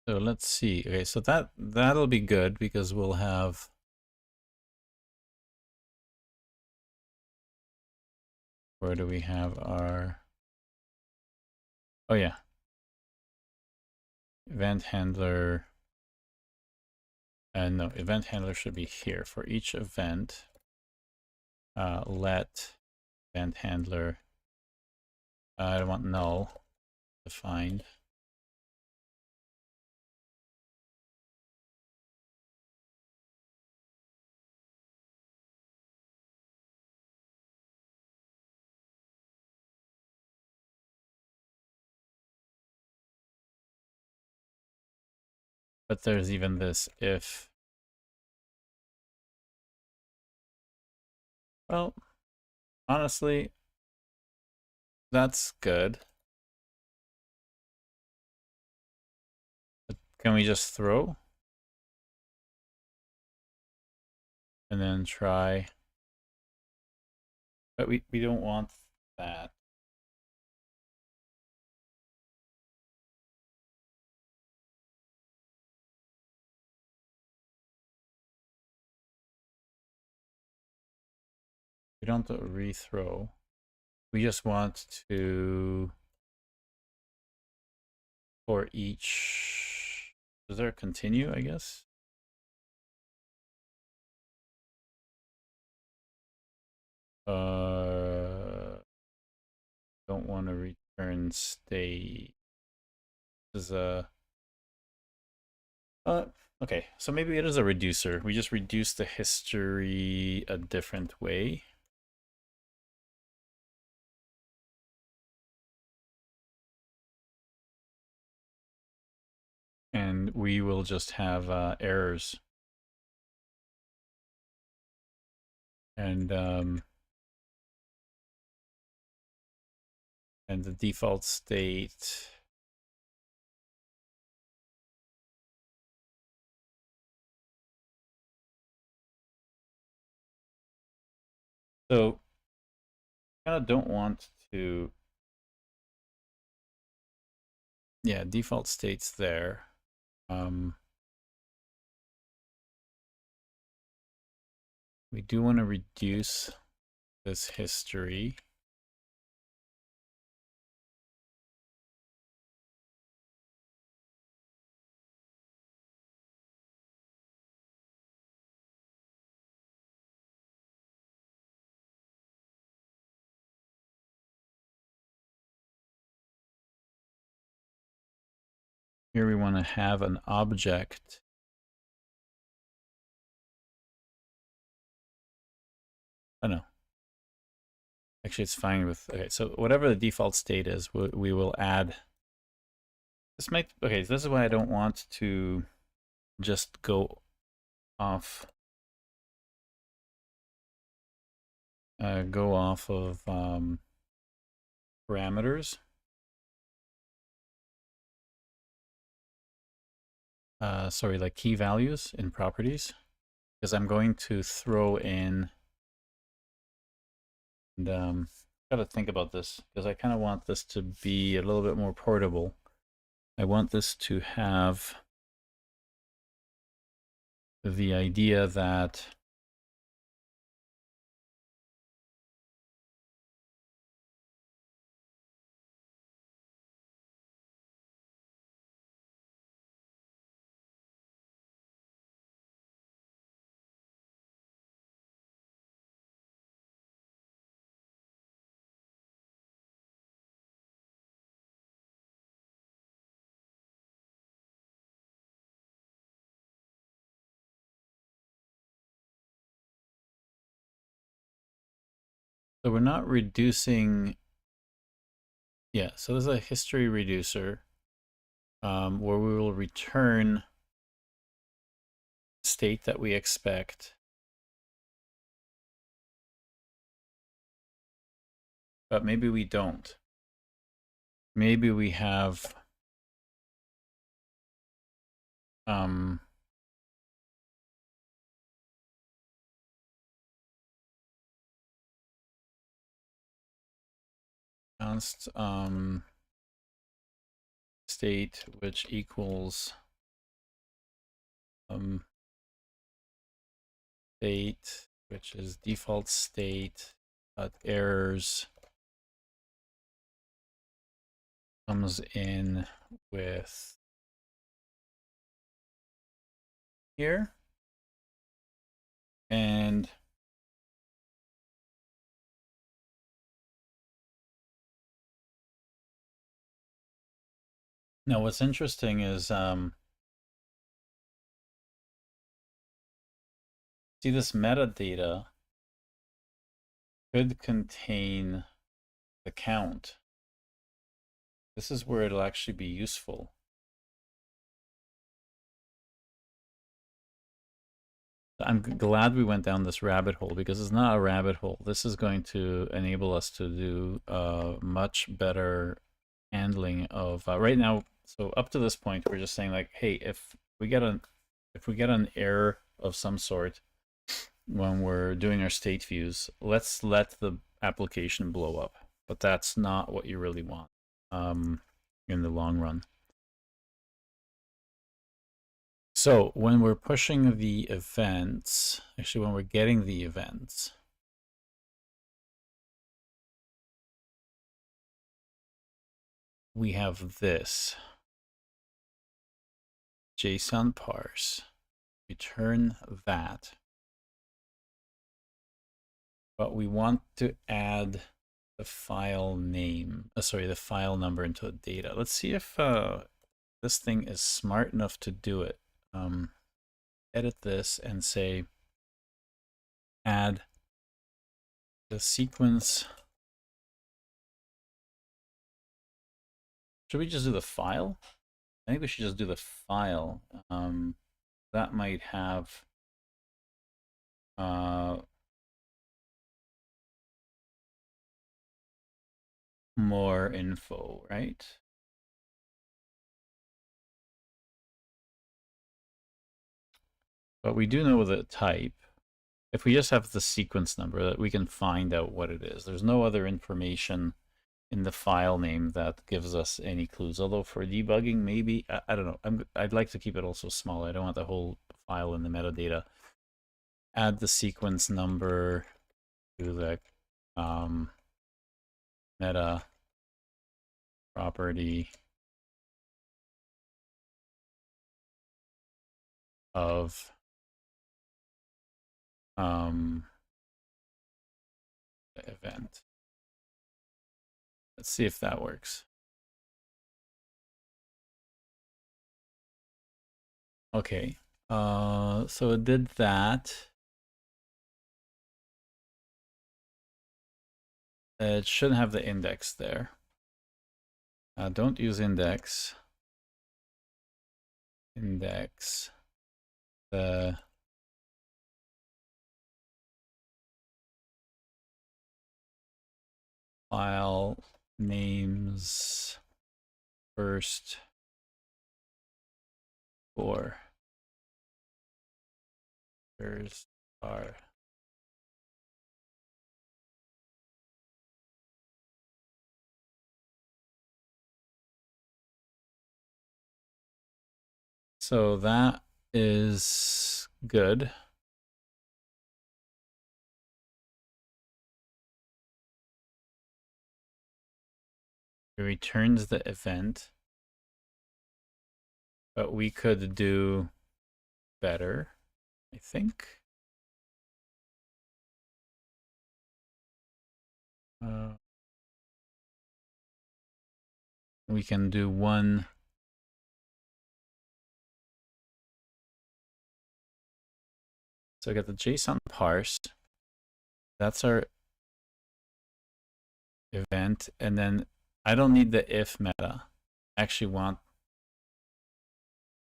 So let's see. Okay, so that'll be good because we'll have where do we have our oh yeah. Event handler no, event handler should be here. For each event, let event handler I want null defined. But there's even this if. Well, honestly, that's good. But can we just throw? And then try. But we don't want that. We don't rethrow. We just want to for each. Does there continue, I guess? Don't want to return state. This is a okay, so maybe it is a reducer. We just reduce the history a different way. And we will just have errors. And the default state. So kind of don't want to, yeah, default state's there. We do want to reduce this history. Here we want to have an object. Oh no. Actually, it's fine with, okay, so whatever the default state is, we will add. This might, okay, so this is why I don't want to just go off of parameters. Sorry, like key values in properties, because I'm going to throw in, and got to think about this, because I kind of want this to be a little bit more portable. I want this to have the idea that so we're not reducing. Yeah, so there's a history reducer where we will return state that we expect. But maybe we don't. Maybe we have const state which equals state, which is default state, but errors comes in with here. And now what's interesting is, see, this metadata could contain the count. This is where it'll actually be useful. I'm glad we went down this rabbit hole, because it's not a rabbit hole. This is going to enable us to do much better handling of right now. So up to this point, we're just saying like, hey, if we get an error of some sort when we're doing our state views, let's let the application blow up. But that's not what you really want in the long run. So when we're pushing the events, actually when we're getting the events, we have this JSON parse, return that. But we want to add the file name, the file number into the data. Let's see if this thing is smart enough to do it. Edit this and say, add the sequence. Should we just do the file? I think we should just do the file. That might have more info, right? But we do know the type. If we just have the sequence number, that we can find out what it is. There's no other information in the file name that gives us any clues. Although for debugging, maybe, I don't know. I'd like to keep it also small. I don't want the whole file in the metadata. Add the sequence number to the meta property of the event. Let's see if that works. Okay, so it did that. It shouldn't have the index there. Don't use index. Index the file names first for there's are so that is good. It returns the event, but we could do better, I think. We can do one. So I got the JSON parse. That's our event. And then I don't need the if meta. I actually want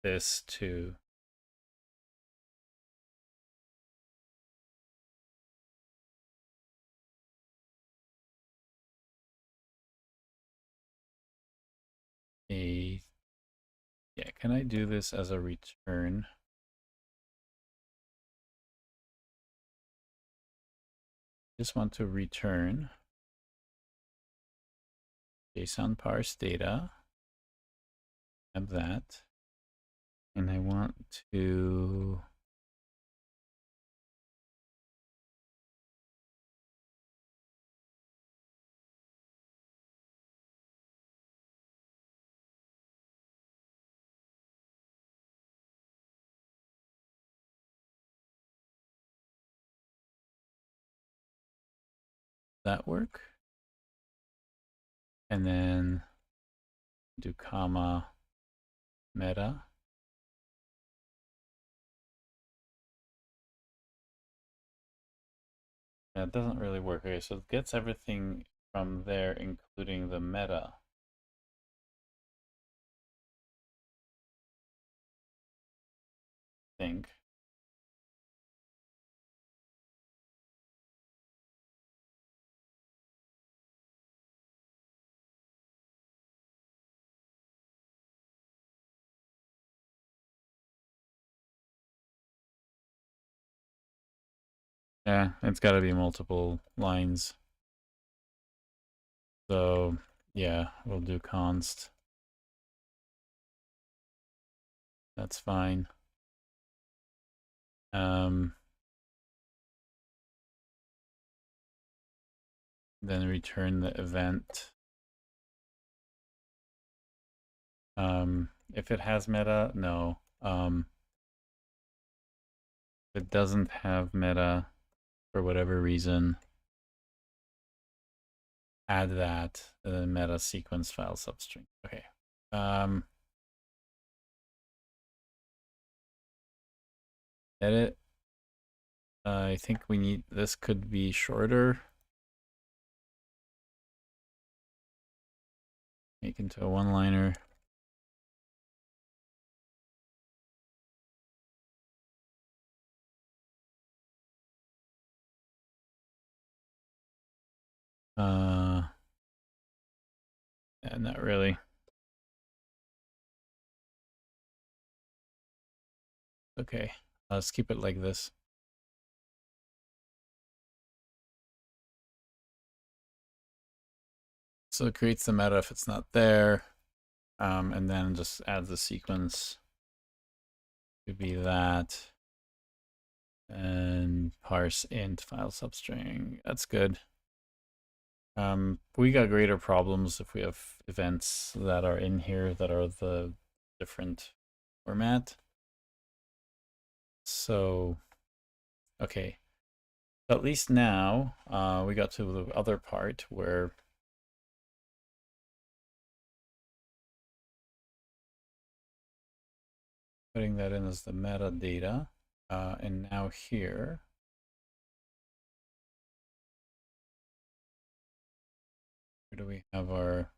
this to a, yeah, can I do this as a return? Just want to return JSON parse data. Have that. And I want to that work? And then do comma meta. That doesn't really work. Okay, so it gets everything from there, including the meta. I think. Yeah, it's got to be multiple lines. So yeah, we'll do const. That's fine. Then return the event. If it has meta, no. If it doesn't have meta for whatever reason, add that the meta sequence file substring. Okay. Edit. I think we need, this could be shorter. Make into a one-liner. Yeah, not really. Okay, let's keep it like this. So it creates the meta if it's not there, and then just adds the sequence to be that, and parse int file substring. That's good. We got greater problems if we have events that are in here that are the different format. So, okay. At least now we got to the other part where putting that in as the metadata. And now here, where do we have our,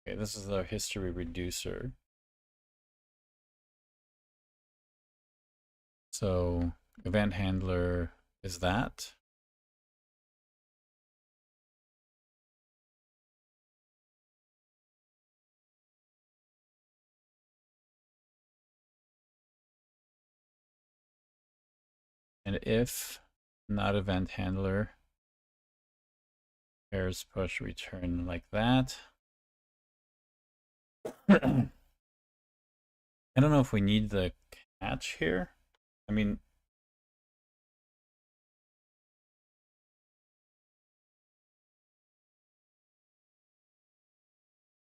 okay, this is our history reducer. So event handler is that. And if not event handler, pairs push return like that. I don't know if we need the catch here. I mean,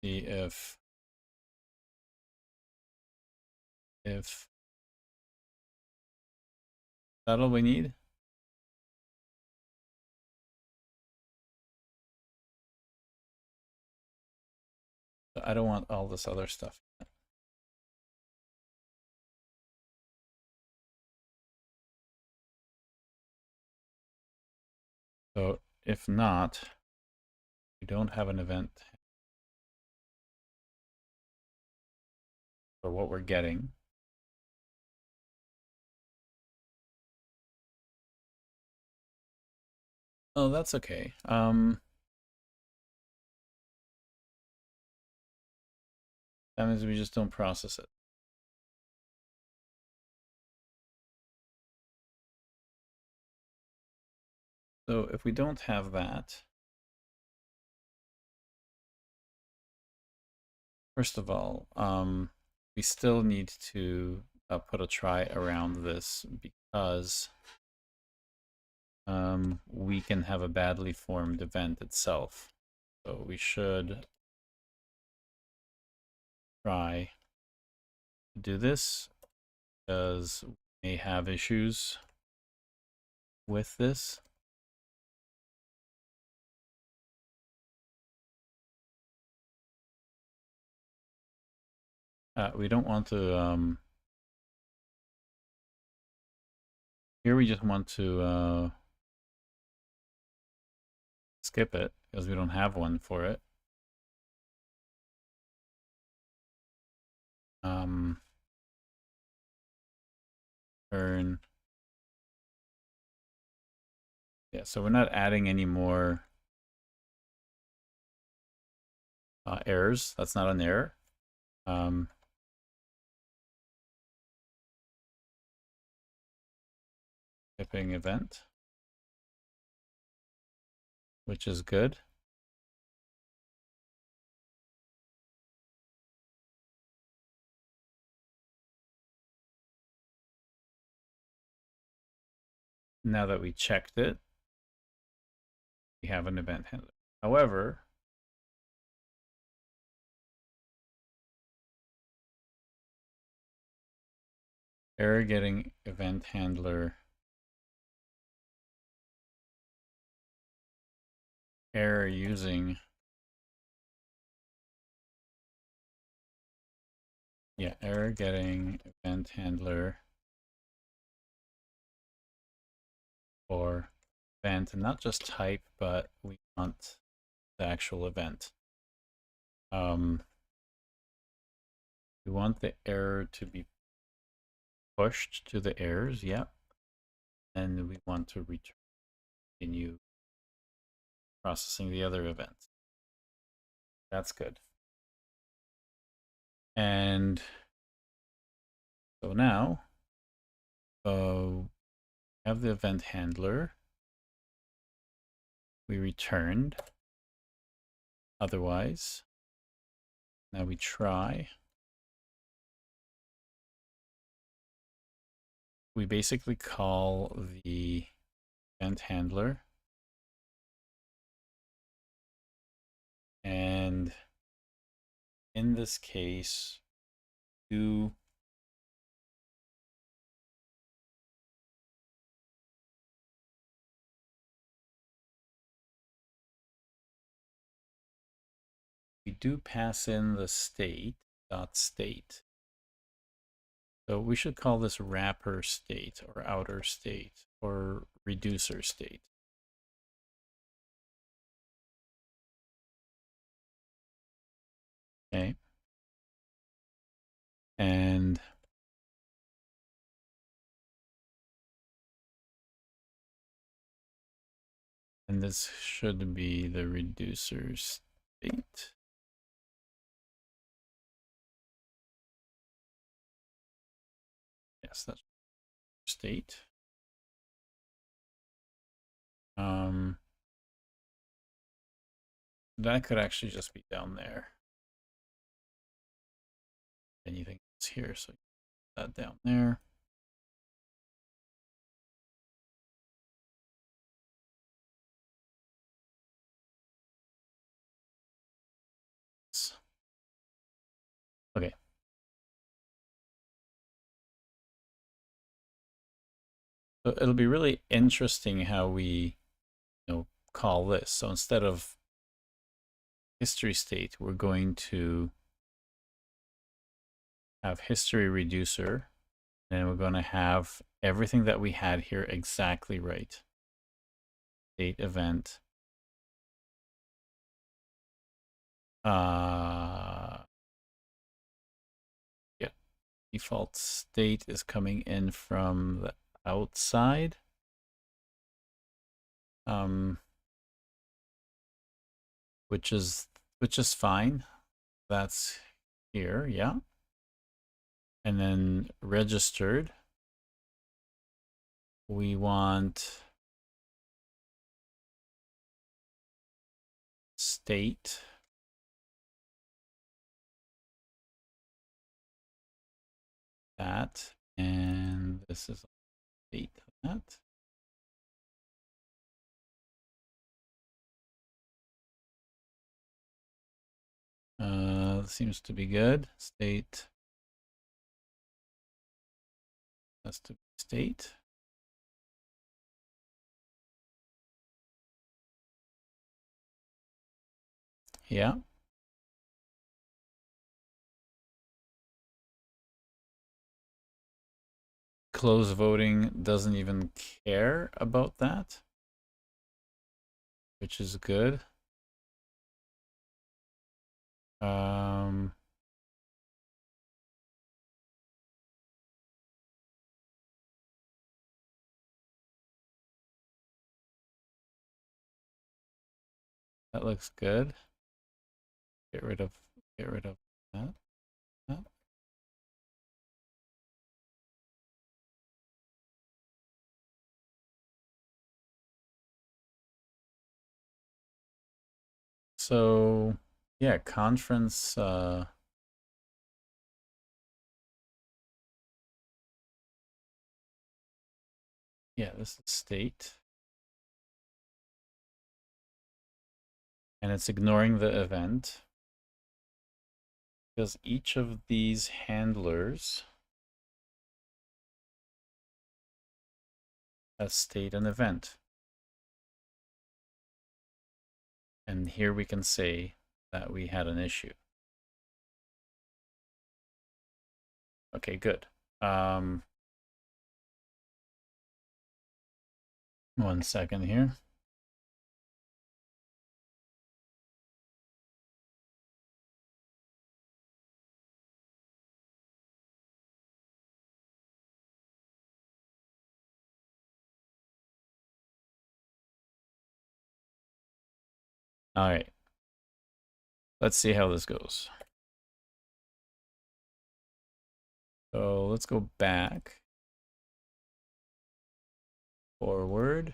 see if that all we need. I don't want all this other stuff. So if not, we don't have an event for what we're getting. Oh, that's okay. That means we just don't process it. So if we don't have that, first of all, we still need to put a try around this because we can have a badly formed event itself. So we should try to do this because we may have issues with this. We don't want to, here we just want to skip it because we don't have one for it. Turn. Yeah, so we're not adding any more errors. That's not an error. Skipping event, which is good. Now that we checked it, we have an event handler. However, error getting event handler, error using, yeah, error getting event handler for event, and not just type, but we want the actual event. We want the error to be pushed to the errors, yep. And we want to continue processing the other events. That's good. And so now we have the event handler. We returned. Otherwise, now we try. We basically call the event handler. And in this case, we do pass in the state. So we should call this wrapper state or outer state or reducer state. Okay. And this should be the reducer state. Yes, that's state. That could actually just be down there. Anything else here, so that down there. Okay. So it'll be really interesting how we, call this. So instead of history state, we're going to have history reducer, and we're going to have everything that we had here exactly right. State event. Yeah. Default state is coming in from the outside. Which is fine. That's here, yeah. And then registered, we want state that, and this is 8 of that. Seems to be good. State has to be state. Yeah. Close voting doesn't even care about that, which is good. That looks good. Get rid of that. that. So yeah, conference yeah, this is state. And it's ignoring the event because each of these handlers has state and event. And here we can say that we had an issue. Okay, good. 1 second here. All right. Let's see how this goes. So let's go back, forward,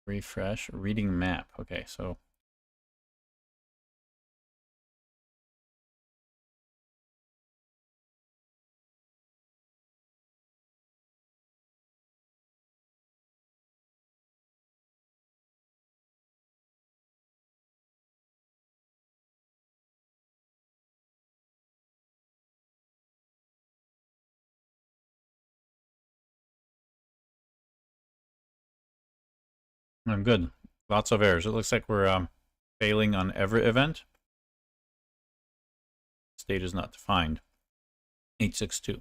refresh, reading map. Okay, so I'm good. Lots of errors. It looks like we're failing on every event. State is not defined. 862.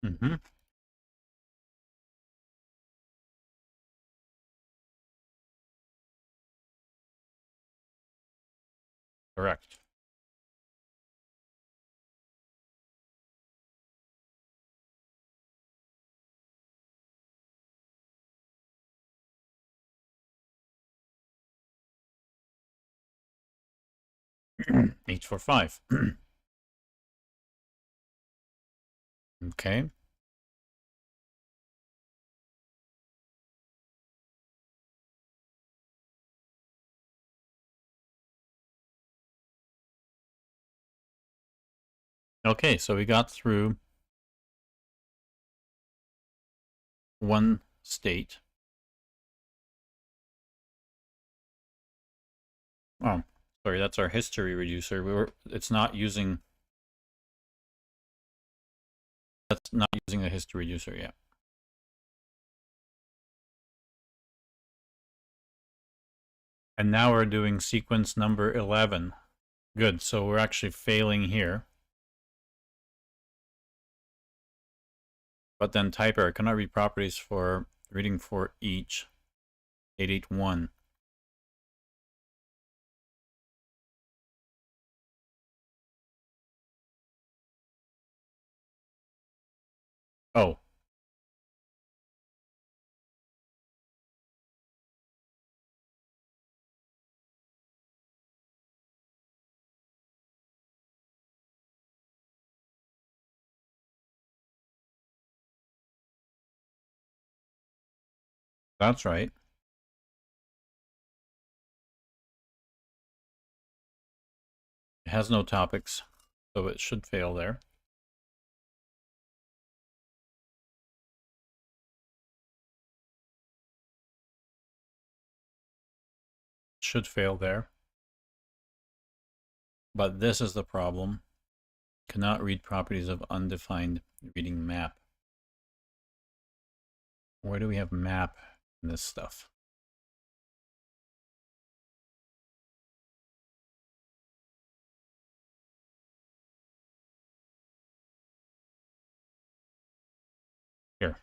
Mm-hmm. Correct. H45. Okay. Okay, so we got through one state. Oh, sorry, that's our history reducer. It's not using, that's not using a history reducer yet. And now we're doing sequence number 11. Good, so we're actually failing here. But then type error cannot read properties for reading for each 881. Oh, That's right. It has no topics, so it should fail there. Should fail there. But this is the problem. Cannot read properties of undefined reading map. Where do we have map in this stuff? Here.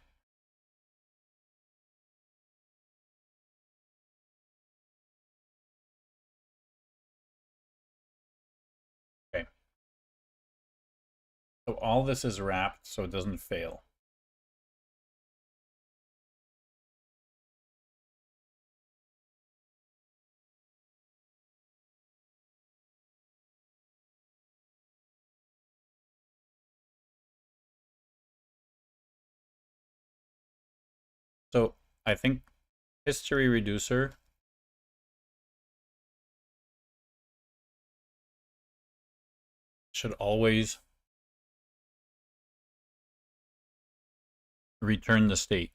Okay. So all this is wrapped so it doesn't fail. So I think history reducer should always return the state.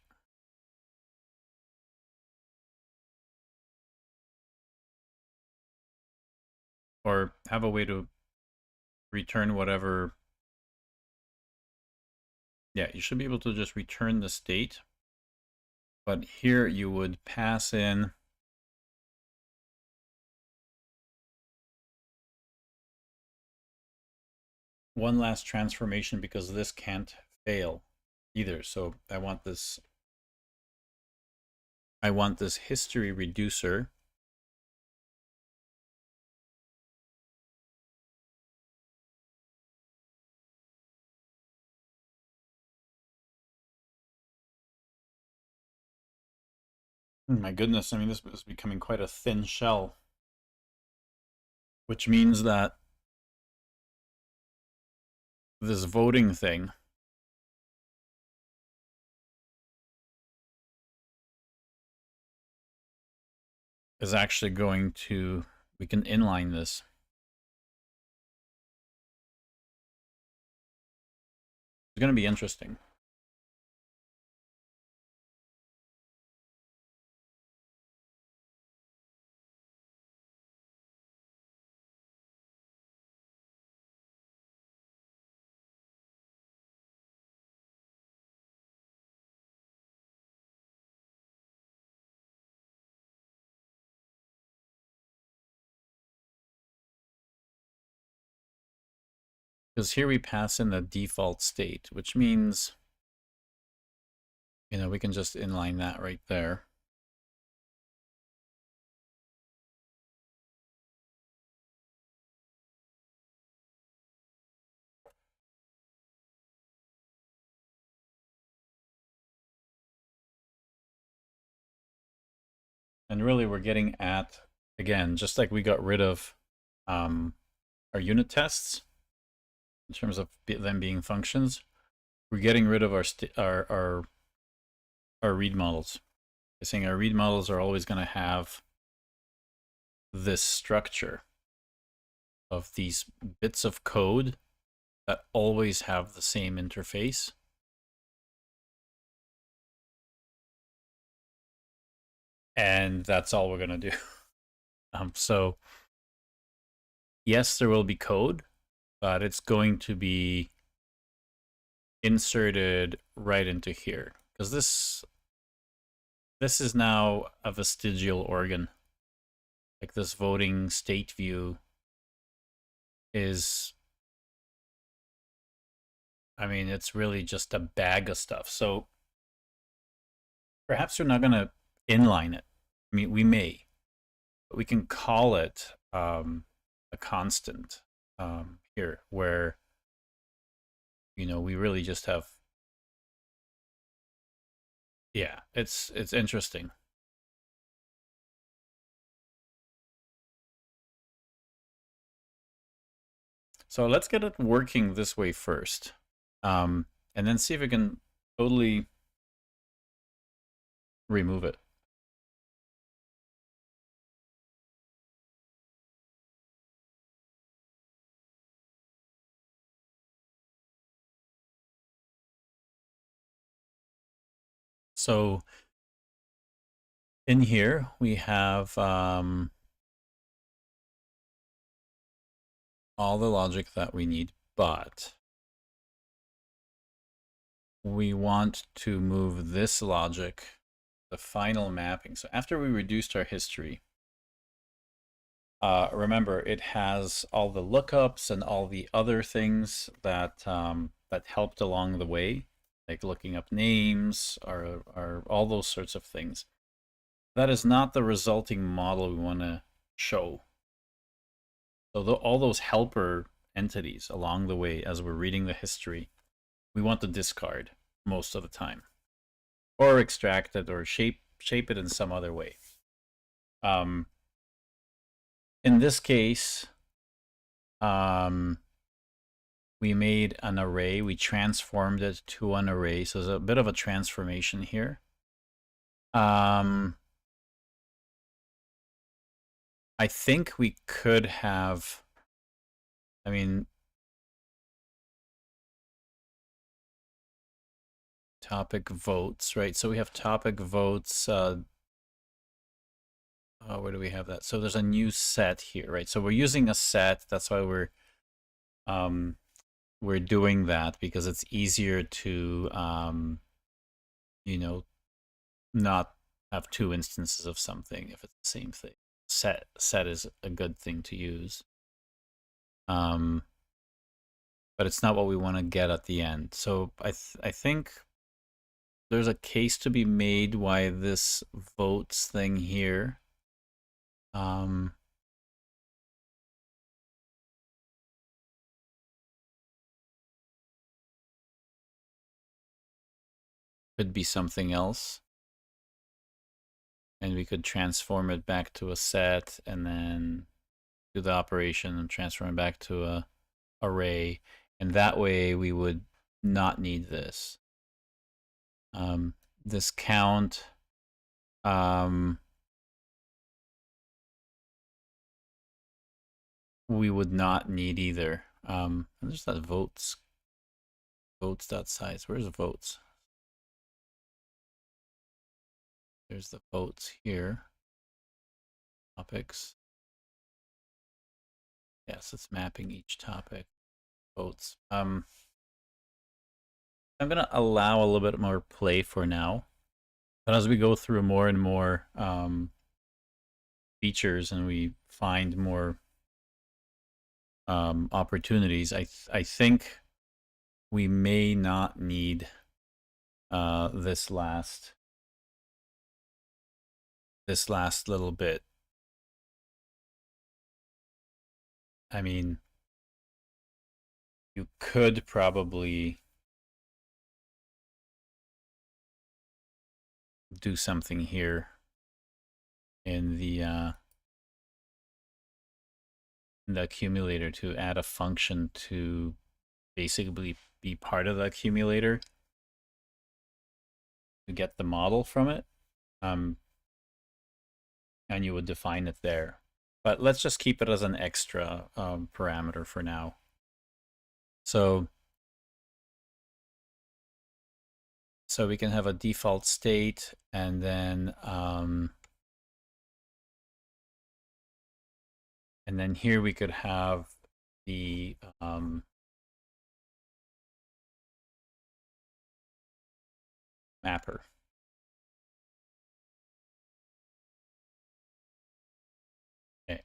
Or have a way to return whatever. Yeah, you should be able to just return the state. But here you would pass in one last transformation because this can't fail either. So I want this history reducer my goodness, I mean, this is becoming quite a thin shell, which means that this voting thing is actually going to, we can inline this. It's going to be interesting. Because here we pass in the default state, which means, you know, we can just inline that right there. And really we're getting at, again, just like we got rid of our unit tests in terms of them being functions, we're getting rid of our read models. We're saying our read models are always going to have this structure of these bits of code that always have the same interface. And that's all we're going to do. So yes, there will be code, but it's going to be inserted right into here because this is now a vestigial organ. Like this voting state view is, I mean, it's really just a bag of stuff. So perhaps we're not going to inline it. I mean, we may, but we can call it a constant here where, you know, we really just have, yeah, it's interesting. So let's get it working this way first, and then see if we can totally remove it. So in here we have all the logic that we need, but we want to move this logic, the final mapping. So after we reduced our history, remember it has all the lookups and all the other things that that helped along the way, like looking up names or all those sorts of things. That is not the resulting model we want to show. So all those helper entities along the way as we're reading the history, we want to discard most of the time, or extract it, or shape it in some other way. In this case, we made an array. We transformed it to an array. So there's a bit of a transformation here. I think we could have, I mean, topic votes, right? So we have topic votes. Where do we have that? So there's a new set here, right? So we're using a set. That's why we're doing that, because it's easier to, you know, not have two instances of something if it's the same thing. Set is a good thing to use. But it's not what we want to get at the end. So I think there's a case to be made why this votes thing here could be something else. And we could transform it back to a set and then do the operation and transform it back to a array. And that way we would not need this. This count, we would not need either. And there's that votes.size. Where's the votes? There's the votes here. Topics. Yes, it's mapping each topic. Votes. I'm gonna allow a little bit more play for now, but as we go through more and more features and we find more opportunities, I think we may not need this last little bit. I mean, you could probably do something here in the accumulator to add a function to basically be part of the accumulator to get the model from it. And you would define it there. But let's just keep it as an extra parameter for now. So we can have a default state, and then here we could have the mapper. Okay.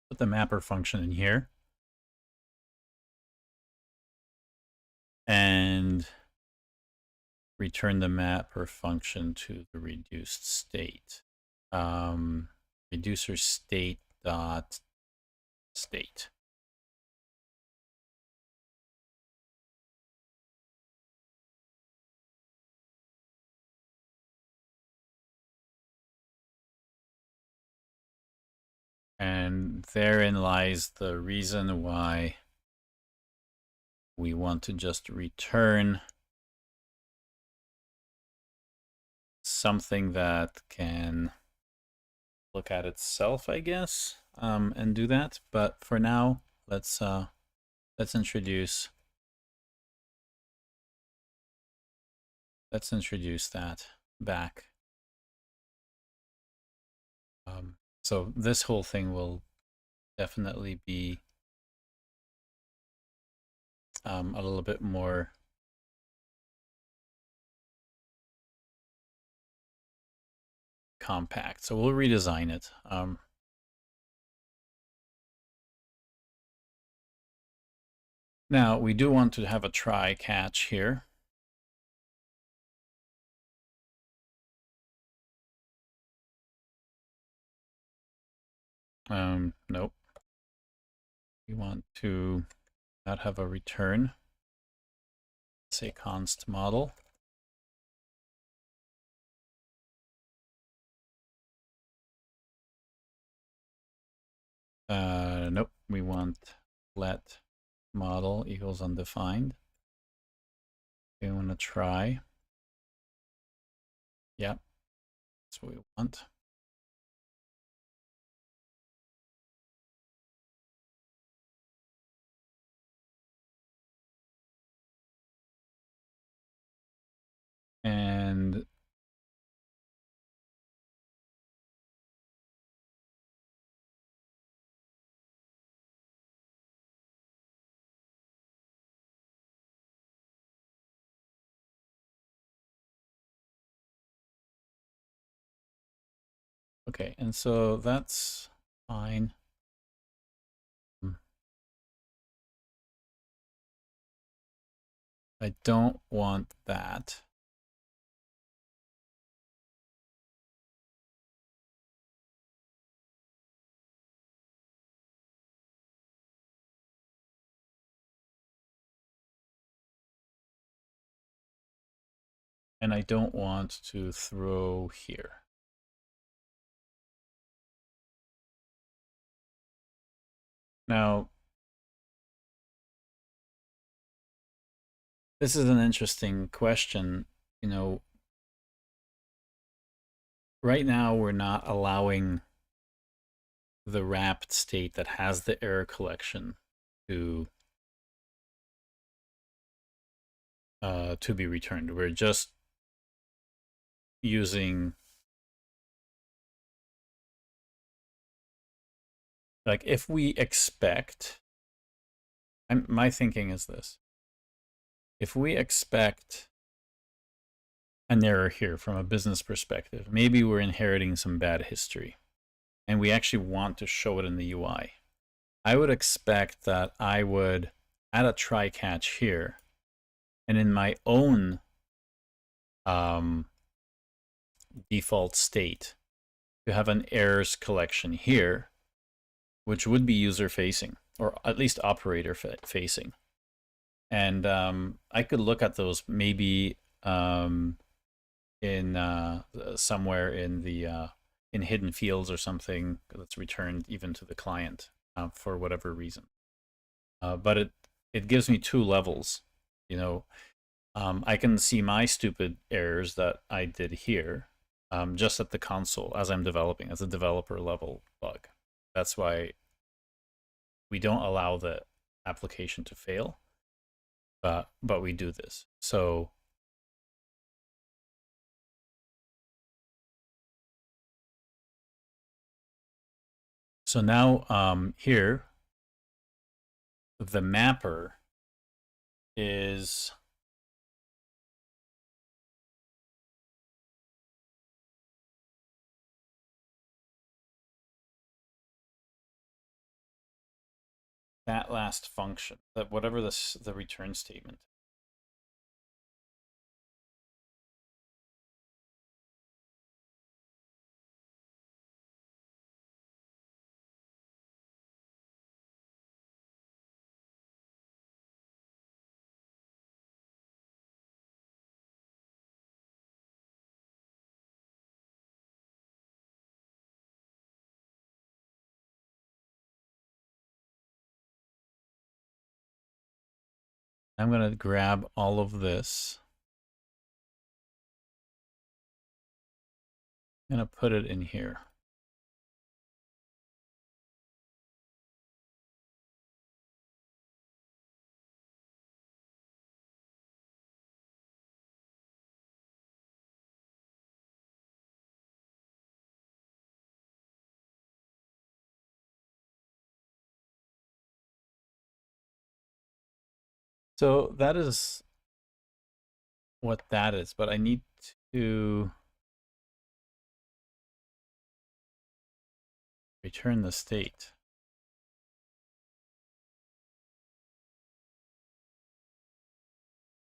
Put the mapper function in here. And return the mapper function to the reduced state. Reducer state dot state. And therein lies the reason why we want to just return something that can look at itself, I guess, and do that. But for now, let's introduce let's introduce that back. So this whole thing will definitely be a little bit more compact. So we'll redesign it. Now we do want to have a try catch here. Nope. We want to not have a return. Say const model. Nope. We want let model equals undefined. We want to try. Yep. That's what we want. And okay, and so that's fine. I don't want that. And I don't want to throw here. Now, this is an interesting question. You know, right now we're not allowing the wrapped state that has the error collection to be returned. We're just using, like, if we expect, my thinking is this: if we expect an error here from a business perspective, maybe we're inheriting some bad history, and we actually want to show it in the UI. I would expect that I would add a try catch here, and in my own default state, to have an errors collection here, which would be user facing, or at least operator facing. And I could look at those maybe in somewhere in the in hidden fields or something that's returned even to the client for whatever reason. But it gives me two levels. You know, I can see my stupid errors that I did here just at the console as I'm developing, as a developer level bug. That's why we don't allow the application to fail, but we do this. So now here, the mapper is that last function, that whatever the return statement. I'm going to grab all of this. I'm going to put it in here. So that is what that is, but I need to return the state.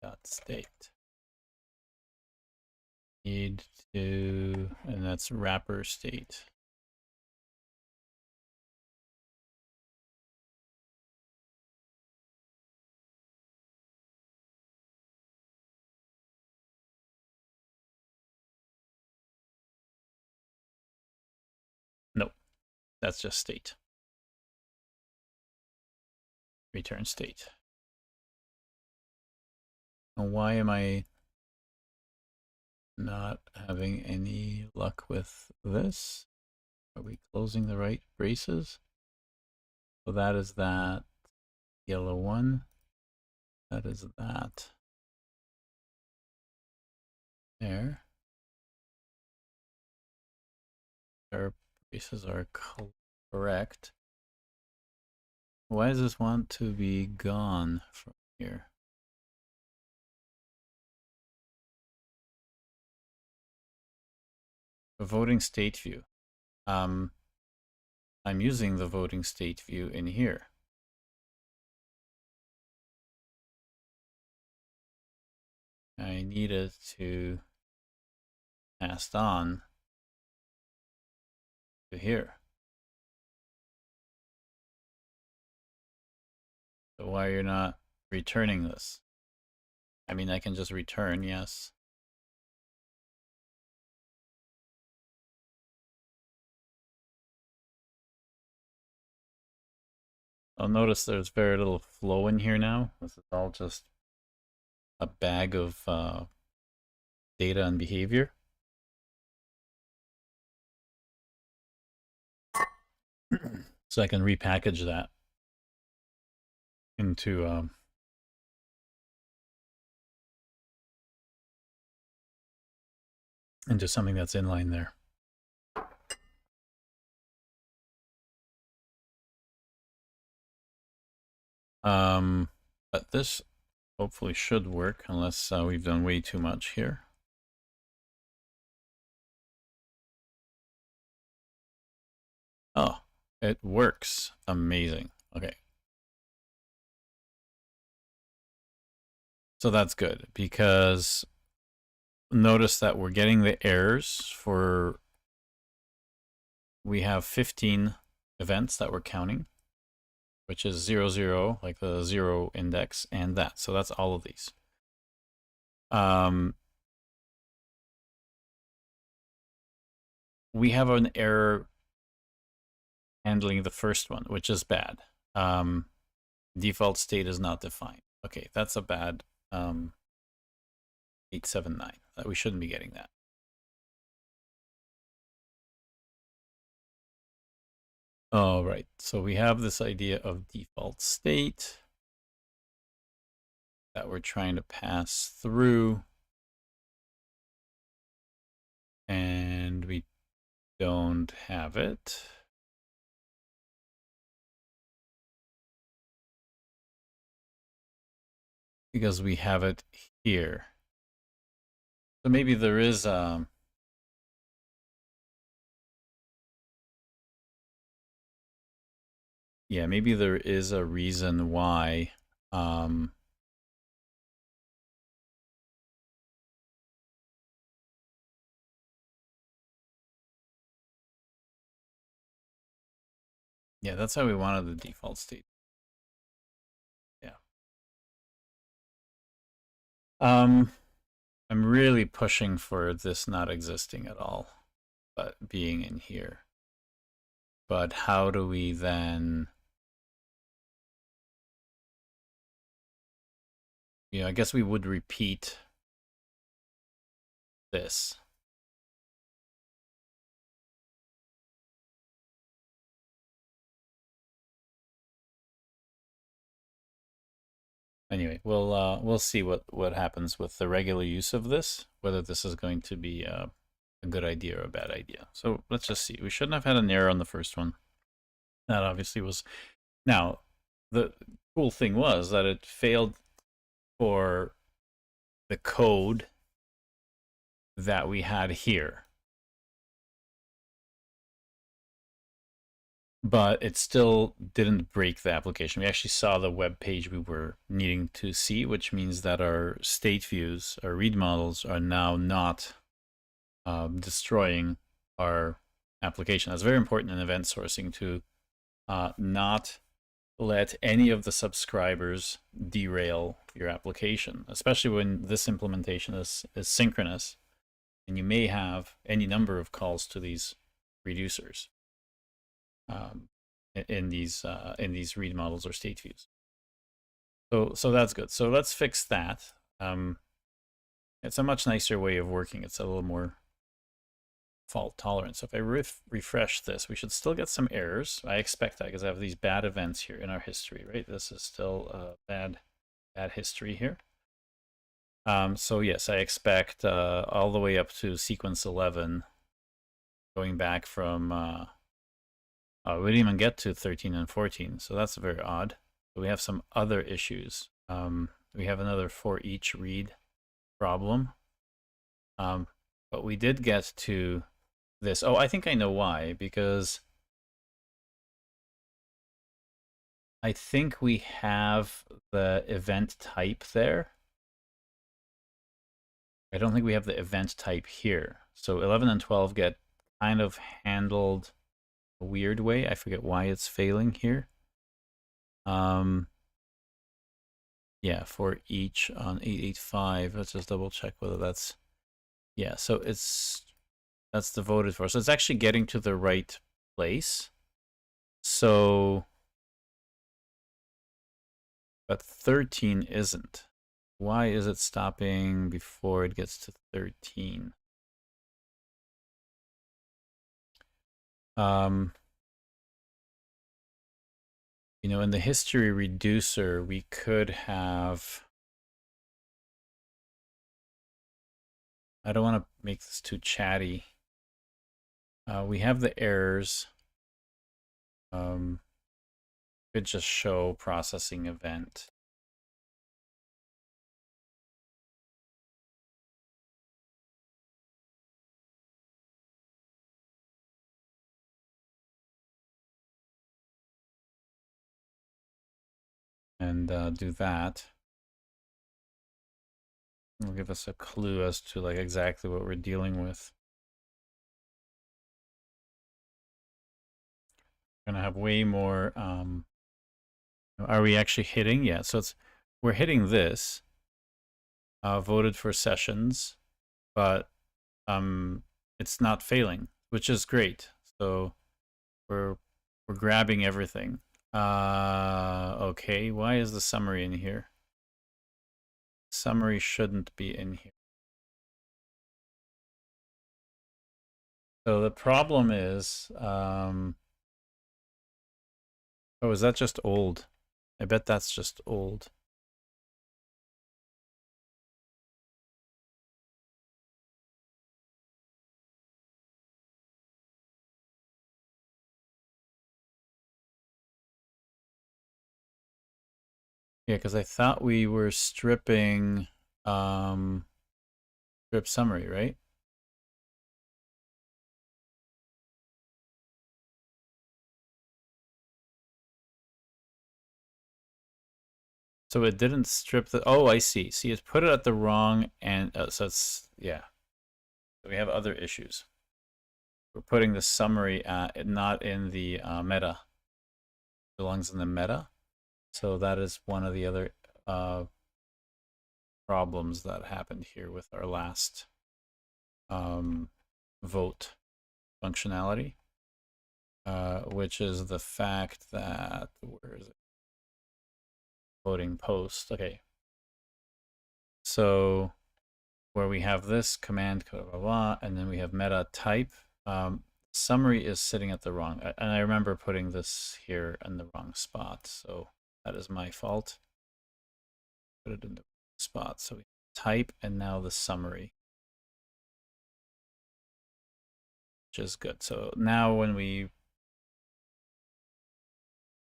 Dot state. Need to, and that's wrapper state. Nope, that's just state. Return state. And why am I not having any luck with this? Are we closing the right braces? So that is that yellow one. That is that. There. Our braces are correct. Why does this want to be gone from here? The voting state view. I'm using the voting state view in here. I need it to pass on to here. So why you're not returning this? I mean, I can just return, yes. I'll notice there's very little flow in here now. This is all just a bag of data and behavior. So I can repackage that into something that's inline there. But this hopefully should work unless we've done way too much here. Oh, it works. Amazing. Okay. So that's good because notice that we're getting the errors for, we have 15 events that we're counting, which is 0, 0, like the 0 index, and that. So that's all of these. We have an error handling the first one, which is bad. Default state is not defined. Okay, that's a bad 879. We shouldn't be getting that. All right, so we have this idea of default state that we're trying to pass through, and we don't have it. Because we have it here. So maybe there is yeah, maybe there is a reason why yeah, that's how we wanted the default state. Yeah. I'm really pushing for this not existing at all, but being in here. But how do we then, I guess we would repeat this. Anyway, we'll see what happens with the regular use of this, whether this is going to be a good idea or a bad idea. So let's just see. We shouldn't have had an error on the first one. That obviously was. Now, the cool thing was that it failed for the code that we had here. But it still didn't break the application. We actually saw the web page we were needing to see, which means that our state views, our read models, are now not destroying our application. That's very important in event sourcing to not let any of the subscribers derail your application, especially when this implementation is synchronous and you may have any number of calls to these reducers in these read models or state views. So that's good. So let's fix that. It's a much nicer way of working. It's a little more fault tolerant. So if I refresh this, we should still get some errors. I expect that because I have these bad events here in our history, right? This is still bad history here. So yes, I expect all the way up to sequence 11, going back from, we didn't even get to 13 and 14, so that's very odd. But we have some other issues. We have another for each read problem. But we did get to this. Oh, I think I know why, because I think we have the event type there. I don't think we have the event type here. So 11 and 12 get kind of handled a weird way. I forget why it's failing here. Yeah, for each on 885, let's just double check whether that's, yeah, so that's the voted for. So it's actually getting to the right place. So, but 13 isn't. Why is it stopping before it gets to 13? You know, in the history reducer, we could have, I don't want to make this too chatty. We have the errors. Could just show processing event. And do that. It'll give us a clue as to like exactly what we're dealing with. We're gonna have way more. Are we actually hitting? Yeah, so we're hitting this. Voted for sessions, but it's not failing, which is great. So we're grabbing everything. Okay, why is the summary in here? Summary shouldn't be in here. So the problem is, oh, is that just old? I bet that's just old. Yeah, because I thought we were stripping strip summary, right? So it didn't strip the, oh, I see. See, it put it at the wrong, and so it's, yeah. So we have other issues. We're putting the summary not in the meta. It belongs in the meta. So that is one of the other problems that happened here with our last vote functionality, which is the fact that, where is it? Voting post. Okay. So where we have this command, blah, blah, blah, and then we have meta type. Summary is sitting at the wrong, and I remember putting this here in the wrong spot. So that is my fault. Put it in the spot. So we type and now the summary, which is good. So now when we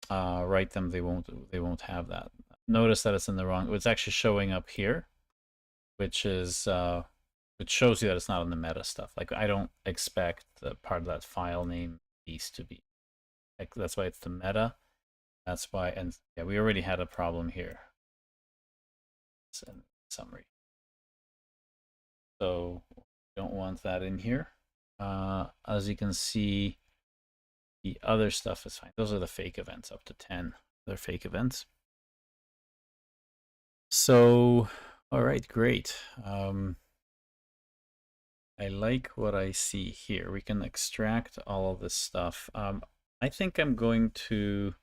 write them, they won't have that. notice that it's in the wrong. It's actually showing up here, which is which shows you that it's not in the meta stuff. Like I don't expect the part of that file name piece to be. Like that's why it's the meta. That's why, and yeah, we already had a problem here. It's in summary. So don't want that in here. As you can see, the other stuff is fine. Those are the fake events, up to 10. They're fake events. So, all right, great. I like what I see here. We can extract all of this stuff. I think I'm going to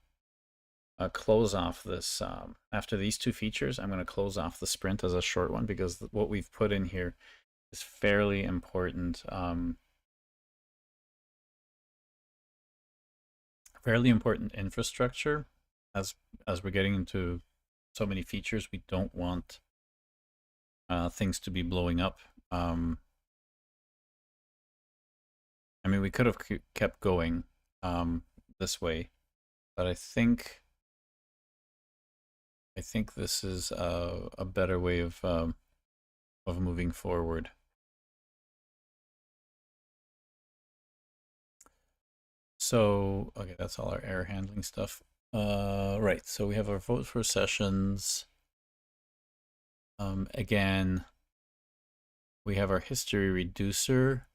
close off this. After these two features, I'm going to close off the sprint as a short one because what we've put in here is fairly important. Fairly important infrastructure. As we're getting into so many features, we don't want things to be blowing up. I mean, we could have kept going this way, but I think this is a better way of moving forward. So, okay, that's all our error handling stuff. Right, so we have our vote for sessions. Again, we have our history reducer.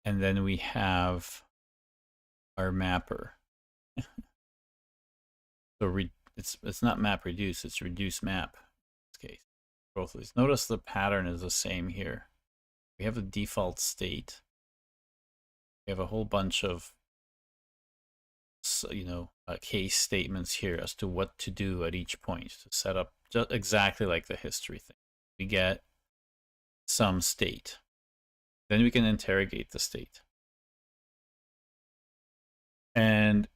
And then we have our mapper. So it's not map reduce, it's reduce map in this case. Both of these. Notice the pattern is the same here. We have a default state. We have a whole bunch of case statements here as to what to do at each point to set up just exactly like the history thing. We get some state. Then we can interrogate the state. And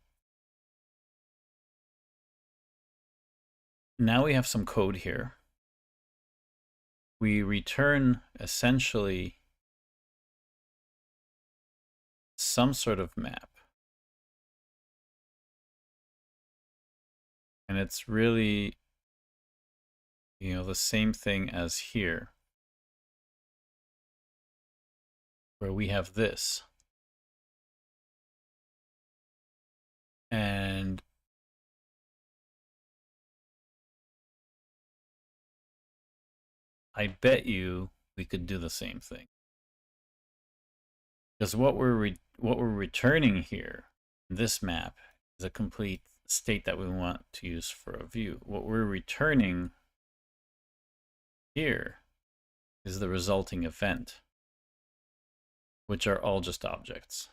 now we have some code here. We return essentially some sort of map. And it's really, the same thing as here, where we have this. And I bet you we could do the same thing. Because what we're returning here, this map, is a complete state that we want to use for a view. What we're returning here is the resulting event, which are all just objects.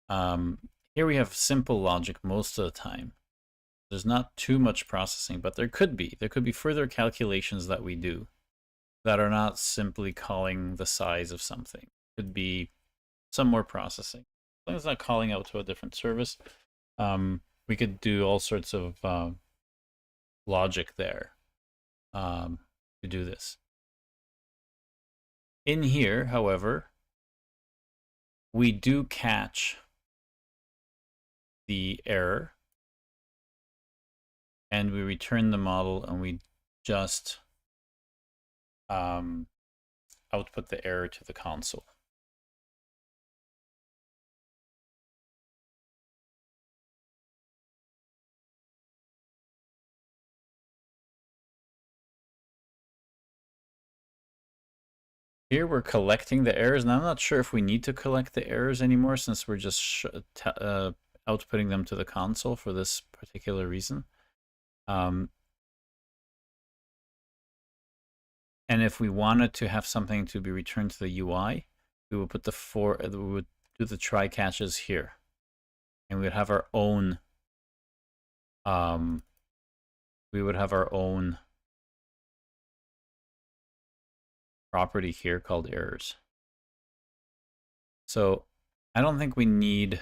Here we have simple logic most of the time. There's not too much processing, but there could be. There could be further calculations that we do that are not simply calling the size of something. Could be some more processing. As long as it's not calling out to a different service, we could do all sorts of logic there to do this. In here, however, we do catch the error and we return the model and we just output the error to the console. Here we're collecting the errors, and I'm not sure if we need to collect the errors anymore since we're just outputting them to the console for this particular reason. And if we wanted to have something to be returned to the UI, we would put we would do the try catches here, and we would have our own. We would have our own property here called errors. So I don't think we need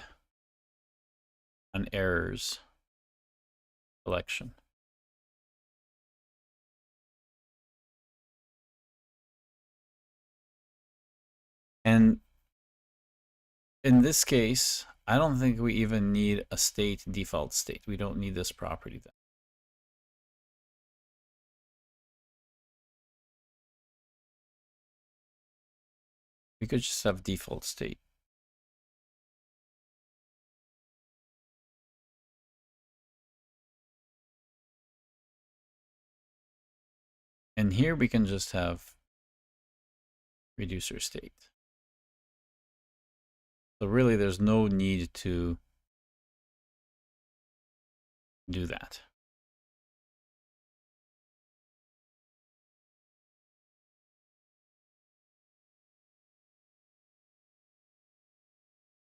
an errors collection. And in this case, I don't think we even need a state default state. We don't need this property then. We could just have default state. And here we can just have reducer state. So really there's no need to do that.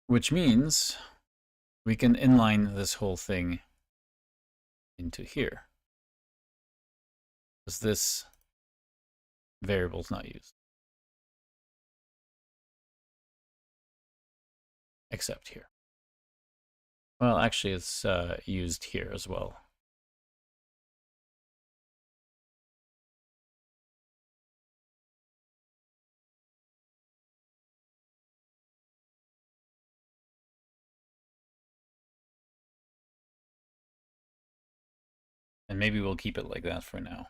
Which means we can inline this whole thing into here, because this variable is not used, except here. Well, actually, it's used here as well. And maybe we'll keep it like that for now.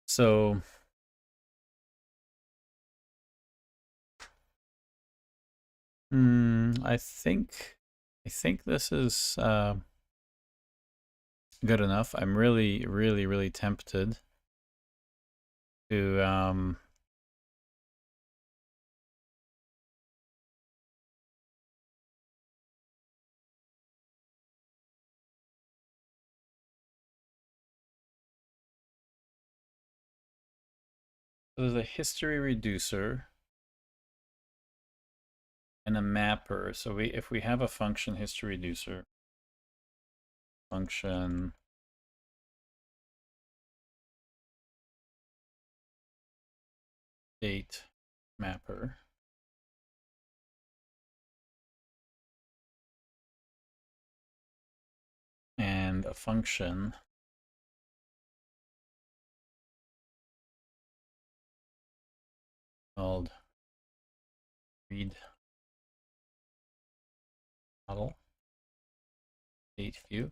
So I think this is good enough. I'm really tempted to there's a history reducer and a mapper. So if we have a function history reducer, function state mapper, and a function called read model state view.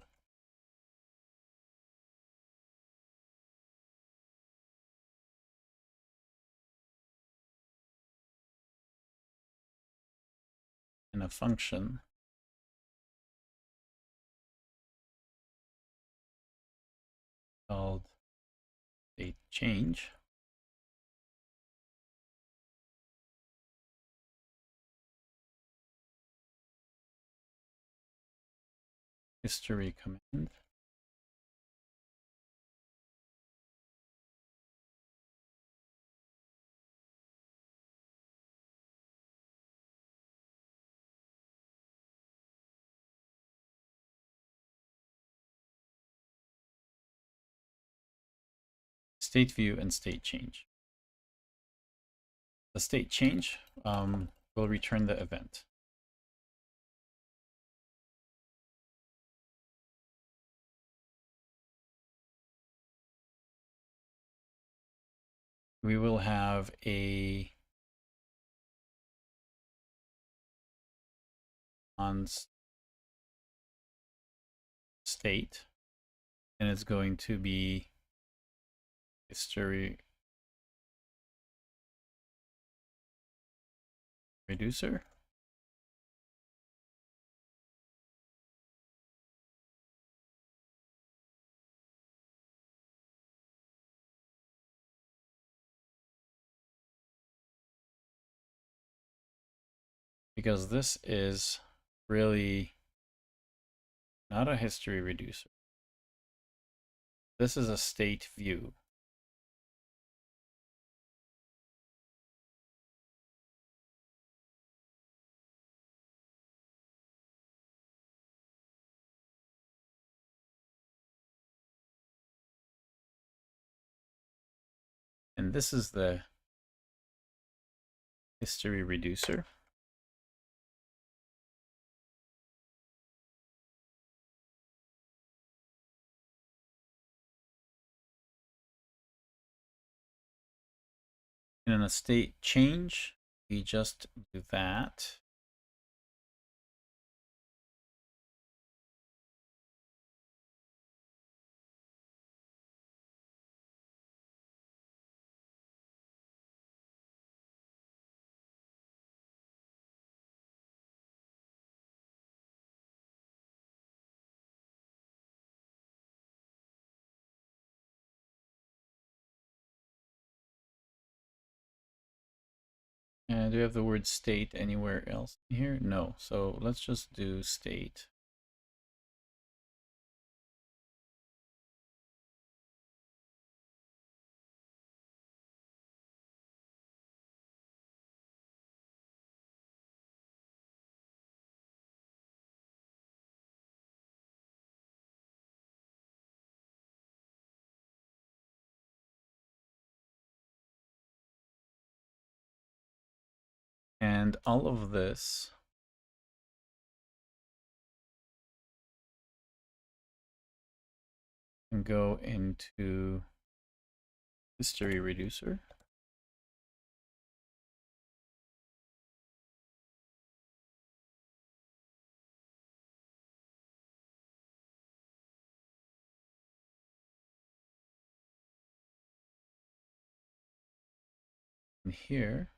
And a function called state change. History command. State view and state change. The state change will return the event. We will have a on state, and it's going to be history reducer. Because this is really not a history reducer. This is a state view. And this is the history reducer. In a state change, we just do that. And do we have the word state anywhere else here? No. So let's just do state. And all of this can go into history reducer. And here,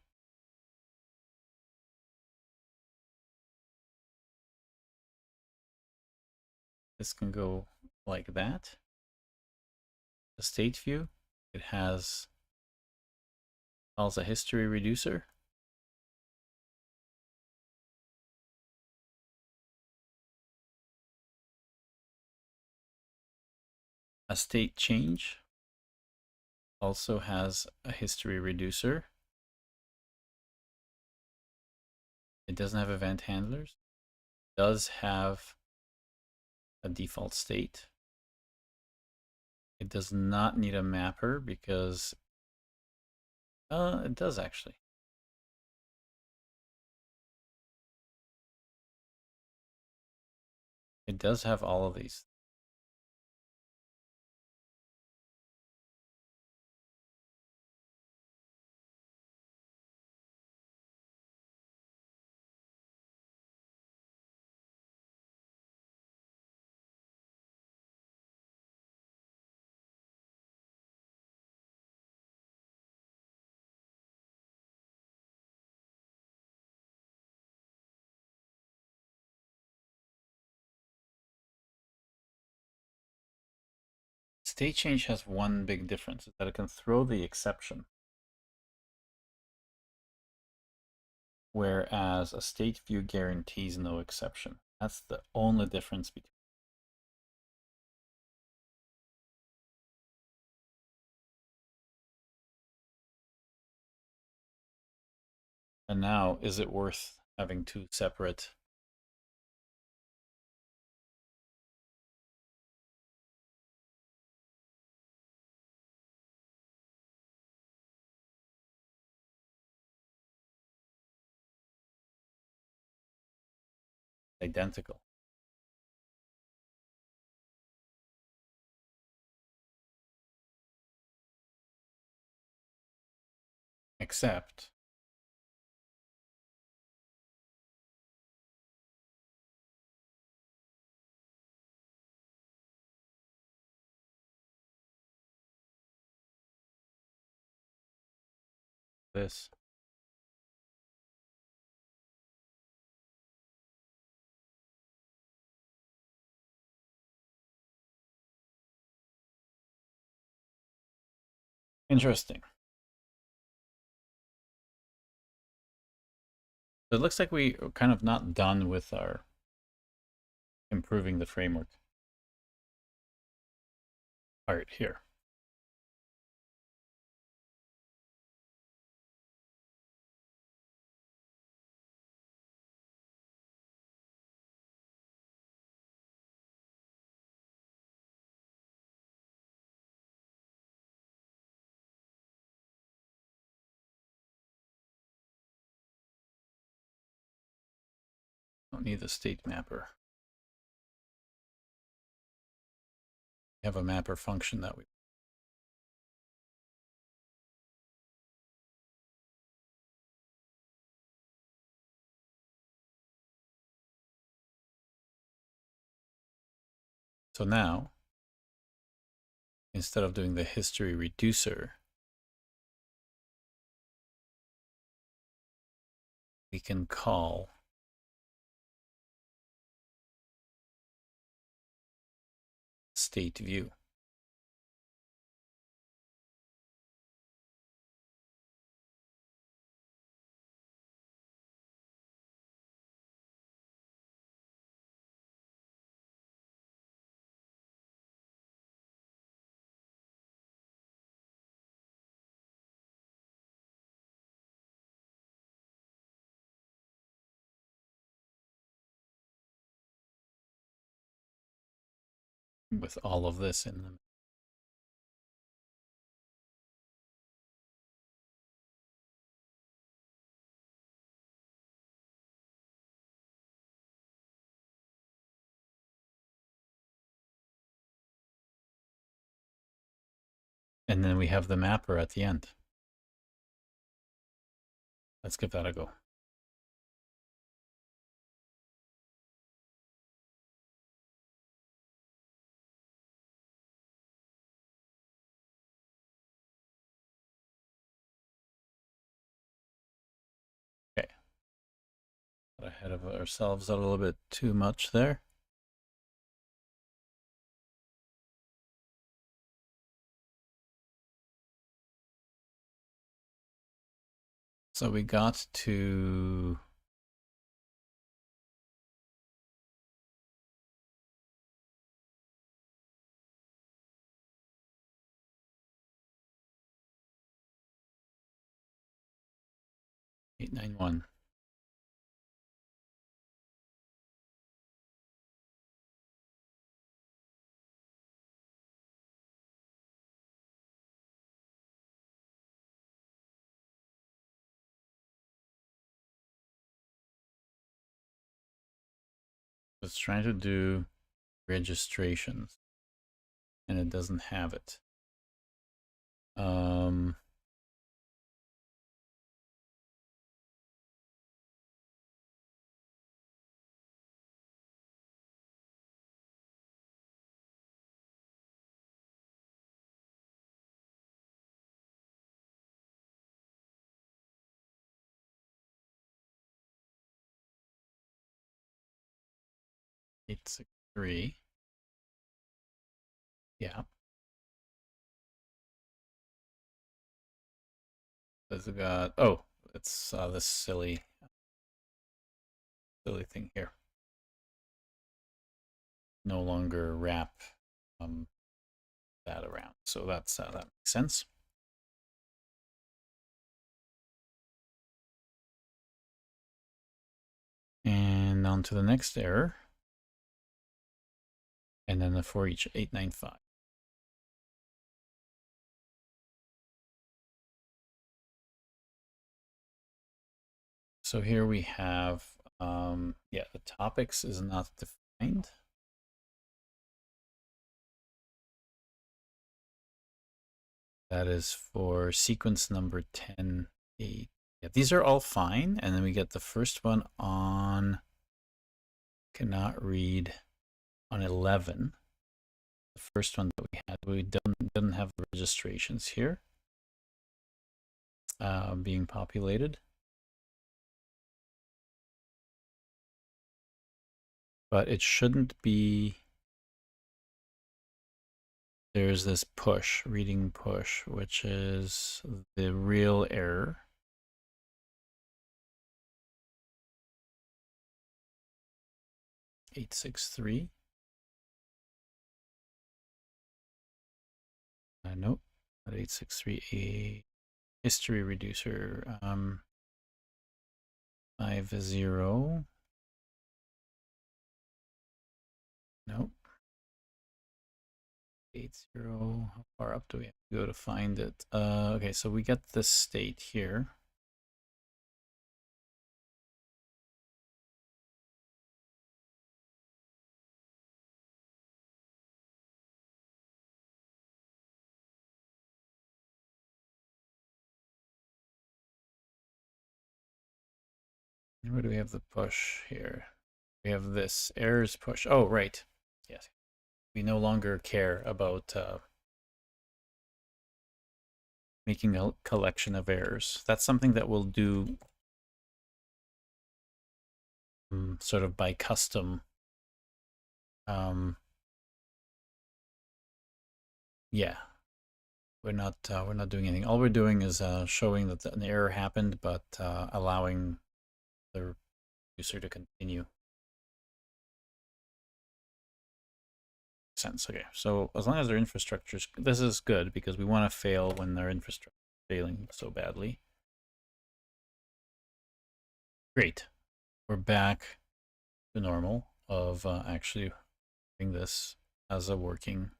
this can go like that. The state view, it has calls a history reducer. A state change also has a history reducer. It doesn't have event handlers. It does have a default state. It does not need a mapper because it does actually. It does have all of these. State change has one big difference, is that it can throw the exception. Whereas a state view guarantees no exception. That's the only difference between. And now, is it worth having two separate? Identical. Except this. Interesting. So it looks like we are kind of not done with our improving the framework part here. Don't need the state mapper. We have a mapper function that we So now, instead of doing the history reducer, we can call state view. With all of this in them. And then we have the mapper at the end. Let's give that a go. Okay. Got ahead of ourselves a little bit too much there. So we got to $891. It's trying to do registrations, and it doesn't have it. 863. Yeah. It's got, oh, it's this silly thing here. No longer wrap that around. So that's that makes sense. And on to the next error. And then the for each 895. So here we have, yeah, the topics is not defined. That is for sequence number 10, 8. Yeah, these are all fine. And then we get the first one on cannot read on 11. The first one that we had, we didn't have the registrations here being populated. But it shouldn't be. There's this push, reading push, which is the real error. $863. Nope, not 863. A history reducer. 50. Nope. 80. How far up do we have to go to find it? Okay, so we get this state here. Where do we have the push here? We have this errors push. Oh, right. Yes. we no longer care about making a collection of errors. That's something that we'll do sort of by custom. Yeah, we're not doing anything. All we're doing is showing that an error happened, but allowing the user to continue. Sense. Okay, so as long as their infrastructure is, this is good because we want to fail when their infrastructure is failing so badly. Great, we're back to normal of actually doing this as a working.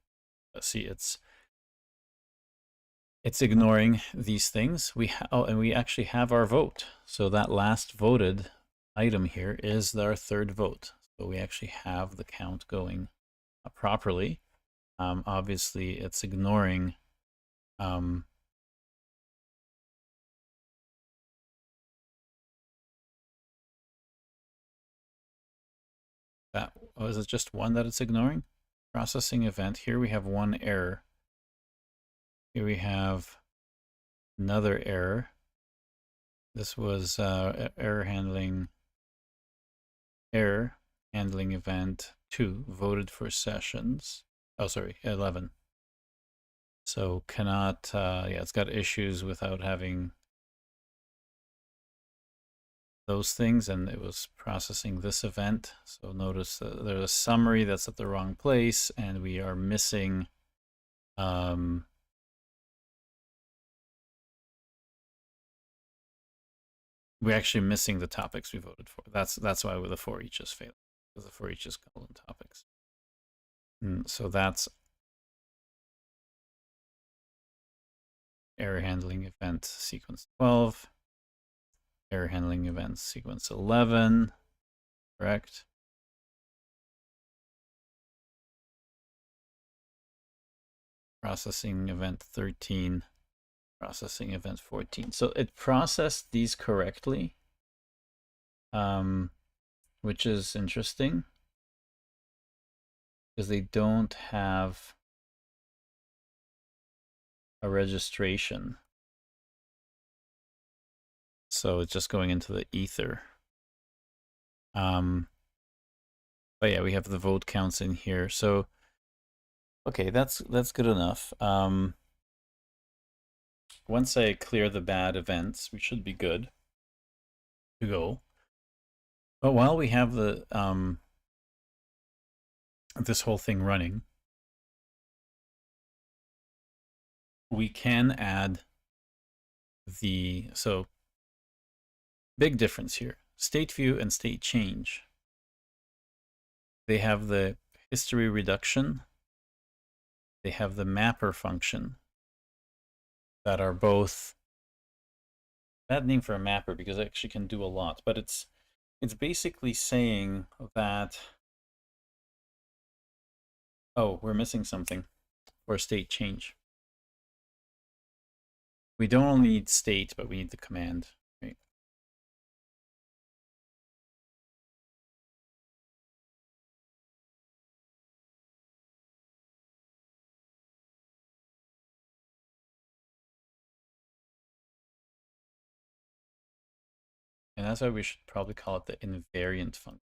See, it's ignoring these things. And we actually have our vote. So that last voted item here is our third vote. So we actually have the count going properly. Obviously, it's ignoring that. Oh, is it just one that it's ignoring? Processing event. Here we have one error. Here we have another error. This was error handling event 2, voted for sessions. Oh, sorry, 11. So cannot, yeah, it's got issues without having those things, and it was processing this event. So notice there's a summary that's at the wrong place, and we are missing we're actually missing the topics we voted for. That's why the for each is failing, because the for each is colon topics. So that's error handling event sequence 12, error handling event sequence 11, correct? Processing event 13, processing event 14. So it processed these correctly, which is interesting because they don't have a registration. So it's just going into the ether. But yeah, we have the vote counts in here. So okay, that's good enough. Once I clear the bad events, we should be good to go. But while we have the this whole thing running, we can add the, so big difference here. State view and state change. They have the history reduction. They have the mapper function that are both, bad name for a mapper because it actually can do a lot, but it's basically saying that, oh, we're missing something for state change. We don't only need state, but we need the command, right? And that's why we should probably call it the invariant function.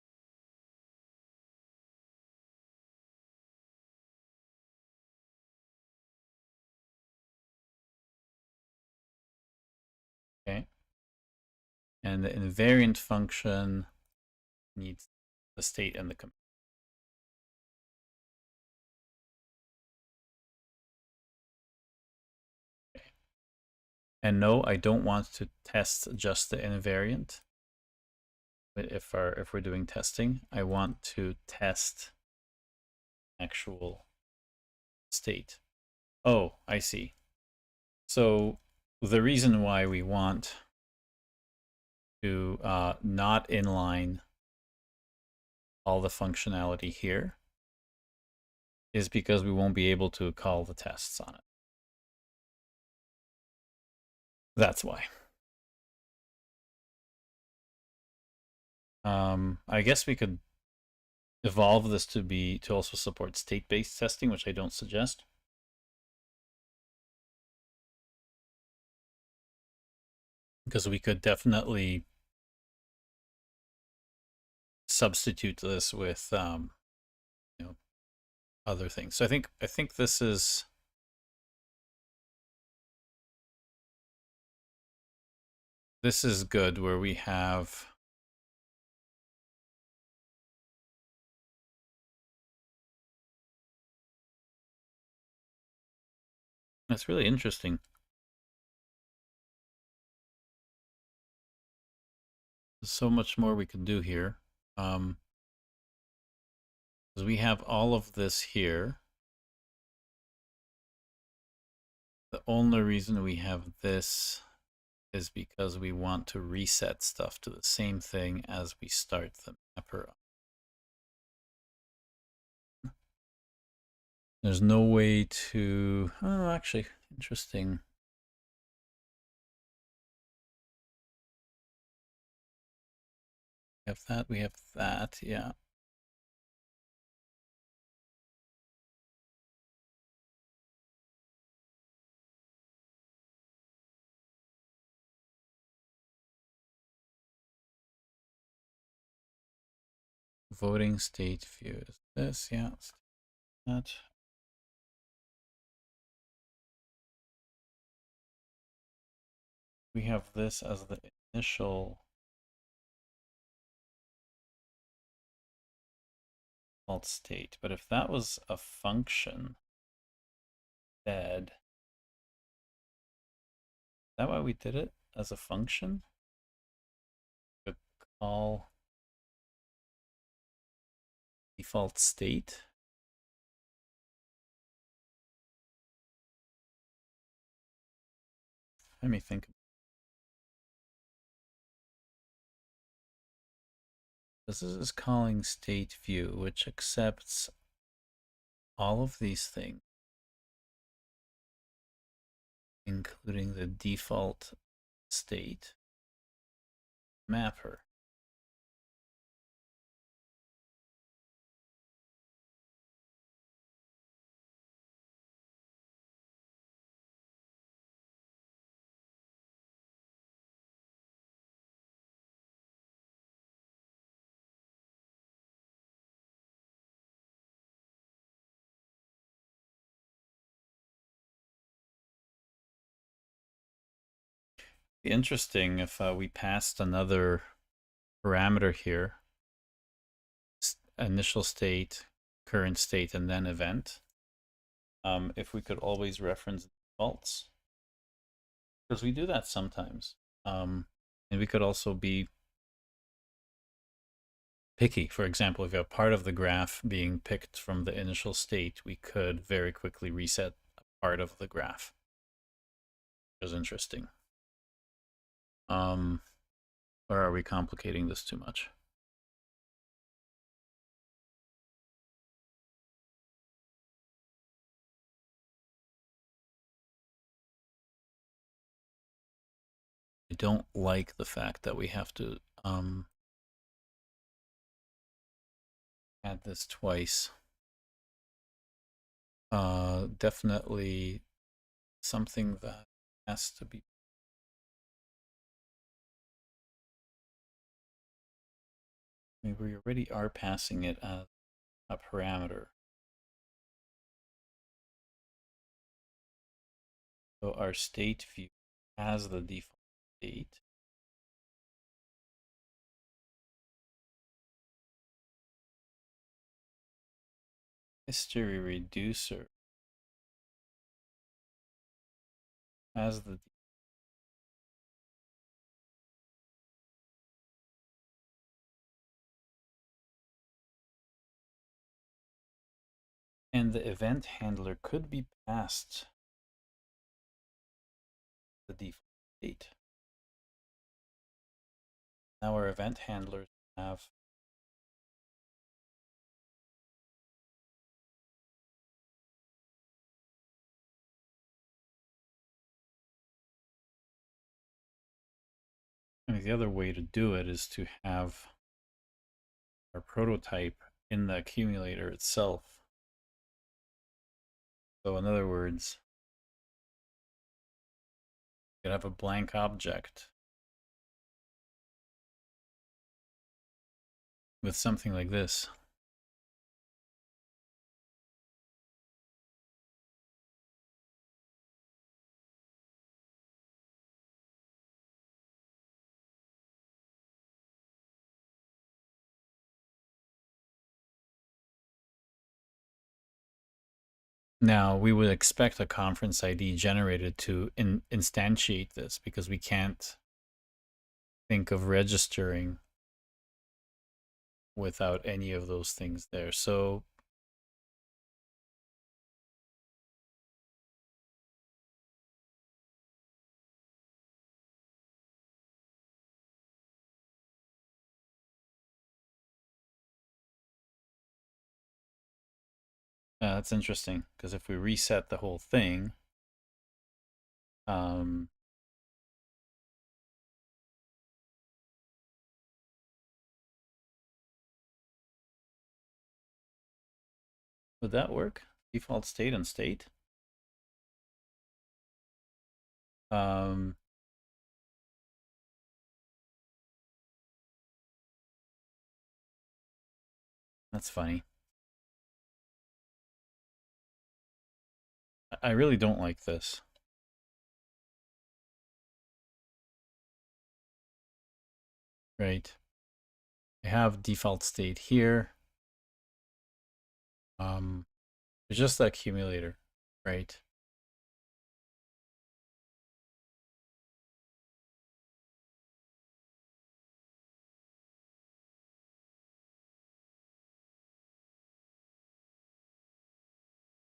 Okay. And the invariant function needs the state and the command. Okay. And no, I don't want to test just the invariant. But if we're doing testing, I want to test actual state. Oh, I see. So the reason why we want to not inline all the functionality here is because we won't be able to call the tests on it. That's why. I guess we could evolve this to also support state-based testing, which I don't suggest. Because we could definitely substitute this with you know, other things. So I think this is good, where we have that's really interesting. There's so much more we can do here. Because we have all of this here. The only reason we have this is because we want to reset stuff to the same thing as we start the mapper. There's no way to, oh, actually, interesting. We have that, yeah. Voting state view is this, yeah. That. We have this as the initial default state, but if that was a function, dead, is that why we did it as a function? To call default state. Let me think. This is calling state view, which accepts all of these things, including the default state mapper. Be interesting if we passed another parameter here, initial state, current state, and then event. If we could always reference defaults, because we do that sometimes. And we could also be picky. For example, if you have part of the graph being picked from the initial state, we could very quickly reset a part of the graph. It was interesting. Or are we complicating this too much? I don't like the fact that we have to add this twice. Definitely something that has to be. I mean, we already are passing it as a parameter. So our state view has the default state. History reducer has the and the event handler could be passed the default state. Now our event handlers have I mean, the other way to do it is to have our prototype in the accumulator itself. So in other words, you could have a blank object with something like this. Now, we would expect a conference ID generated to instantiate this because we can't think of registering without any of those things there. So that's interesting because if we reset the whole thing, would that work? Default state and state? That's funny. I really don't like this. Right. I have default state here. It's just the accumulator, right?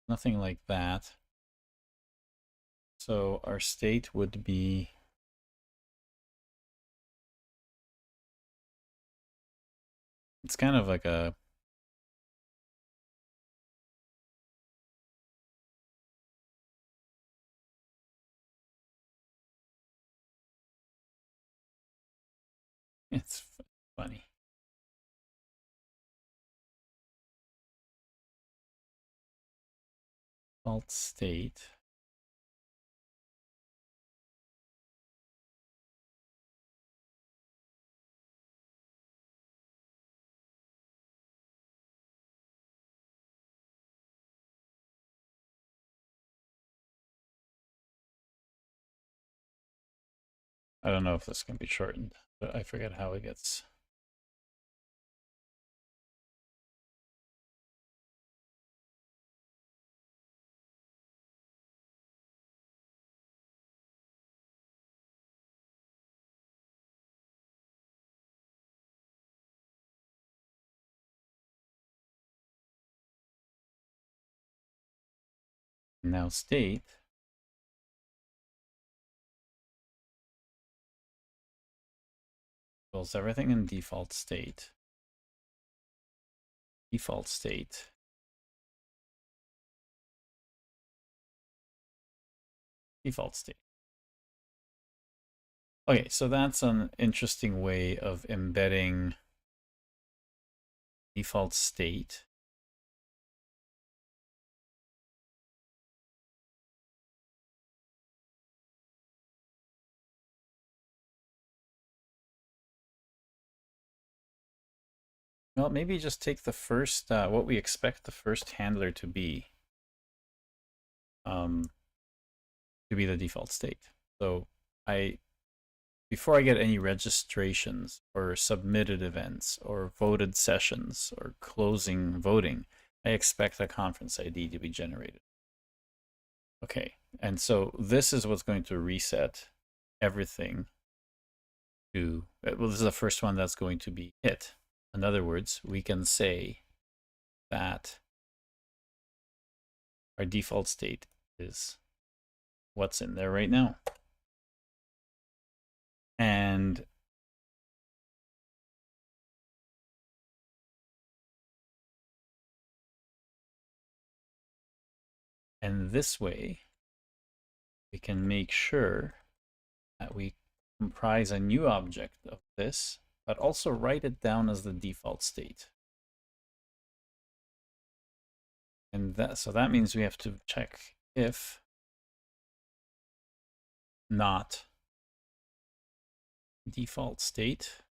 Nothing like that. So our state would be it's kind of like a it's funny. Default state. I don't know if this can be shortened, but I forget how it gets. Now state equals everything in default state. Default state. Default state. Okay, so that's an interesting way of embedding default state. Well, maybe just take the first, what we expect the first handler to be the default state. So before I get any registrations or submitted events or voted sessions or closing voting, I expect a conference ID to be generated. Okay, and so this is what's going to reset everything to, well, this is the first one that's going to be hit. In other words, we can say that our default state is what's in there right now. And this way, we can make sure that we comprise a new object of this, but also write it down as the default state. And so that means we have to check if not default state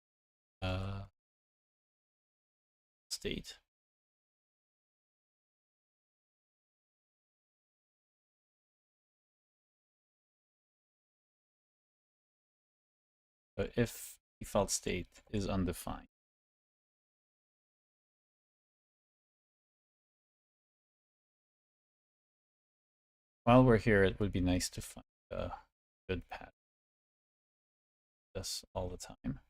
state. But if default state is undefined. While we're here, it would be nice to find a good pattern. This all the time.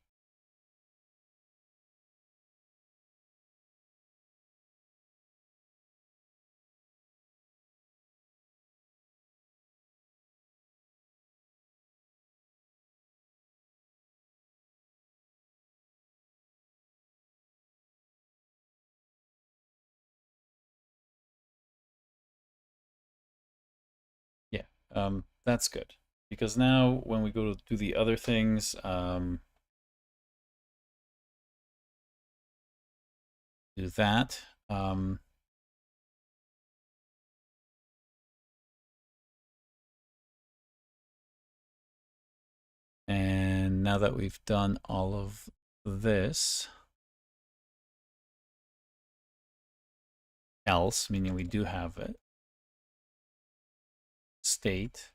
Yeah, that's good. Because now when we go to do the other things, do that. And now that we've done all of this, else, meaning we do have it, state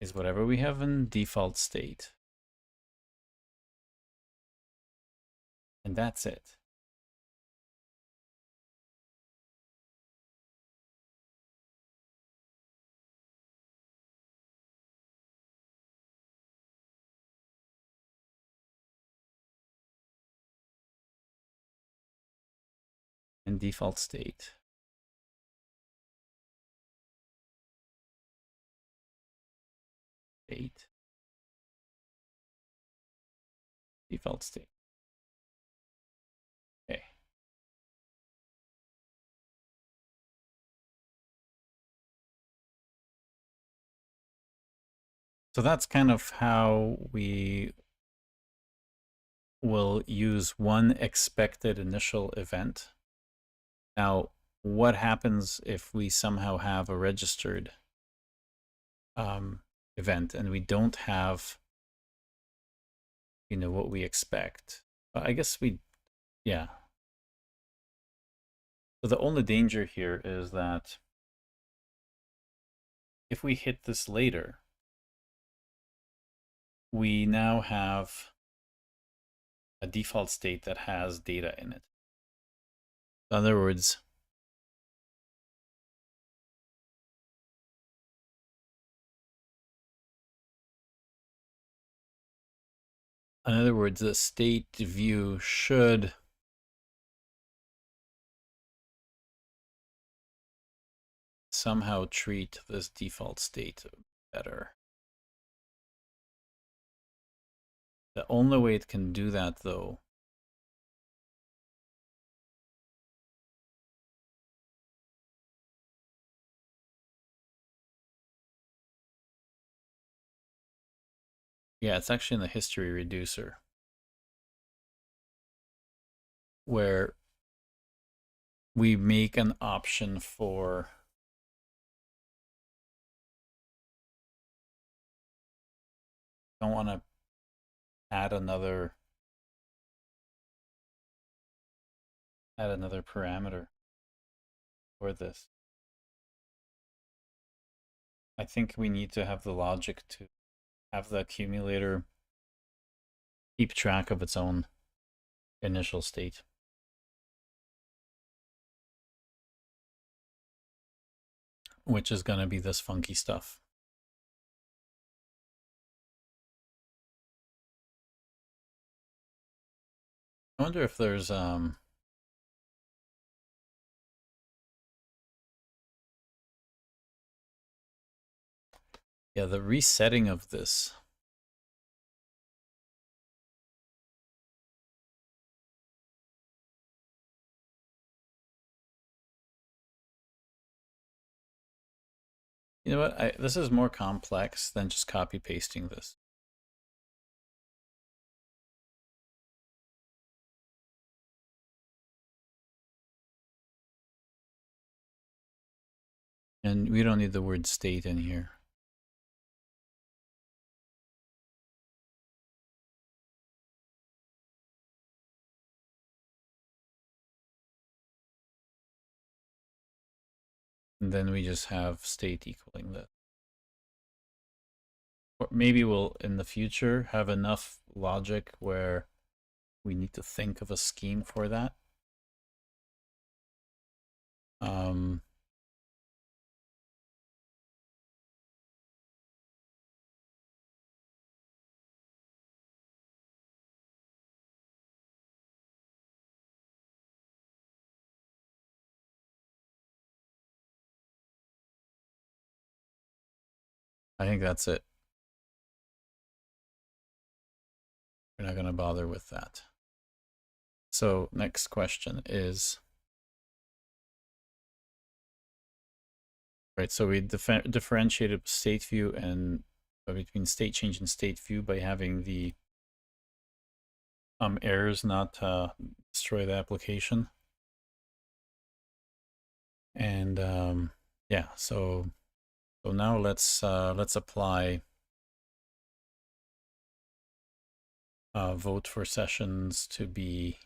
is whatever we have in default state. And that's it. In default state. State. Default state. Okay. So that's kind of how we will use one expected initial event. Now, what happens if we somehow have a registered event and we don't have, what we expect? I guess yeah. So the only danger here is that if we hit this later, we now have a default state that has data in it. In other words, the state view should somehow treat this default state better. The only way it can do that, though, yeah, it's actually in the history reducer, where we make an option for don't want to add another parameter for this. I think we need to have the logic to have the accumulator keep track of its own initial state. Which is going to be this funky stuff. I wonder if there's yeah, the resetting of this. You know what? This is more complex than just copy pasting this. And we don't need the word state in here. And then we just have state equaling this. Or maybe we'll, in the future, have enough logic where we need to think of a scheme for that. I think that's it. We're not going to bother with that. So next question is, right, so we differentiated state view and between state change and state view by having the errors not destroy the application. And yeah, so now let's apply vote for sessions to be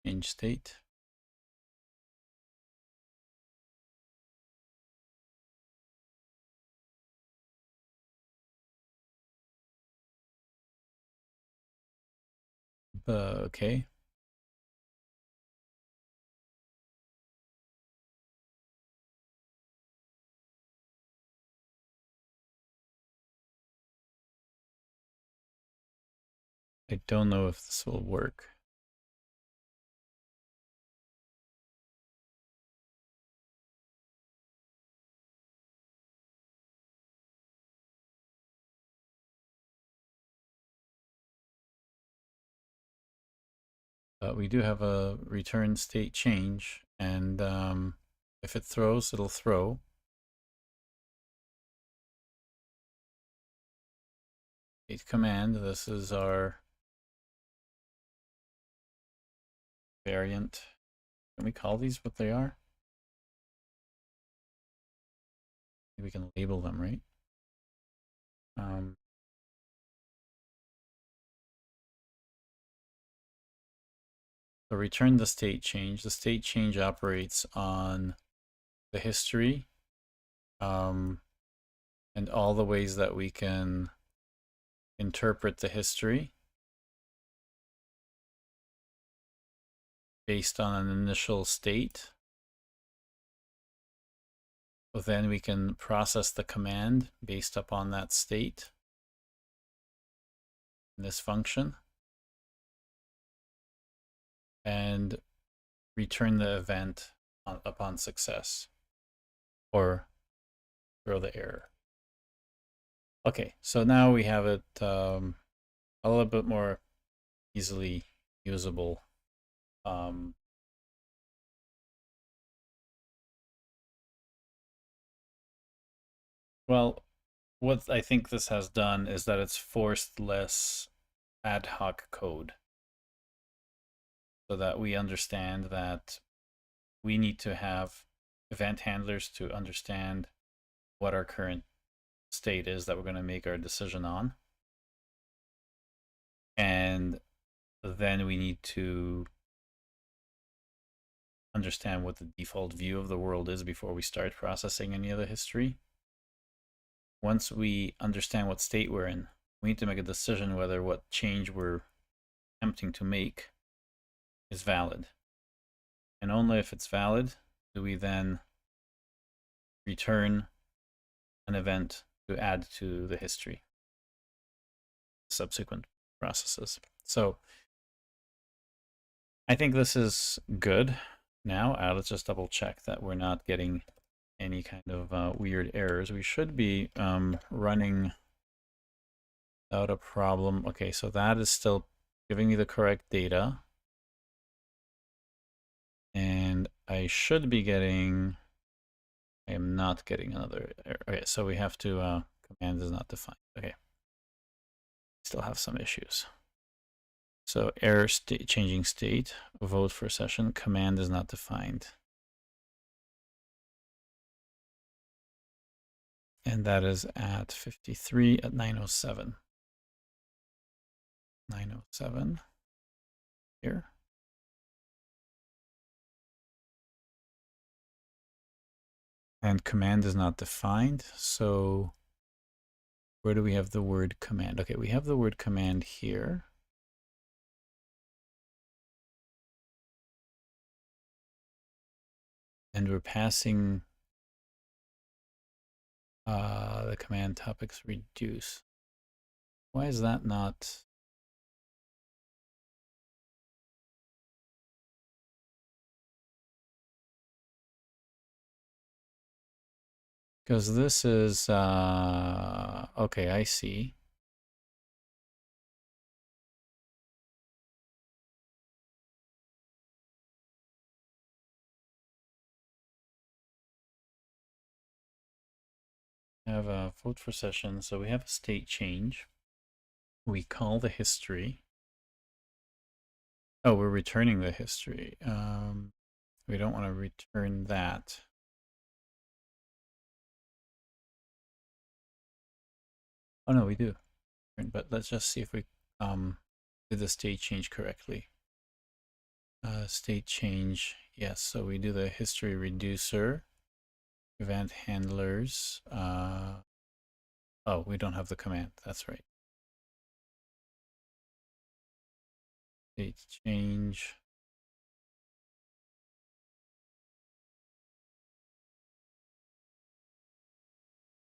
change state. Okay. I don't know if this will work. But we do have a return state change, and if it throws, it'll throw. State command, this is our variant. Can we call these what they are? We can label them, right? So return the state change. The state change operates on the history and all the ways that we can interpret the history based on an initial state. So then we can process the command based upon that state in this function and return the event upon success or throw the error. Okay, so now we have it a little bit more easily usable. Well, what I think this has done is that it's forced less ad hoc code so that we understand that we need to have event handlers to understand what our current state is that we're going to make our decision on. And then we need to understand what the default view of the world is before we start processing any of the history. Once we understand what state we're in, we need to make a decision whether what change we're attempting to make is valid. And only if it's valid do we then return an event to add to the history, subsequent processes. So I think this is good. Now let's just double check that we're not getting any kind of weird errors. We should be running without a problem. Okay, so that is still giving me the correct data. And I should be getting, I am not getting another error. Okay, so we have to, command is not defined. Okay, still have some issues. So error state, changing state, vote for session, command is not defined. And that is at 53 at 907. 907 here. And command is not defined. So where do we have the word command? Okay, we have the word command here. And we're passing the command topics reduce. Why is that not? Because this is, okay, I see. I have a vote for session, so we have a state change. We call the history. Oh, we're returning the history. We don't want to return that. Oh no, we do. But let's just see if we did the state change correctly. State change, yes. So we do the history reducer, event handlers. Oh, we don't have the command. That's right. State change.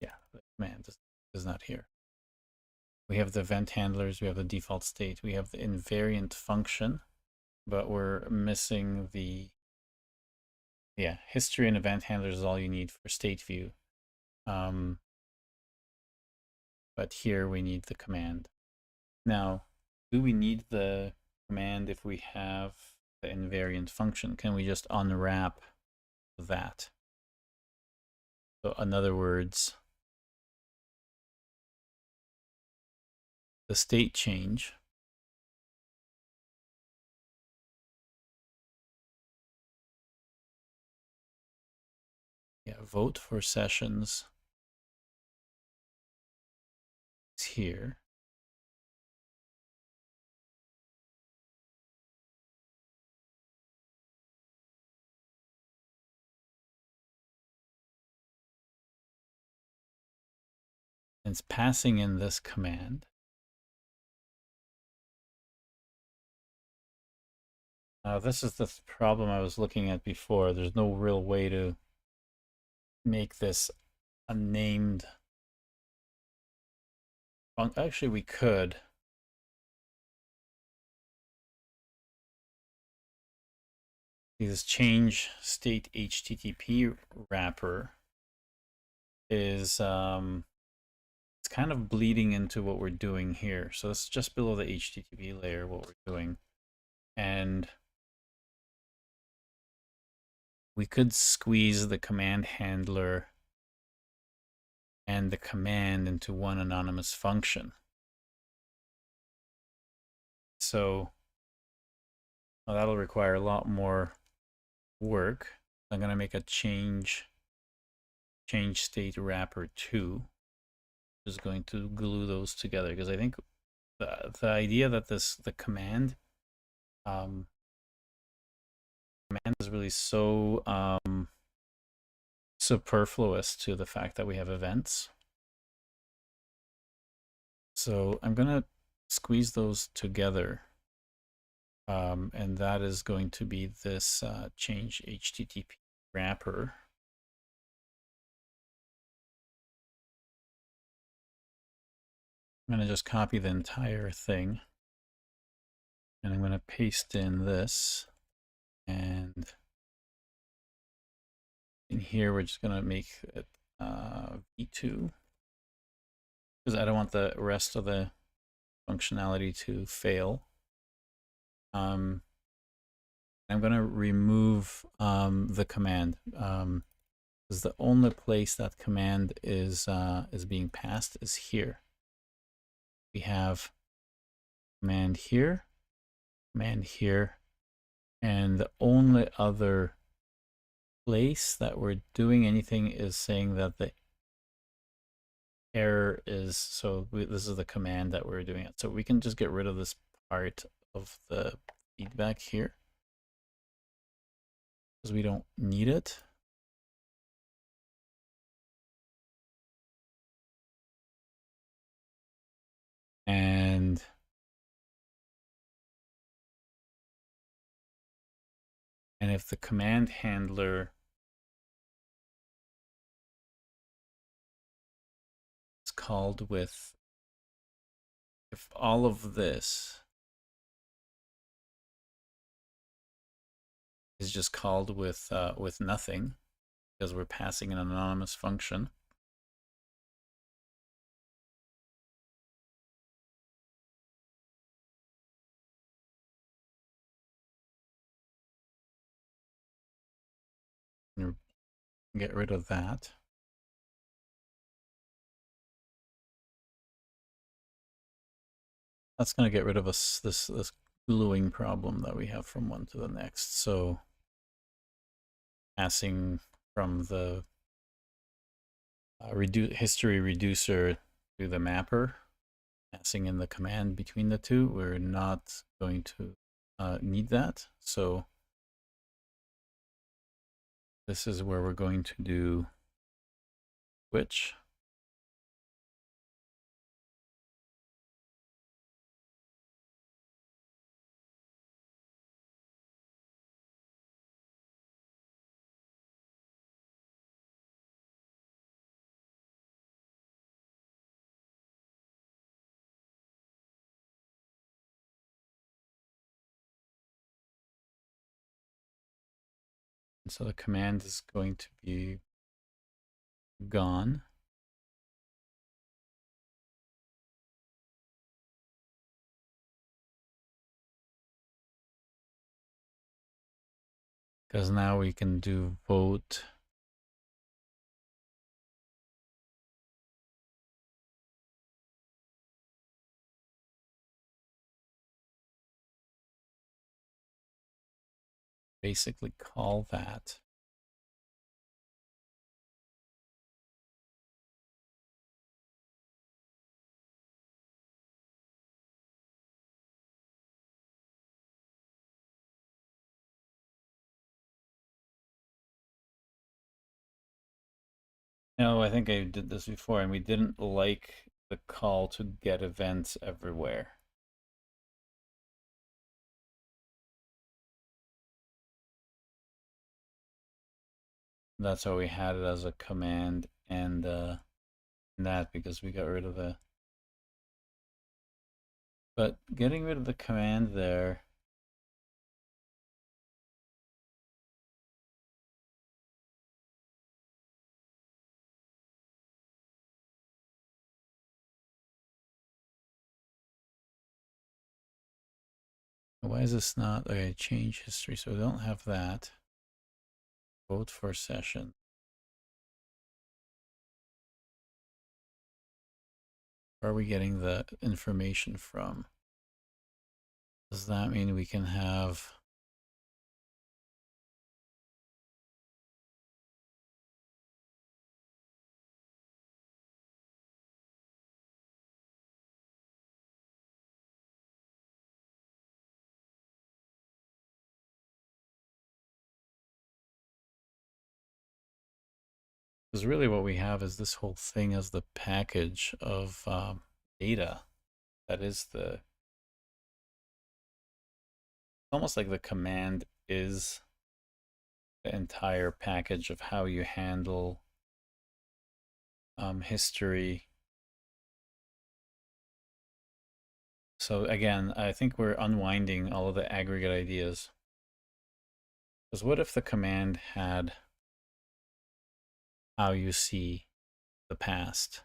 Yeah, the command is not here. We have the event handlers, we have the default state, we have the invariant function, but we're missing the, yeah, history and event handlers is all you need for state view. But here we need the command. Now, do we need the command if we have the invariant function? Can we just unwrap that? So in other words, the state change vote for sessions is here. And it's passing in this command. This is the problem I was looking at before. There's no real way to make this a named function. Actually, we could. This change state HTTP wrapper is it's kind of bleeding into what we're doing here. So it's just below the HTTP layer what we're doing. And we could squeeze the command handler and the command into one anonymous function. So well, that'll require a lot more work. I'm going to make a change state wrapper 2, which is going to glue those together, because I think the idea that the command is really so superfluous to the fact that we have events. So I'm going to squeeze those together. And that is going to be this change HTTP wrapper. I'm going to just copy the entire thing. And I'm going to paste in this. And in here, we're just going to make it v2. Because I don't want the rest of the functionality to fail. I'm going to remove the command. Because the only place that command is being passed is here. We have command here, and the only other place that we're doing anything is saying that the error is, this is the command that we're doing it. So we can just get rid of this part of the feedback here because we don't need it. And if the command handler is called with, if all of this is just called with nothing, because we're passing an anonymous function, get rid of that. That's going to get rid of us this gluing problem that we have from one to the next. So passing from the history reducer to the mapper, passing in the command between the two, we're not going to need that. So this is where we're going to do switch. And so the command is going to be gone. Because now we can do vote basically call that. No, I think I did this before, and we didn't like the call to get events everywhere. That's why we had it as a command and that, because we got rid of the. But getting rid of the command there, why is this not? Okay, change history. So we don't have that. Vote for session. Where are we getting the information from? Does that mean we can have because really what we have is this whole thing as the package of data that is the, almost like the command is the entire package of how you handle history. So again, I think we're unwinding all of the aggregate ideas. Because what if the command had how you see the past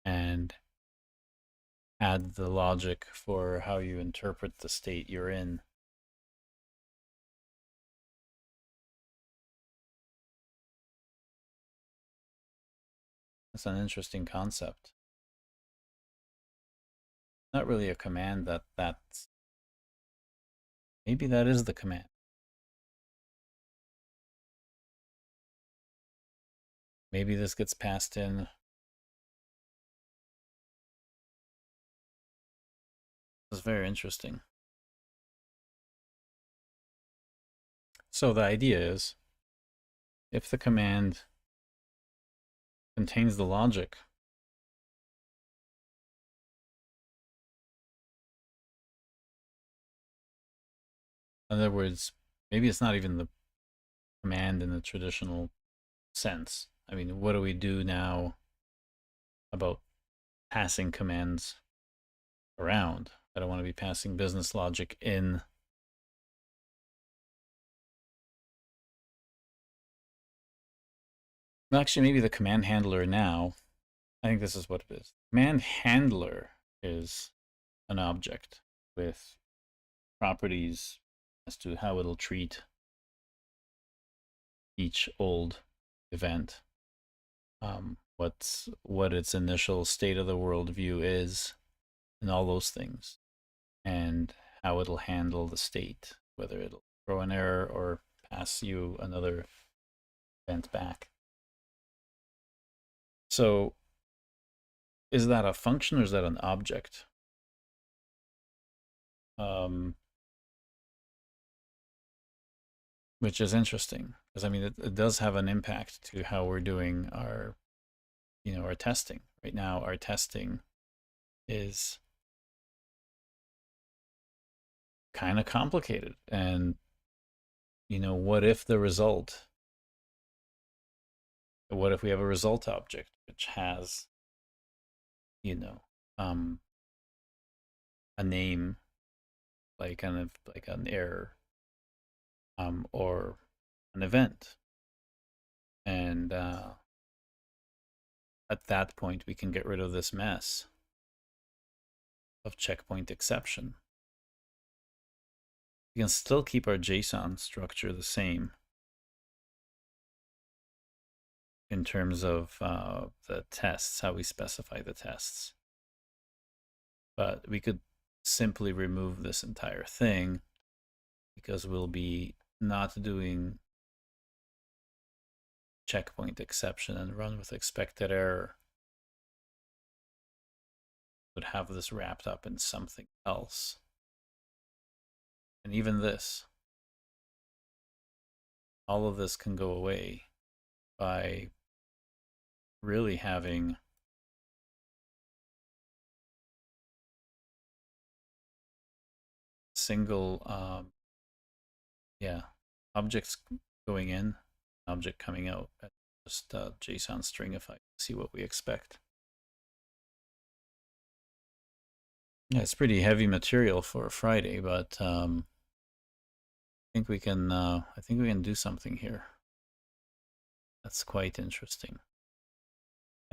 and had the logic for how you interpret the state you're in? That's an interesting concept. Not really a command that's, maybe that is the command. Maybe this gets passed in It's very interesting. So the idea is if the command contains the logic, in other words, maybe it's not even the command in the traditional sense. I mean, what do we do now about passing commands around? I don't want to be passing business logic in. Well, actually, maybe the command handler now, I think this is what it is. Command handler is an object with properties as to how it'll treat each old event, what its initial state of the world view is, and all those things, and how it'll handle the state, whether it'll throw an error or pass you another event back. So is that a function or is that an object? Which is interesting because I mean it does have an impact to how we're doing our our testing. Right now our testing is kind of complicated, and what if we have a result object which has you know um a name like an error or an event, and at that point we can get rid of this mess of checkpoint exception. We can still keep our JSON structure the same in terms of the tests, how we specify the tests. But we could simply remove this entire thing because we'll be not doing checkpoint exception and run with expected error. Would have this wrapped up in something else. And even this, all of this can go away by really having single objects going in, object coming out, just a JSON stringify, see what we expect. Yeah, it's pretty heavy material for a Friday, but I think we can do something here. That's quite interesting.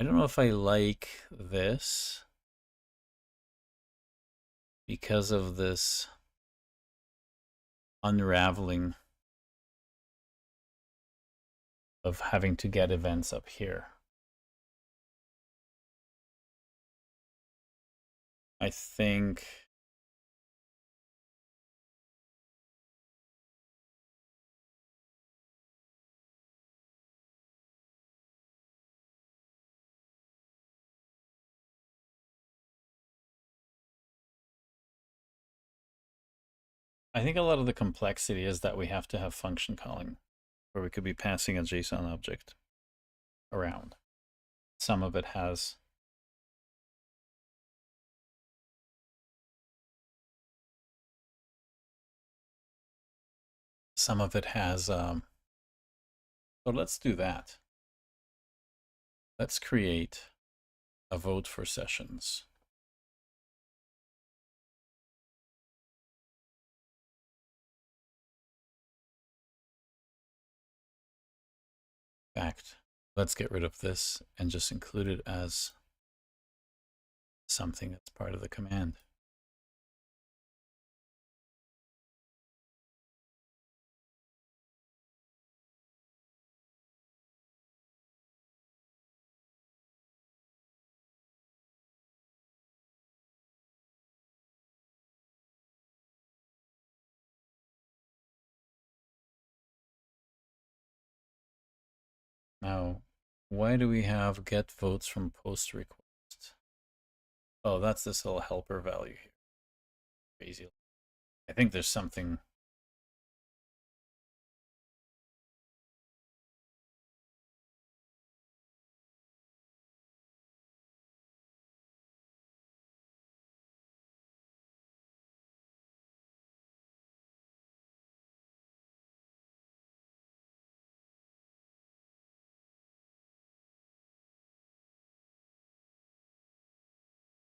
I don't know if I like this because of this unraveling of having to get events up here. I think a lot of the complexity is that we have to have function calling, where we could be passing a JSON object around. Some of it has so let's do that. Let's create a vote for sessions. In fact, let's get rid of this and just include it as something that's part of the command. Now, why do we have get votes from post request? Oh, that's this little helper value here. crazy. I think there's something.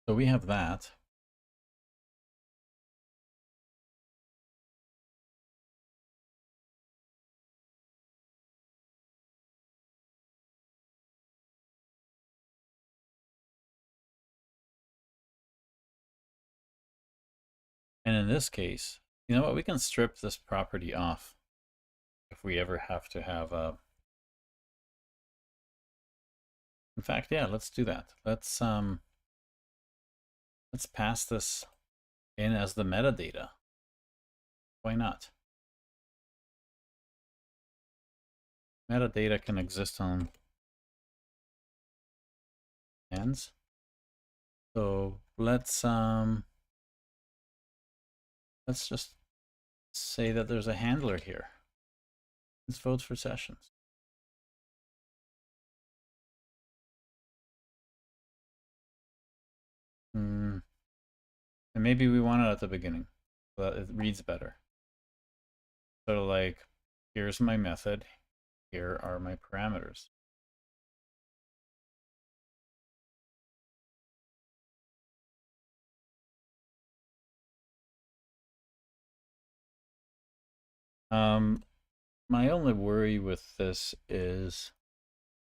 So we have that. And in this case, you know what? We can strip this property off if we ever have to have a. In fact, yeah, let's do that. Let's pass this in as the metadata. Why not? Metadata can exist on ends. So let's just say that there's a handler here. Let's vote for sessions. And maybe we want it at the beginning, but it reads better. So like, here's my method, here are my parameters. My only worry with this is,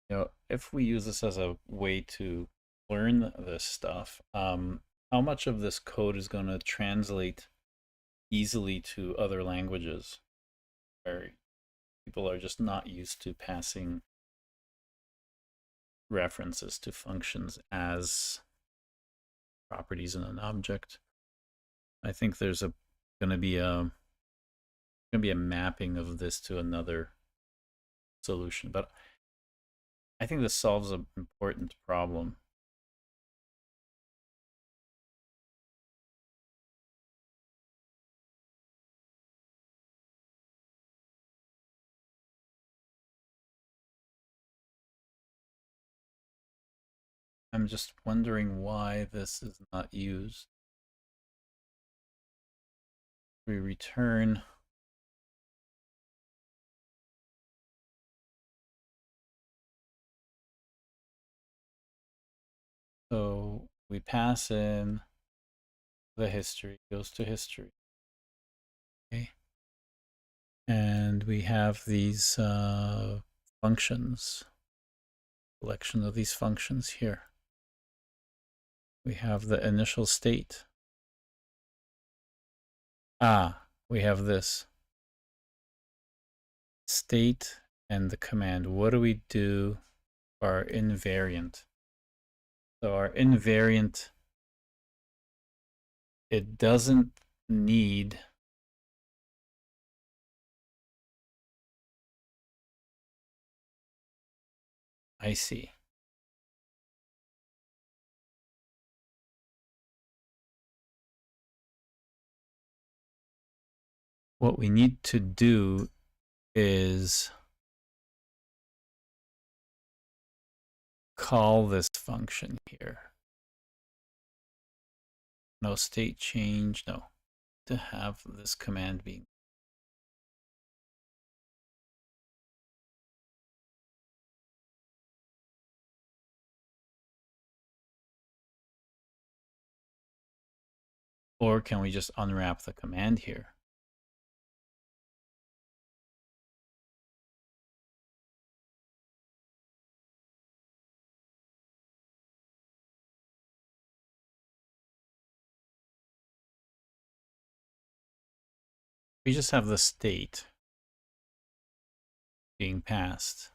you know, if we use this as a way to learn this stuff, how much of this code is going to translate easily to other languages where people are just not used to passing references to functions as properties in an object. I think there's going to be a mapping of this to another solution, but I think this solves an important problem. I'm just wondering why this is not used. We return so we pass in the history, goes to history. Okay. And we have these functions, collection of these functions here. We have the initial state. We have this state and the command. What do we do for our invariant? So our invariant, it doesn't need I see. What we need to do is call this function here. No state change, no. To have this command being. Or can we just unwrap the command here? We just have the state being passed.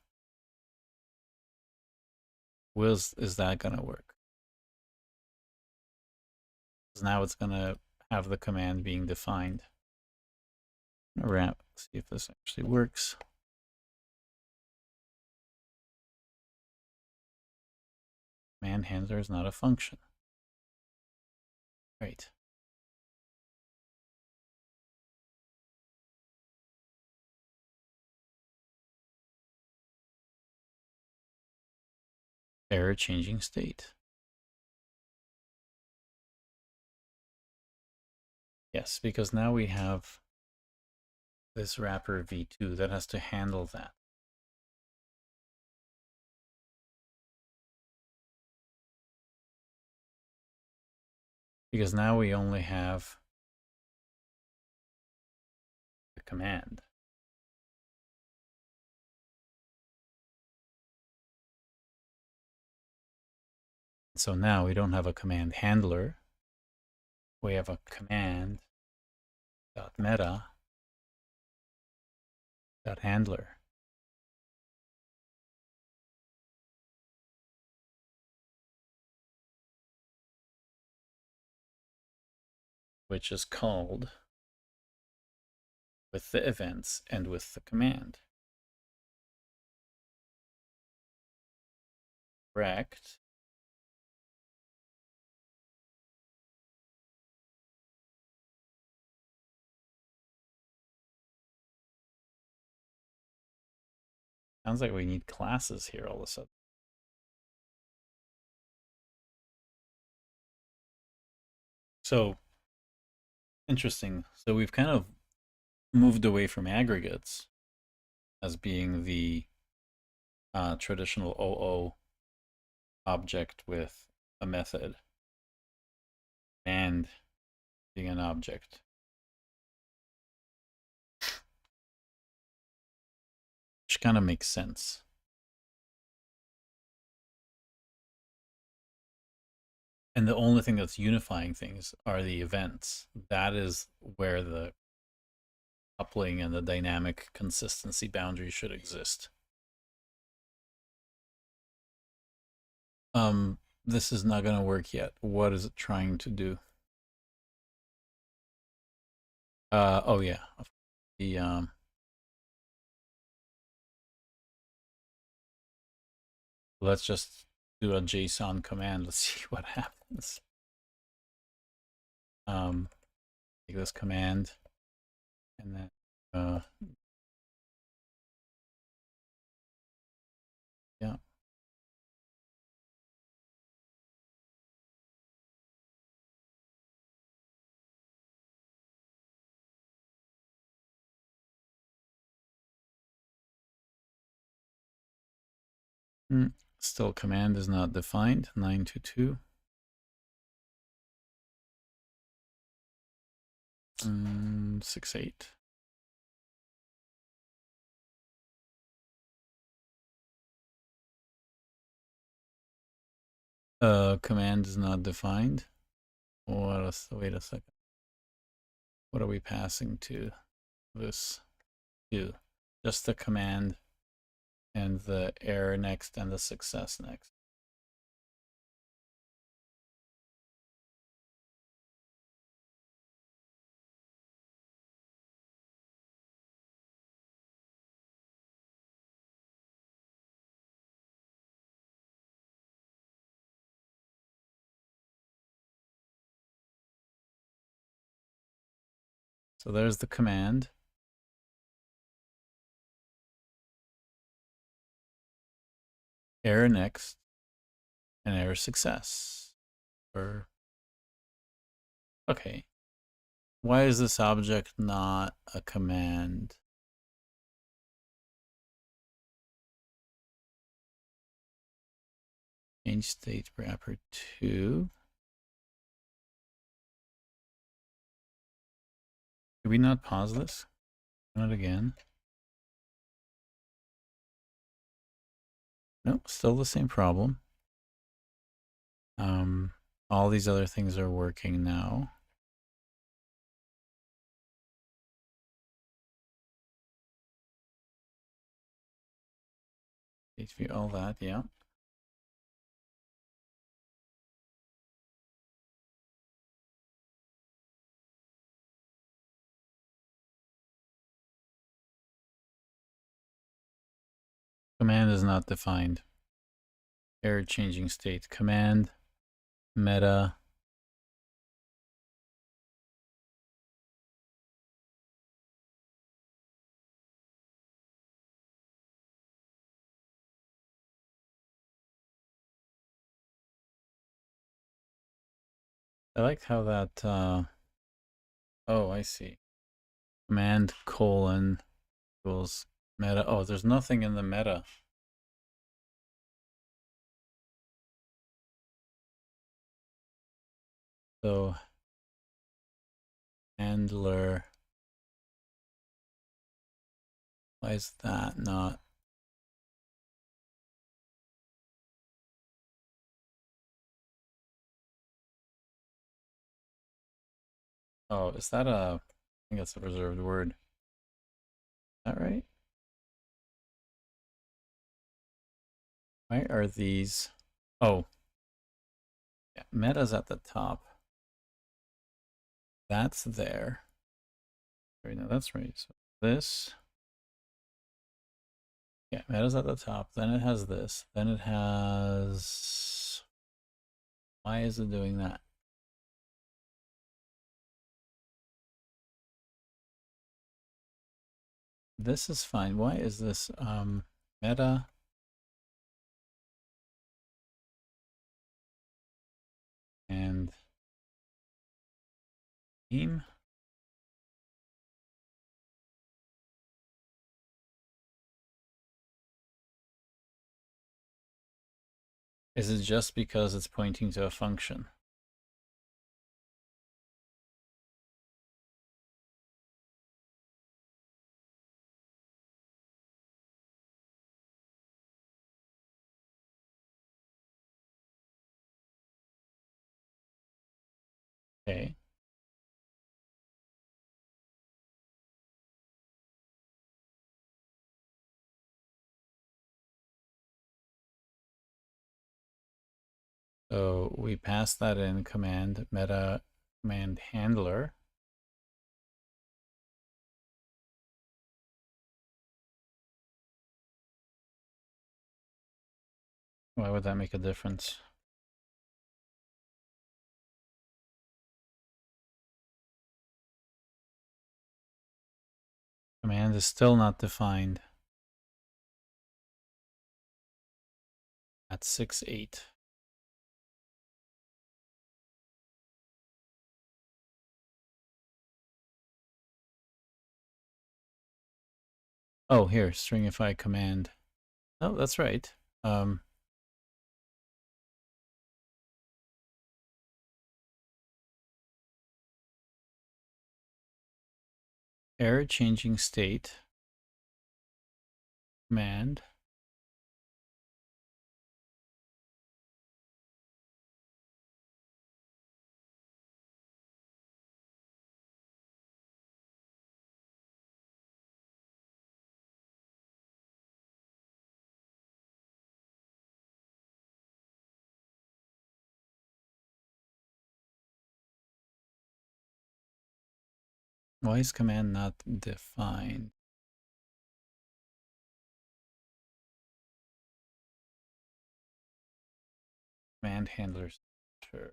Is that going to work? Because now it's going to have the command being defined. See if this actually works. Command handler is not a function. Right. error changing state. Yes, because now we have this wrapper v2 that has to handle that. Because now we only have the command. So now we don't have a command handler. We have a command .meta .handler. Which is called with the events and with the command. Correct. Sounds like we need classes here all of a sudden. So, interesting. So we've kind of moved away from aggregates as being the traditional OO object with a method and being an object. Which kind of makes sense. And the only thing that's unifying things are the events. That is where the coupling and the dynamic consistency boundary should exist. This is not going to work yet. What is it trying to do? Oh yeah, the let's just do a JSON command. Let's see what happens. Take this command and then yeah. Still command is not defined. 922. 68. Command is not defined. What else? Wait a second. What are we passing to this to? Just the command and the error next and the success next. So there's the command. Error next and error success. Or okay. Why is this object not a command? Change state wrapper 2. Did we not pause this? Run it again. Nope, still the same problem. All these other things are working now. HV, all that, yeah. Command is not defined. Error changing state. Command, meta, I like how that, oh, I see. Command colon equals meta. Oh, there's nothing in the meta. So handler, why is that not? Oh, is that I think that's a reserved word. Is that right? Why are these? Oh, yeah, meta's at the top. That's there. Right now, that's right. So this, yeah, meta's at the top. Then it has this. Then it has. Why is it doing that? This is fine. Why is this meta and theme? Is it just because it's pointing to a function? Okay. So we pass that in command meta command handler. Why would that make a difference? Command is still not defined at 6.8. Oh, here, stringify command. Oh, that's right. Error changing state command. Why is command not defined? Command handlers. Sure.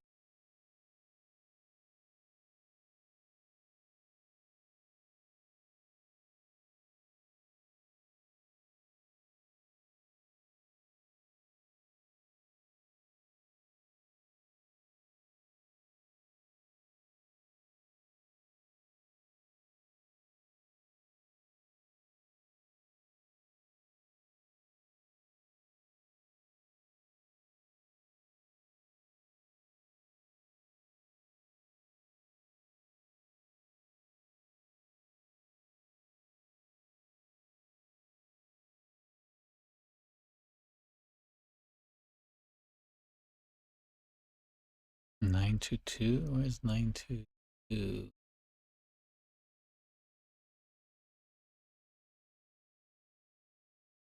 Nine two two. Where's 922?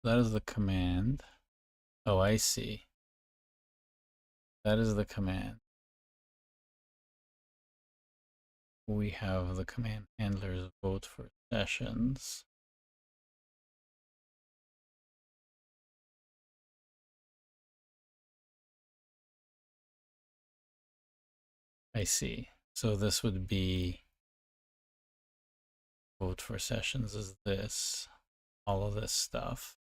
That is the command. Oh, I see. That is the command. We have the command handlers vote for sessions. I see. So this would be vote for sessions is this, all of this stuff.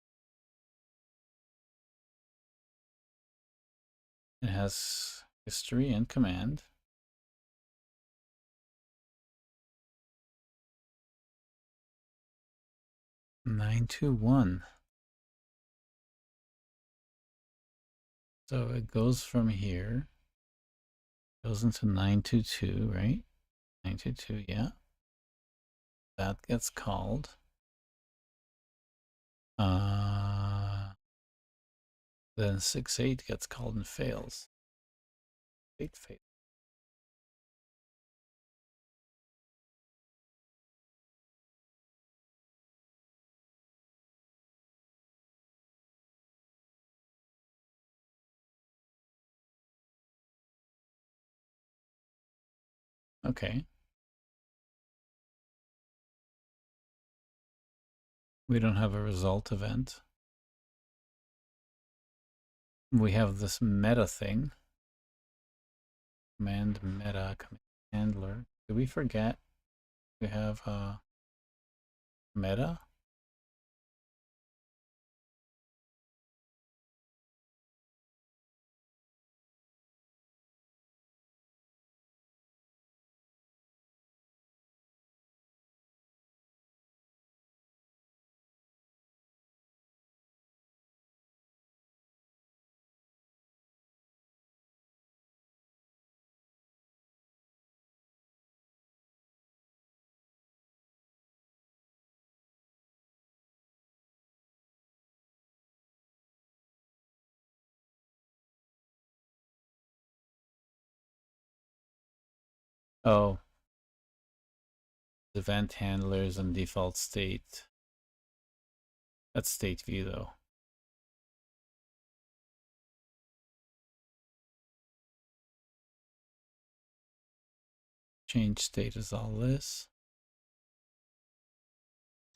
It has history and command. 921. So it goes from here, goes into 922, right? 922, yeah. That gets called. Then 68 gets called and fails. 8 fails. Okay. We don't have a result event. We have this meta thing. Command meta, command handler. Did we forget we have meta? Oh, event handlers and default state. That's state view though. Change state is all this.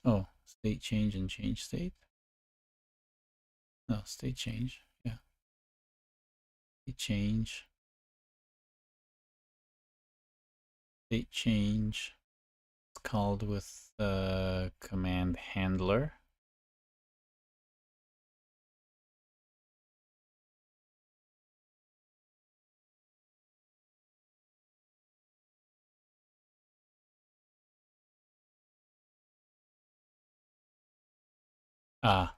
Oh, state change and change state. No, state change. Yeah. State change. State change. It's called with the command handler. Ah,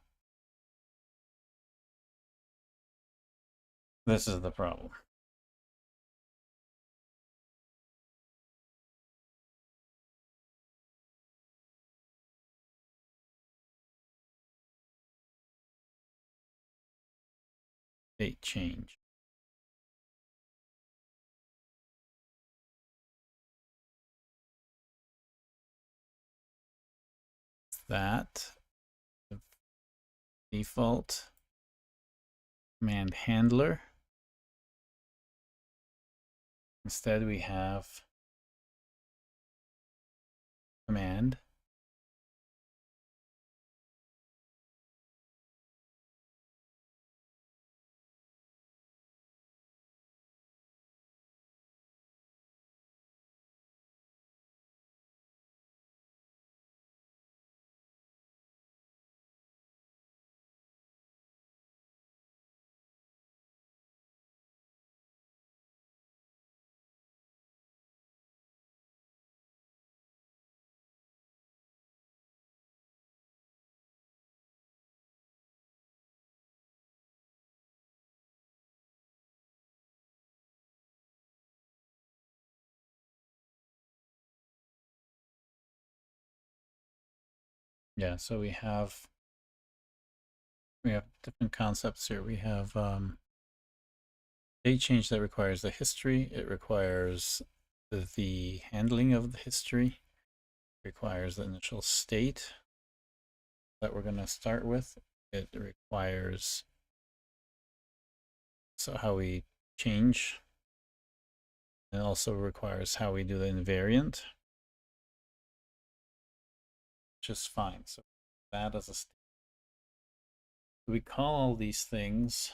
this is the problem. State change. That default command handler. Instead, we have command. Yeah, so we have different concepts here. We have state change that requires the history. It requires the handling of the history. It requires the initial state that we're going to start with. It requires so how we change. It also requires how we do the invariant, which is fine. So that as a state. We call all these things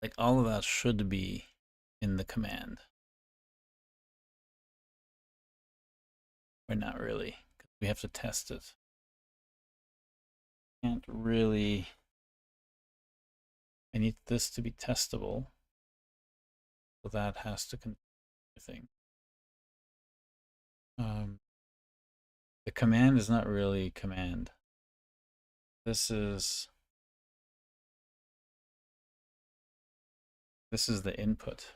like all of that should be in the command. Or not really, because we have to test it. Can't really. I need this to be testable. So that has to contain everything. the command is not really command. This is the input.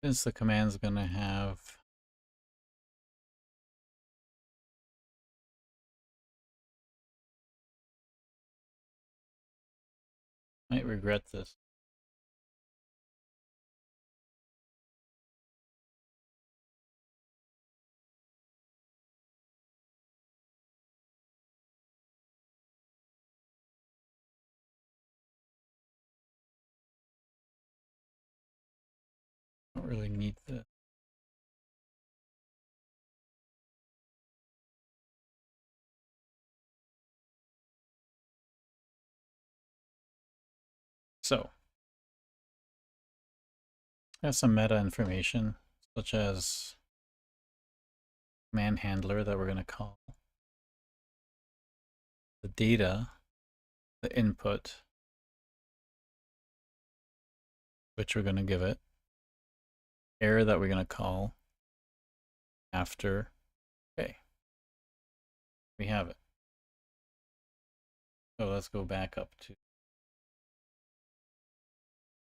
Since the command's going to have might regret this. Don't really need this. So, there's some meta information, such as command handler that we're going to call, the data, the input, which we're going to give it, error that we're going to call after. Okay, we have it. So let's go back up to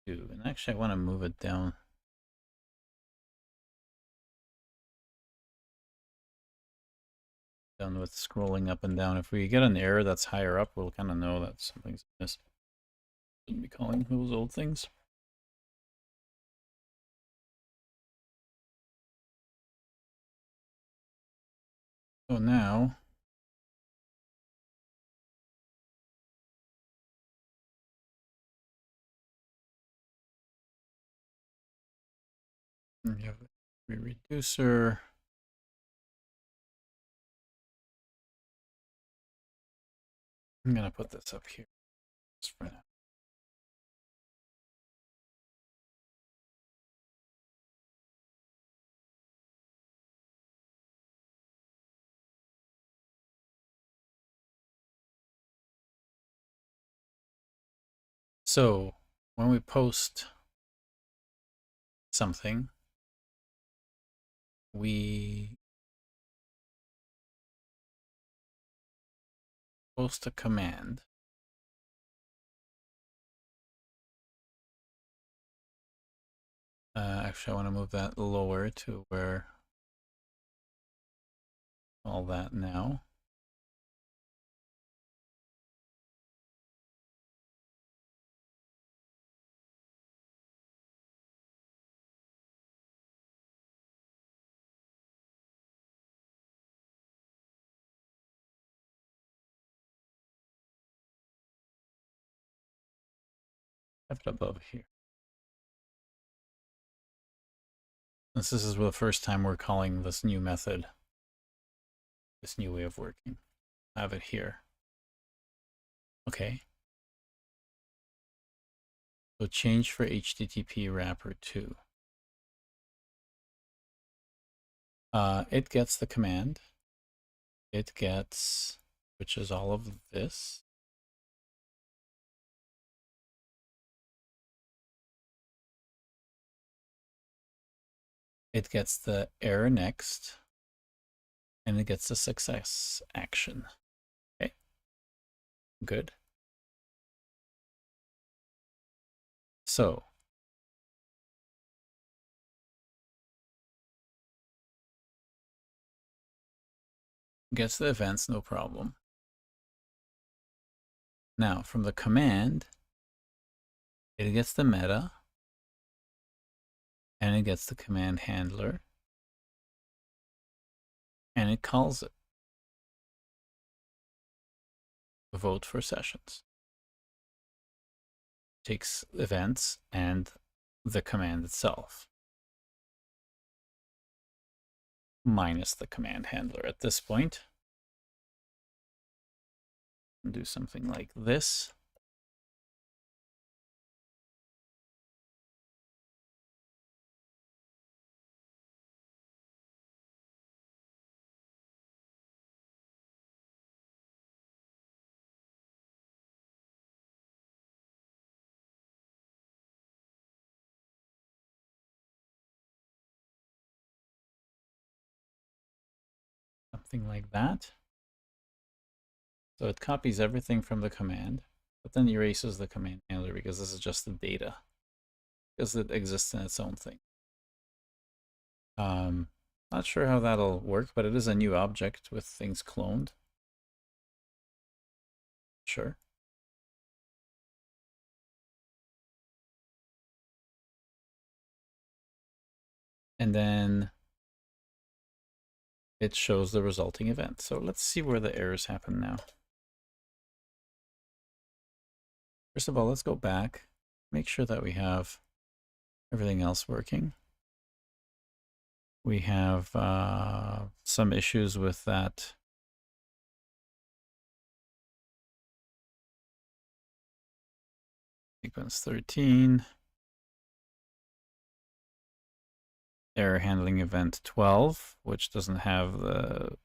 2. And actually, I want to move it down. Done with scrolling up and down. If we get an error that's higher up, we'll kind of know that something's missed. Shouldn't be calling those old things. So now, we have a reducer. I'm going to put this up here just for now. So when we post something, we post a command. Actually, I want to move that lower to where all that now. Left above here. This is the first time we're calling this new method, this new way of working. I have it here. Okay. So change for HTTP wrapper 2. It gets the command. It gets, which is all of this. It gets the error next, and it gets the success action. Okay, good. So gets the events, no problem. Now from the command, it gets the meta, and it gets the command handler and it calls it vote for sessions. Takes events and the command itself minus the command handler at this point. Do something like this. Something like that. So it copies everything from the command, but then erases the command handler because this is just the data, because it exists in its own thing. Not sure how that'll work, but it is a new object with things cloned. Sure. And then it shows the resulting event. So let's see where the errors happen now. First of all, let's go back, make sure that we have everything else working. We have some issues with that sequence 13. Error handling event 12, which doesn't have the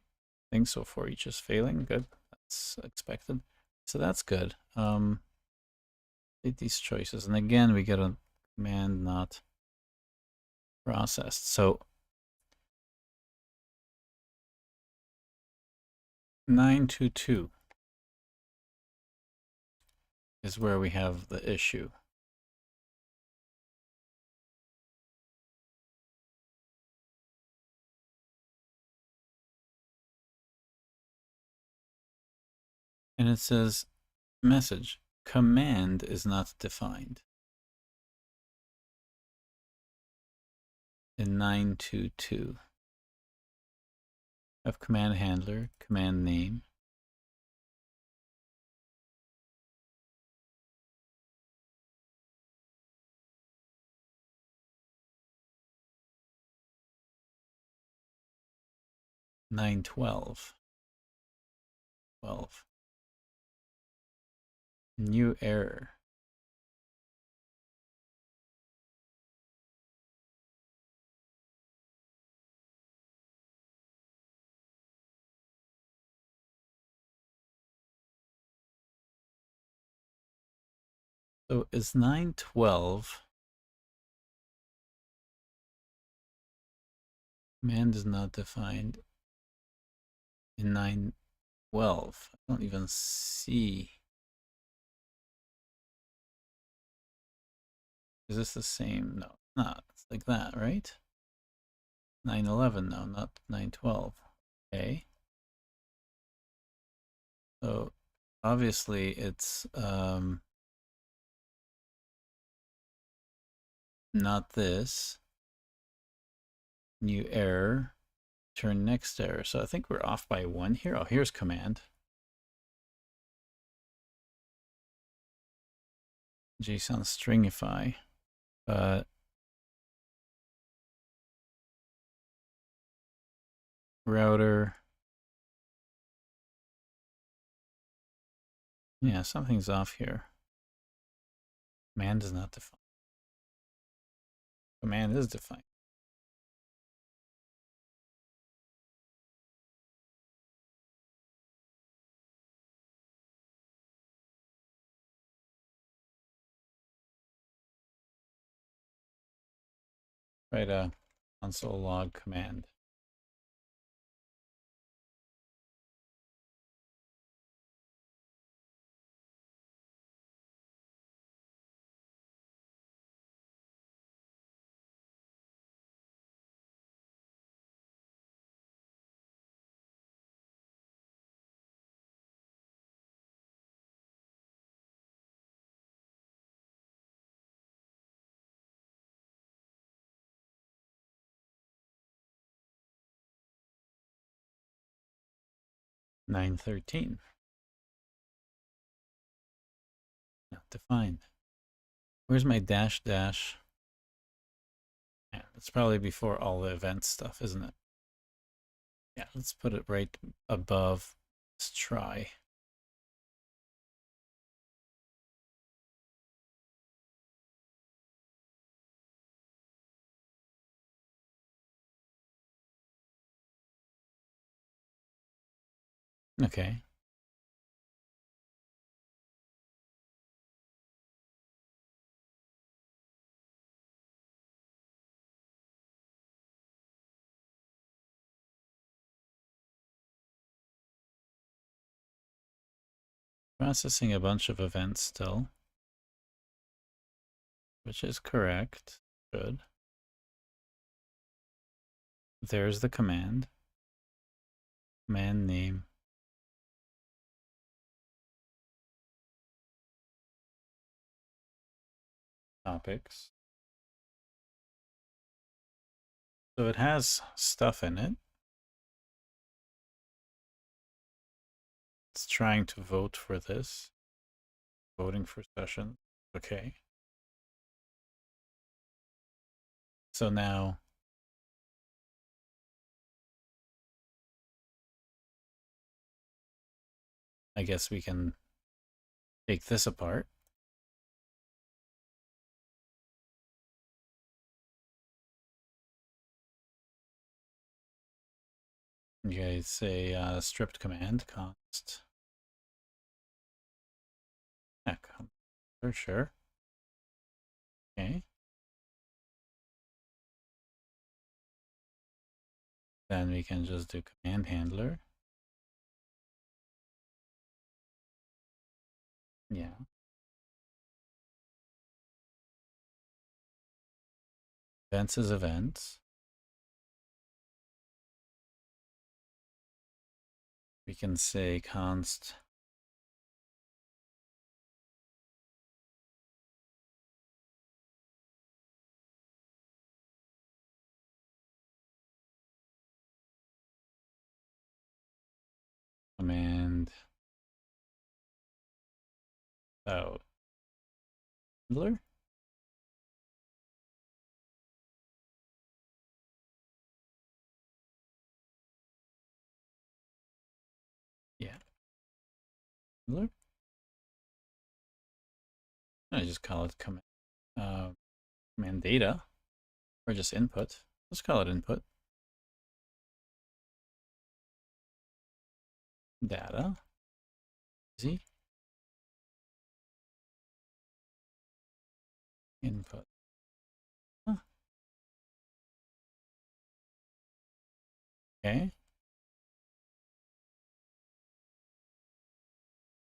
thing, so for each is failing. Good, that's expected. So that's good. Did these choices, and again we get a command not processed. So 922 is where we have the issue. And it says message, command is not defined. In 922. Have command handler, command name. Nine 12. New error. So is 912 command is not defined in 912. I don't even see. Is this the same? No, not. It's like that, right? 911, no, not 912. Okay. So obviously it's not this. New error. Turn next error. So I think we're off by one here. Oh, here's command. JSON stringify. But router. Yeah, something's off here. Command is not defined. Command is defined. Write a console log command. 913. Not defined. Where's my dash dash? Yeah, it's probably before all the event stuff, isn't it? Yeah, let's put it right above. Let's try. Okay. Processing a bunch of events still, which is correct. Good. There's the command. Command name. Topics. So it has stuff in it. It's trying to vote for this. Voting for session. Okay. So now I guess we can take this apart. Okay, say stripped command const. Yeah, for sure. Okay. Then we can just do command handler. Yeah. Events is events. We can say const command out handler. Yeah. Handler. I just call it command data or just input. Let's call it input. Data. Easy. Input. Huh. Okay.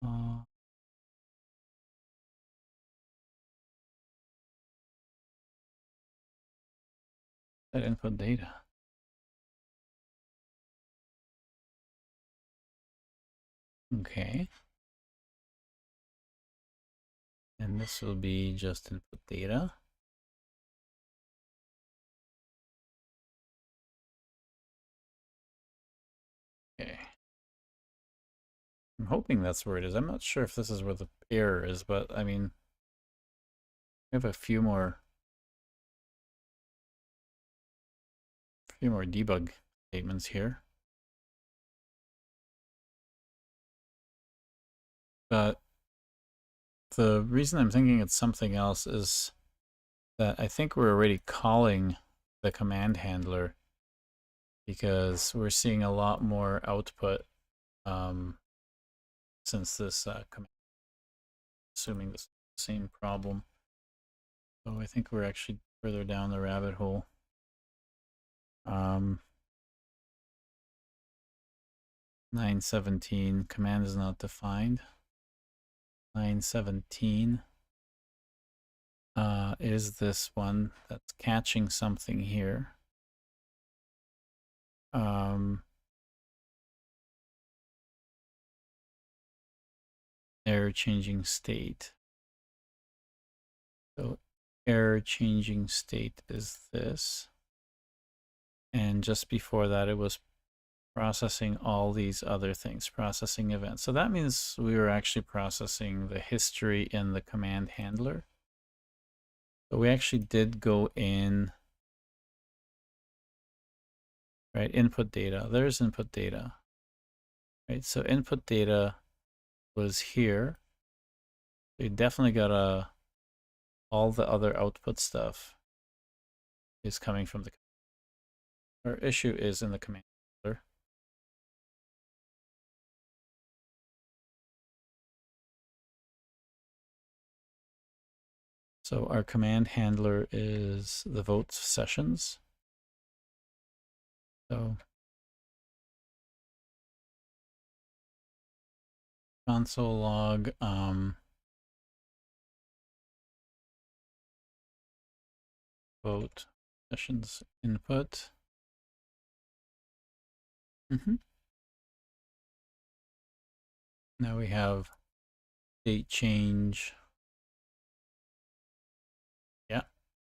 Uh, that input data. Okay. And this will be just input data. Okay. I'm hoping that's where it is. I'm not sure if this is where the error is, but I mean, we have a few more debug statements here. But the reason I'm thinking it's something else is that I think we're already calling the command handler because we're seeing a lot more output since this command, assuming the same problem. So I think we're actually further down the rabbit hole. 917, command is not defined. 917 is this one that's catching something here. Error changing state. So error changing state is this. And just before that, it was processing all these other things, processing events. So that means we were actually processing the history in the command handler. But we actually did go in, right? Input data. There's input data, right? So input data was here. We definitely got all the other output stuff is coming from the, our issue is in the command handler. So our command handler is the vote sessions. So console log vote sessions input. Now we have date change. Yeah,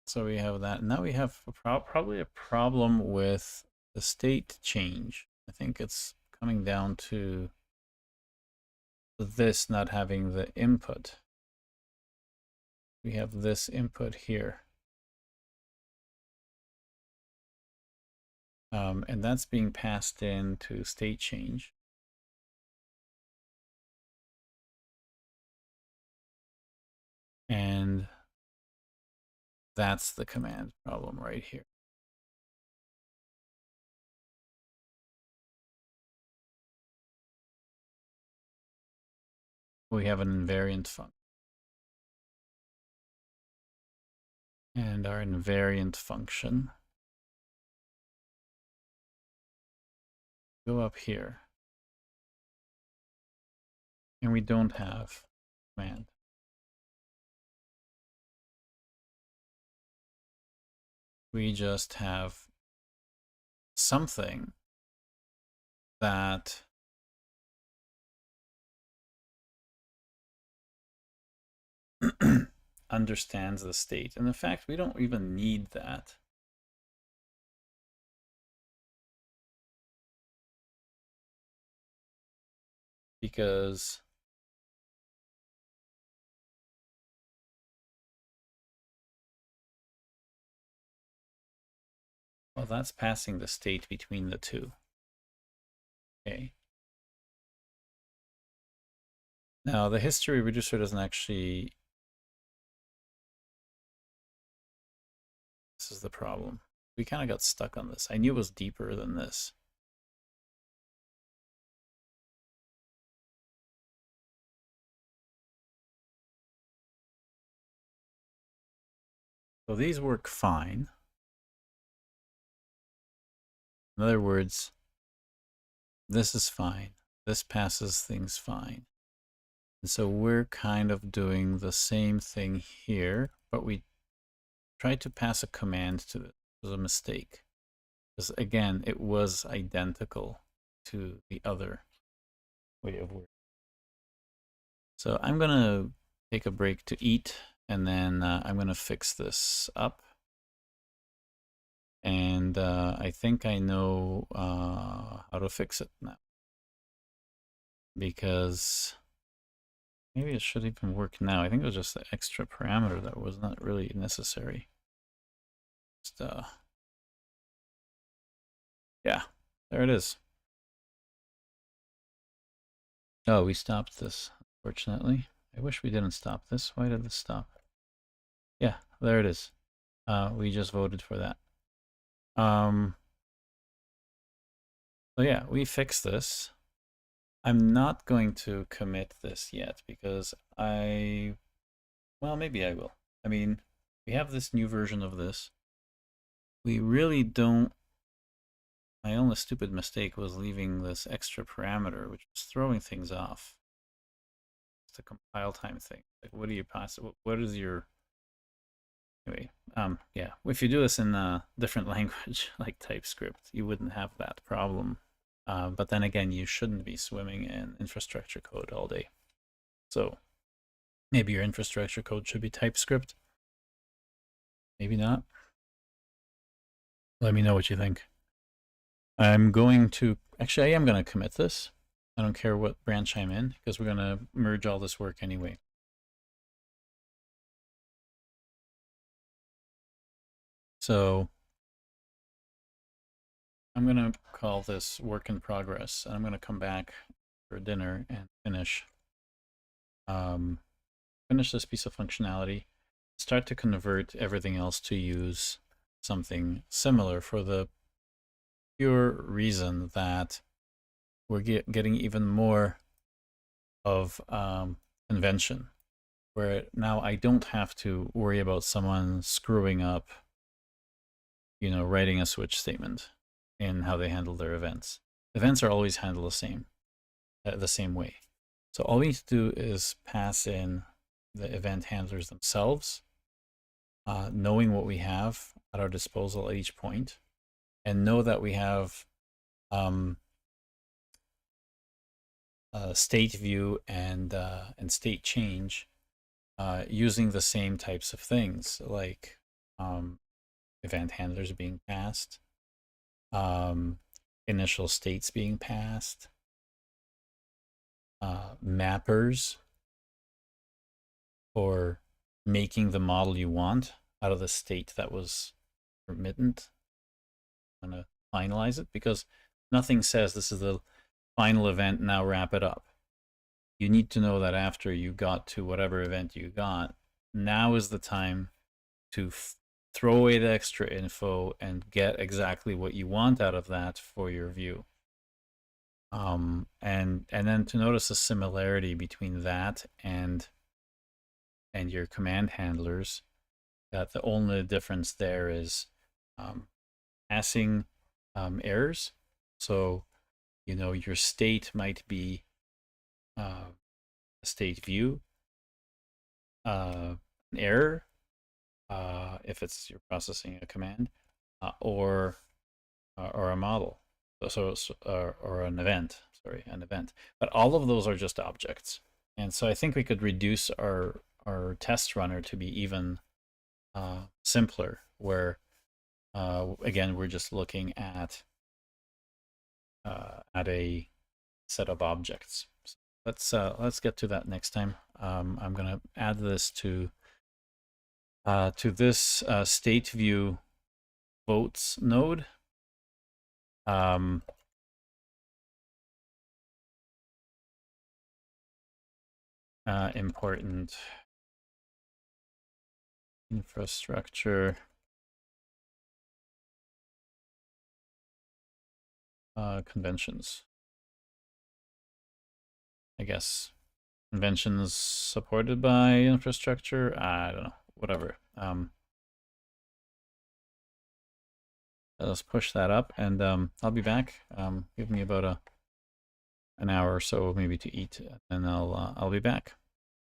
so we have that. Now we have probably a problem with the state change. I think it's coming down to this not having the input. We have this input here. And that's being passed into state change. And that's the command problem right here. We have an invariant function. And our invariant function, go up here. And we don't have command. We just have something that understands the state. And in fact, we don't even need that. Because well, that's passing the state between the two. Okay. Now the history reducer doesn't actually, this is the problem. We kind of got stuck on this. I knew it was deeper than this. So these work fine. In other words, this is fine. This passes things fine. And so we're kind of doing the same thing here, but we tried to pass a command to this. It was a mistake. Because again, it was identical to the other way of working. So I'm going to take a break to eat, and then I'm going to fix this up. And I think I know how to fix it now. Because maybe it should even work now. I think it was just the extra parameter that was not really necessary. Just, yeah, there it is. Oh, we stopped this, unfortunately. I wish we didn't stop this. Why did this stop? Yeah, there it is. We just voted for that. So yeah, we fixed this. I'm not going to commit this yet because well, maybe I will. I mean, we have this new version of this. We really don't, my only stupid mistake was leaving this extra parameter, which was throwing things off. It's a compile time thing. Like, what do you pass? What is your, anyway, yeah, if you do this in a different language like TypeScript, you wouldn't have that problem. But then again, you shouldn't be swimming in infrastructure code all day. So maybe your infrastructure code should be TypeScript. Maybe not. Let me know what you think. I'm going to, actually I am going to commit this. I don't care what branch I'm in because we're going to merge all this work anyway. So I'm going to call this work in progress. And I'm going to come back for dinner and finish this piece of functionality, start to convert everything else to use something similar for the pure reason that we're getting even more of convention, where now I don't have to worry about someone screwing up, writing a switch statement in how they handle their events. Events are always handled the same way. So all we need to do is pass in the event handlers themselves, knowing what we have at our disposal at each point, and know that we have state view and state change using the same types of things, like event handlers being passed, initial states being passed, mappers for making the model you want out of the state that was remittent. I'm going to finalize it because nothing says this is the final event, now wrap it up. You need to know that after you got to whatever event you got, now is the time to throw away the extra info and get exactly what you want out of that for your view. And then to notice a similarity between that and your command handlers, that the only difference there is passing errors. So, your state might be a state view, an error, if you're processing a command, or a model, or an event. Sorry, an event. But all of those are just objects, and so I think we could reduce our test runner to be even simpler, where again we're just looking at a set of objects. So let's get to that next time. I'm going to add this to this state view votes node. Important infrastructure conventions. I guess conventions supported by infrastructure. I don't know. Whatever. Let's push that up, and I'll be back. Give me about an hour or so, maybe, to eat, and I'll be back.